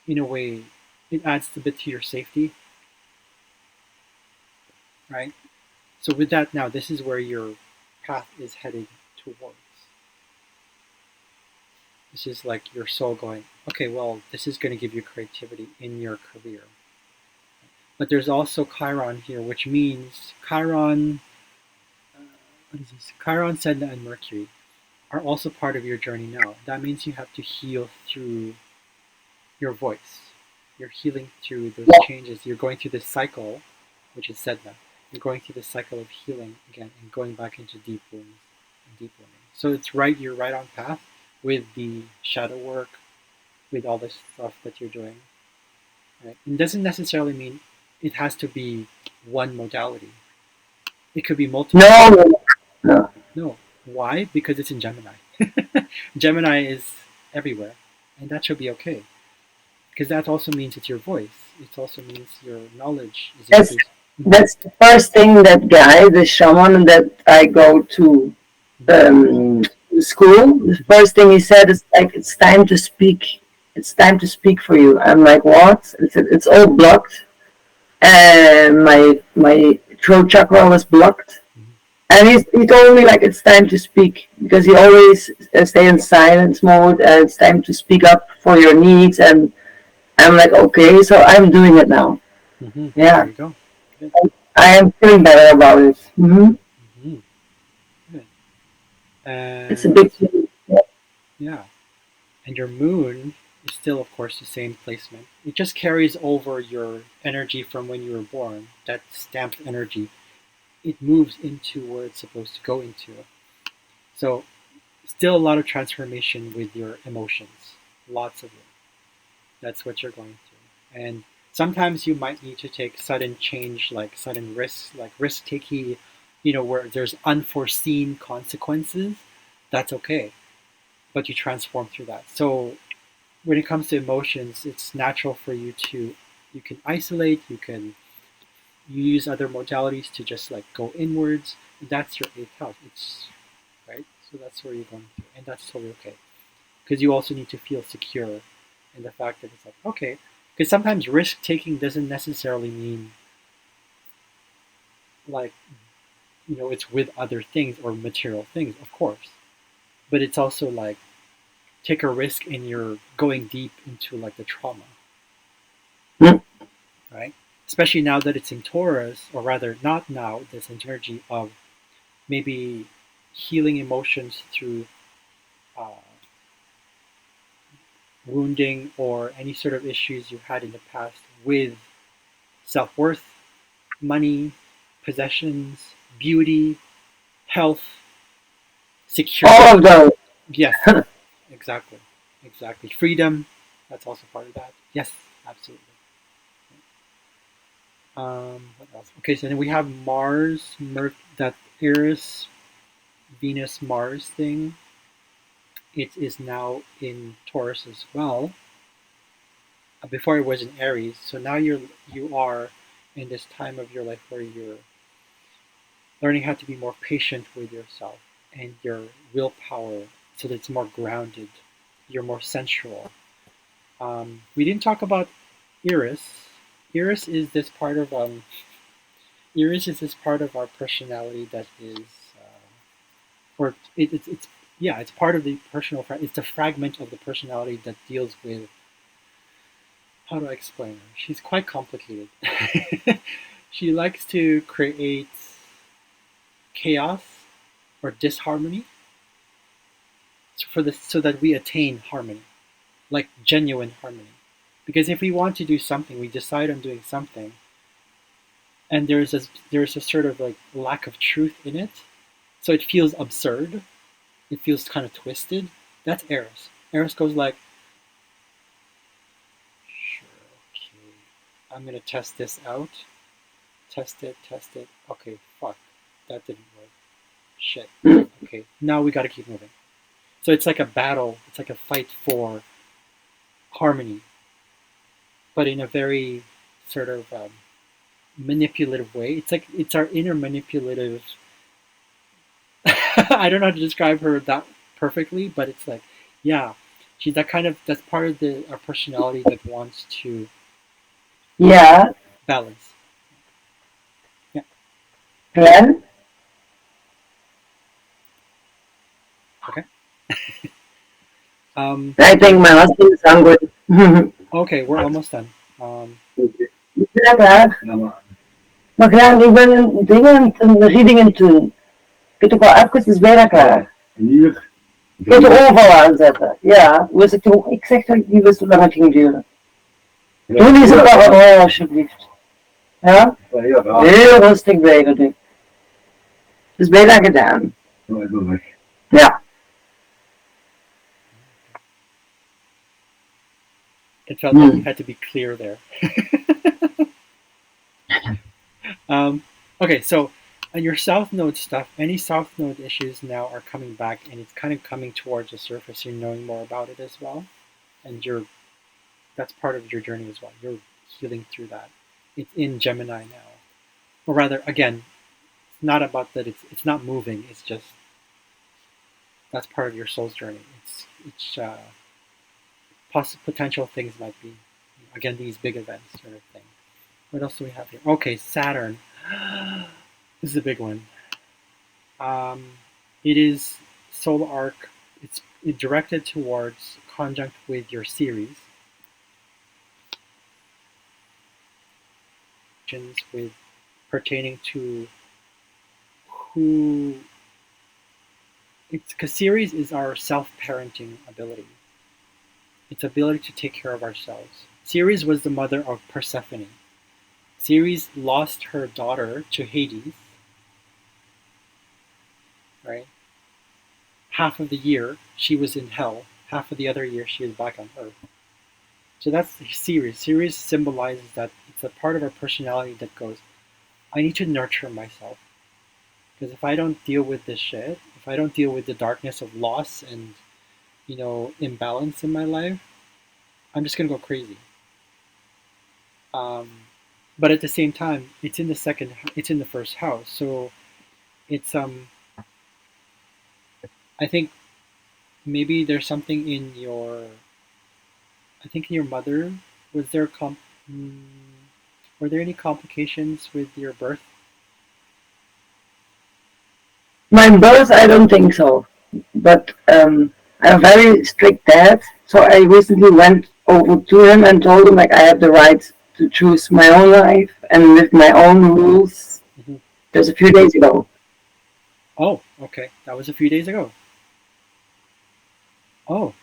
in a way, it adds a bit to your safety, right? So with that now, this is where your path is headed towards. This is like your soul going, okay, well, this is going to give you creativity in your career. But there's also Chiron here, which means Chiron, what is this? Chiron, Sedna, and Mercury are also part of your journey now. That means you have to heal through your voice. You're healing through those changes. You're going through this cycle, which is Sedna. You're going through this cycle of healing again and going back into deep wounds and deep wounding. So it's right, you're right on path with the shadow work, with all this stuff that you're doing. Right? It doesn't necessarily mean it has to be one modality. It could be multiple. No. No. Why? Because it's in Gemini. Gemini is everywhere, and that should be okay. Because that also means it's your voice. It also means your knowledge is That's increased. that's the first thing that guy, the shaman that I go to school. The first thing he said is like, "It's time to speak. It's time to speak for you." I'm like, "What?" It's all blocked, and my throat chakra was blocked. And he told me like it's time to speak because he always stay in silence mode and it's time to speak up for your needs and I'm like, okay, so I'm doing it now. There Yeah, you go. Good. I am feeling better about it. hmm Good. It's a And big thing. yeah, and your moon is still, of course, the same placement. It just carries over your energy from when you were born. That stamped energy, it moves into where it's supposed to go into. So still a lot of transformation with your emotions, lots of it. That's what you're going through. And sometimes you might need to take sudden change, like sudden risks, like risk taking, where there's unforeseen consequences. That's okay, but you transform through that. So when it comes to emotions, it's natural for you can isolate, you use other modalities to just like go inwards. That's your eighth house. It's right. So that's where you're going through, and that's totally okay. Because you also need to feel secure in the fact that it's like okay. Because sometimes risk taking doesn't necessarily mean like it's with other things or material things, of course. But it's also like take a risk and you're going deep into like the trauma, Mm. right? Especially now that it's in Taurus, or rather, not now, this energy of maybe healing emotions through uh, wounding or any sort of issues you had in the past with self worth, money, possessions, beauty, health, All security. of those. Yes, exactly. Exactly. Freedom, that's also part of that. Yes, absolutely. What else? Okay, so then we have Mars, that Eris, Venus, Mars thing. It is now in Taurus as well. Before it was in Aries, so now you are in this time of your life where you're learning how to be more patient with yourself and your willpower, so that it's more grounded. You're more sensual. We didn't talk about Iris. Iris is this part of Iris is this part of our personality that is, or it's yeah, it's part of the personal. It's a fragment of the personality that deals with, how do I explain her? She's quite complicated. She likes to create chaos or disharmony so that we attain harmony, like genuine harmony. Because if we want to do something, we decide on doing something, and there's a sort of like lack of truth in it, so it feels absurd. It feels kind of twisted. That's Eris. Eris goes like, sure, okay, I'm gonna test this out. Test it, test it. Okay, fuck, that didn't work. Shit. Okay, now we gotta keep moving. So it's like a battle. It's like a fight for harmony, but in a very sort of manipulative way. It's like it's our inner manipulative. I don't know how to describe her that perfectly, but it's like, yeah, she's that kind of that's part of the our personality that wants to Yeah, balance. Yeah. Glenn. Okay. I think So my husband is hungry. okay, we're almost done. Lekker. Ja, maar Maar ja, ik ben een reading aan het doen. Ik heb toch wel even bijna klaar. hier, Ik heb de overal aanzetten. Ja, wist ik toch. Ik zeg dat ik niet wist hoe lang het ging duren. Doe niet zo paranoia alsjeblieft. Ja? ja, Heel rustig blijven doen. Het is bijna gedaan. ik ben weg. Ja. It felt like you had to be clear there. Okay, so on your South Node stuff, any South Node issues now are coming back, and it's kind of coming towards the surface. You're knowing more about it as well, and that's part of your journey as well. You're healing through that. It's in Gemini now, or rather, again, it's not about that. It's not moving. It's just that's part of your soul's journey. It's potential things might be, again, these big events sort of thing. What else do we have here? Okay, Saturn. This is a big one. It is solar arc. It's directed towards conjunct with your series. complications with pertaining to who it's because Ceres is our self-parenting ability. Its ability to take care of ourselves. Ceres was the mother of Persephone. Ceres lost her daughter to Hades, right? Half of the year she was in hell, half of the other year she was back on Earth. So that's Ceres. Ceres symbolizes that it's a part of our personality that goes, I need to nurture myself. Because if I don't deal with this shit, if I don't deal with the darkness of loss and, imbalance in my life, I'm just gonna go crazy. Um, but at the same time, it's in the first house. So it's I think maybe there's something in your, I think in your mother, was there mm, were there any complications with your birth? My boss, I don't think so. But I'm a very strict dad, so I recently went over to him and told him like I have the right to choose my own life and live my own rules. Hmm. Just a few days ago. Oh, okay, that was a few days ago. Oh,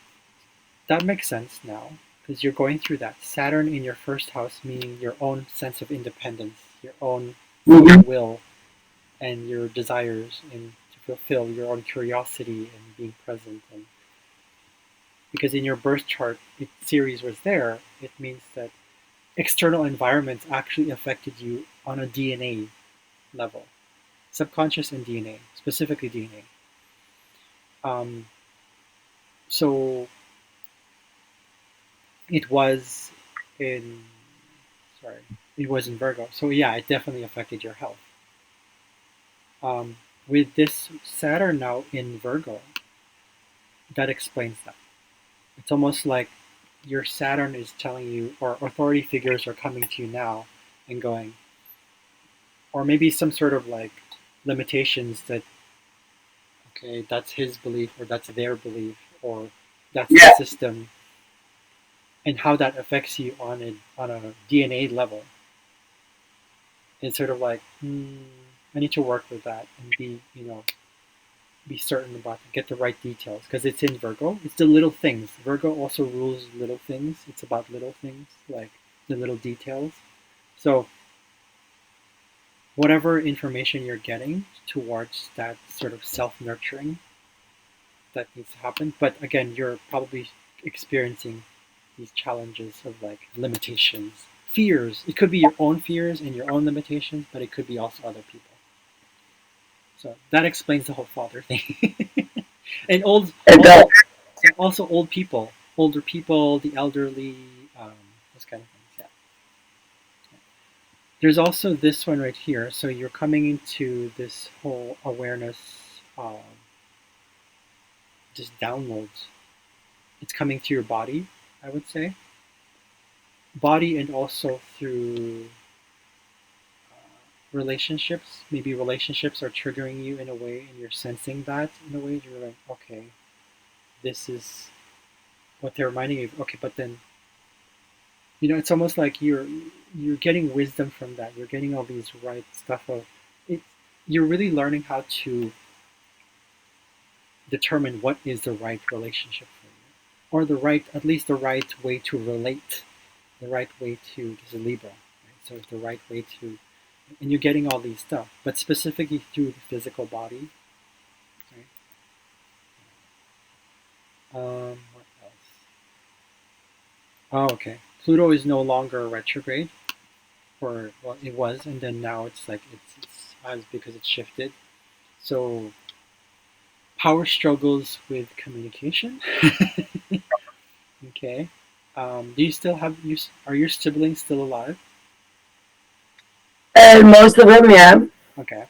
that makes sense now because you're going through that. Saturn in your first house, meaning your own sense of independence, your own free Mm-hmm. will, and your desires, and to fulfill your own curiosity and being present. And because in your birth chart, if Ceres was there, it means that external environments actually affected you on a DNA level, subconscious and DNA, specifically DNA. So it was in, sorry, it was in Virgo. So yeah, it definitely affected your health. With this Saturn now in Virgo, that explains that. It's almost like your Saturn is telling you, or authority figures are coming to you now and going, or maybe some sort of like limitations that, okay, that's his belief, or that's their belief, or that's the Yeah, system, and how that affects you on a DNA level. It's sort of like, I need to work with that and be certain about it, get the right details because it's in Virgo. It's the little things. Virgo also rules little things. It's about little things, like the little details. So whatever information you're getting towards that sort of self-nurturing that needs to happen. But again, you're probably experiencing these challenges of like limitations, fears. It could be your own fears and your own limitations, but it could be also other people. So that explains the whole father thing. And it does. also old people, older people, the elderly, um, those kind of things. Yeah. There's also this one right here. So you're coming into this whole awareness, just downloads. It's coming through your body, I would say, body, and also through relationships. Maybe relationships are triggering you in a way, and you're sensing that in a way. You're like, okay, this is what they're reminding you of. Okay, but then it's almost like you're getting wisdom from that. You're getting all these right stuff of it. You're really learning how to determine what is the right relationship for you, or at least the right way to relate, the right way to. This is Libra, right? So the right way to, and you're getting all these stuff, but specifically through the physical body. Right? What else? Oh, okay. Pluto is no longer retrograde, or well, it was, and then now it's like it's as because it's shifted. So power struggles with communication. Okay. Do you still have you? Are your siblings still alive? And most of them, yeah. Okay.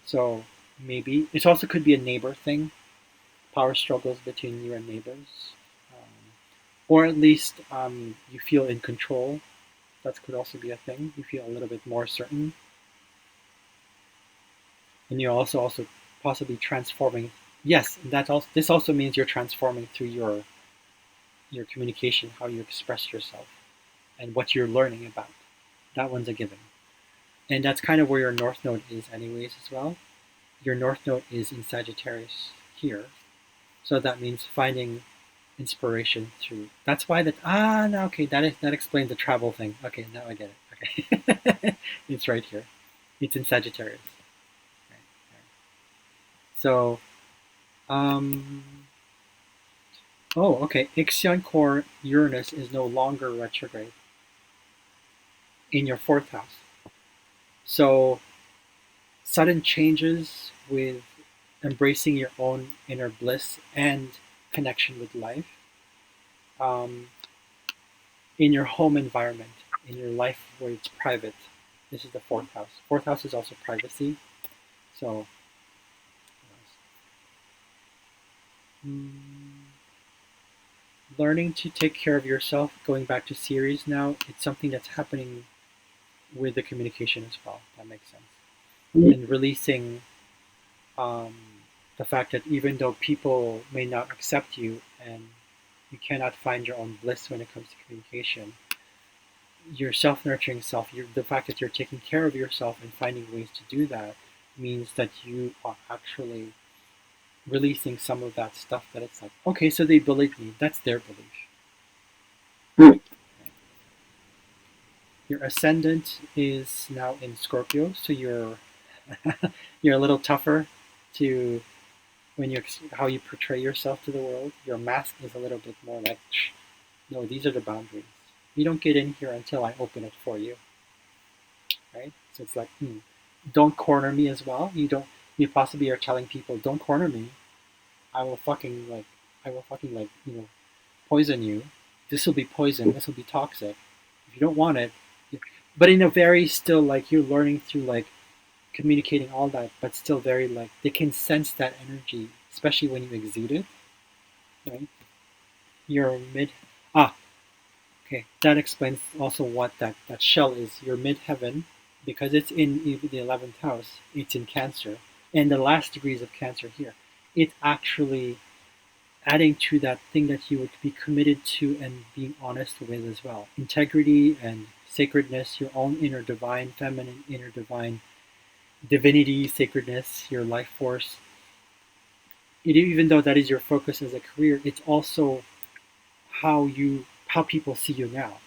So maybe it also could be a neighbor thing. Power struggles between you and neighbors, or at least you feel in control. That could also be a thing. You feel a little bit more certain, and you're also possibly transforming. Yes, that also this also means you're transforming through your communication, how you express yourself, and what you're learning about. That one's a given. And that's kind of where your North Node is anyways as well. Your North Node is in Sagittarius here. So that means finding inspiration through. That's why no, okay, that explains the travel thing. Okay, now I get it. Okay. It's right here. It's in Sagittarius. Right, right. So, um, oh, okay. Ixion core Uranus is no longer retrograde in your fourth house. So, sudden changes with embracing your own inner bliss and connection with life um, in your home environment, in your life where it's private. This is the fourth house. Fourth house is also privacy. So, mm, learning to take care of yourself, going back to series now, it's something that's happening with the communication as well. That makes sense. And releasing um, the fact that even though people may not accept you and you cannot find your own bliss when it comes to communication, your self-nurturing self, the fact that you're taking care of yourself and finding ways to do that means that you are actually releasing some of that stuff that it's like, okay, so they believe me. That's their belief. Mm. Your ascendant is now in Scorpio, so you're you're a little tougher to when you how you portray yourself to the world. Your mask is a little bit more like, no, these are the boundaries. You don't get in here until I open it for you, right? So it's like, don't corner me as well. You don't. You possibly are telling people, don't corner me. I will fucking like, poison you. This will be poison. This will be toxic. If you don't want it, but in a very still like you're learning through like communicating all that, but still very like they can sense that energy, especially when you exude it, right? Your mid ah okay, that explains also what that shell is. Your midheaven, because it's in the 11th house, it's in Cancer, and the last degrees of Cancer here. It's actually adding to that thing that you would be committed to and being honest with as well. Integrity and sacredness, your own inner divine, feminine, inner divine, divinity, sacredness, your life force. Even though that is your focus as a career, it's also how people see you now.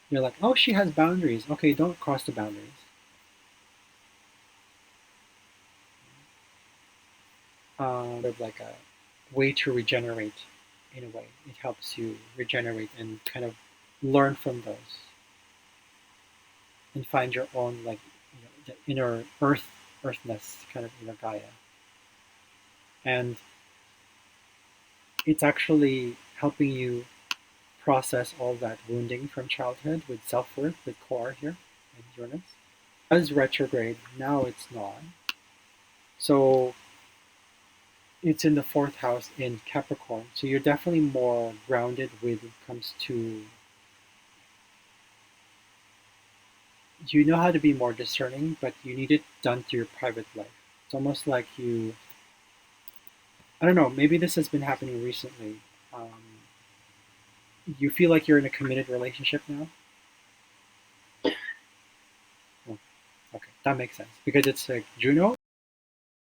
You're like, oh, she has boundaries. Okay, don't cross the boundaries. Of like a way to regenerate. In a way, it helps you regenerate and kind of learn from those and find your own like the inner earthness, kind of inner Gaia, and it's actually helping you process all that wounding from childhood with self-worth, with core here and Uranus. As retrograde, now it's not. So it's in the fourth house in Capricorn. So you're definitely more grounded when it comes to you know how to be more discerning, but you need it done through your private life. It's almost like I don't know, maybe this has been happening recently. You feel like you're in a committed relationship now? Oh, okay, that makes sense because it's like Juno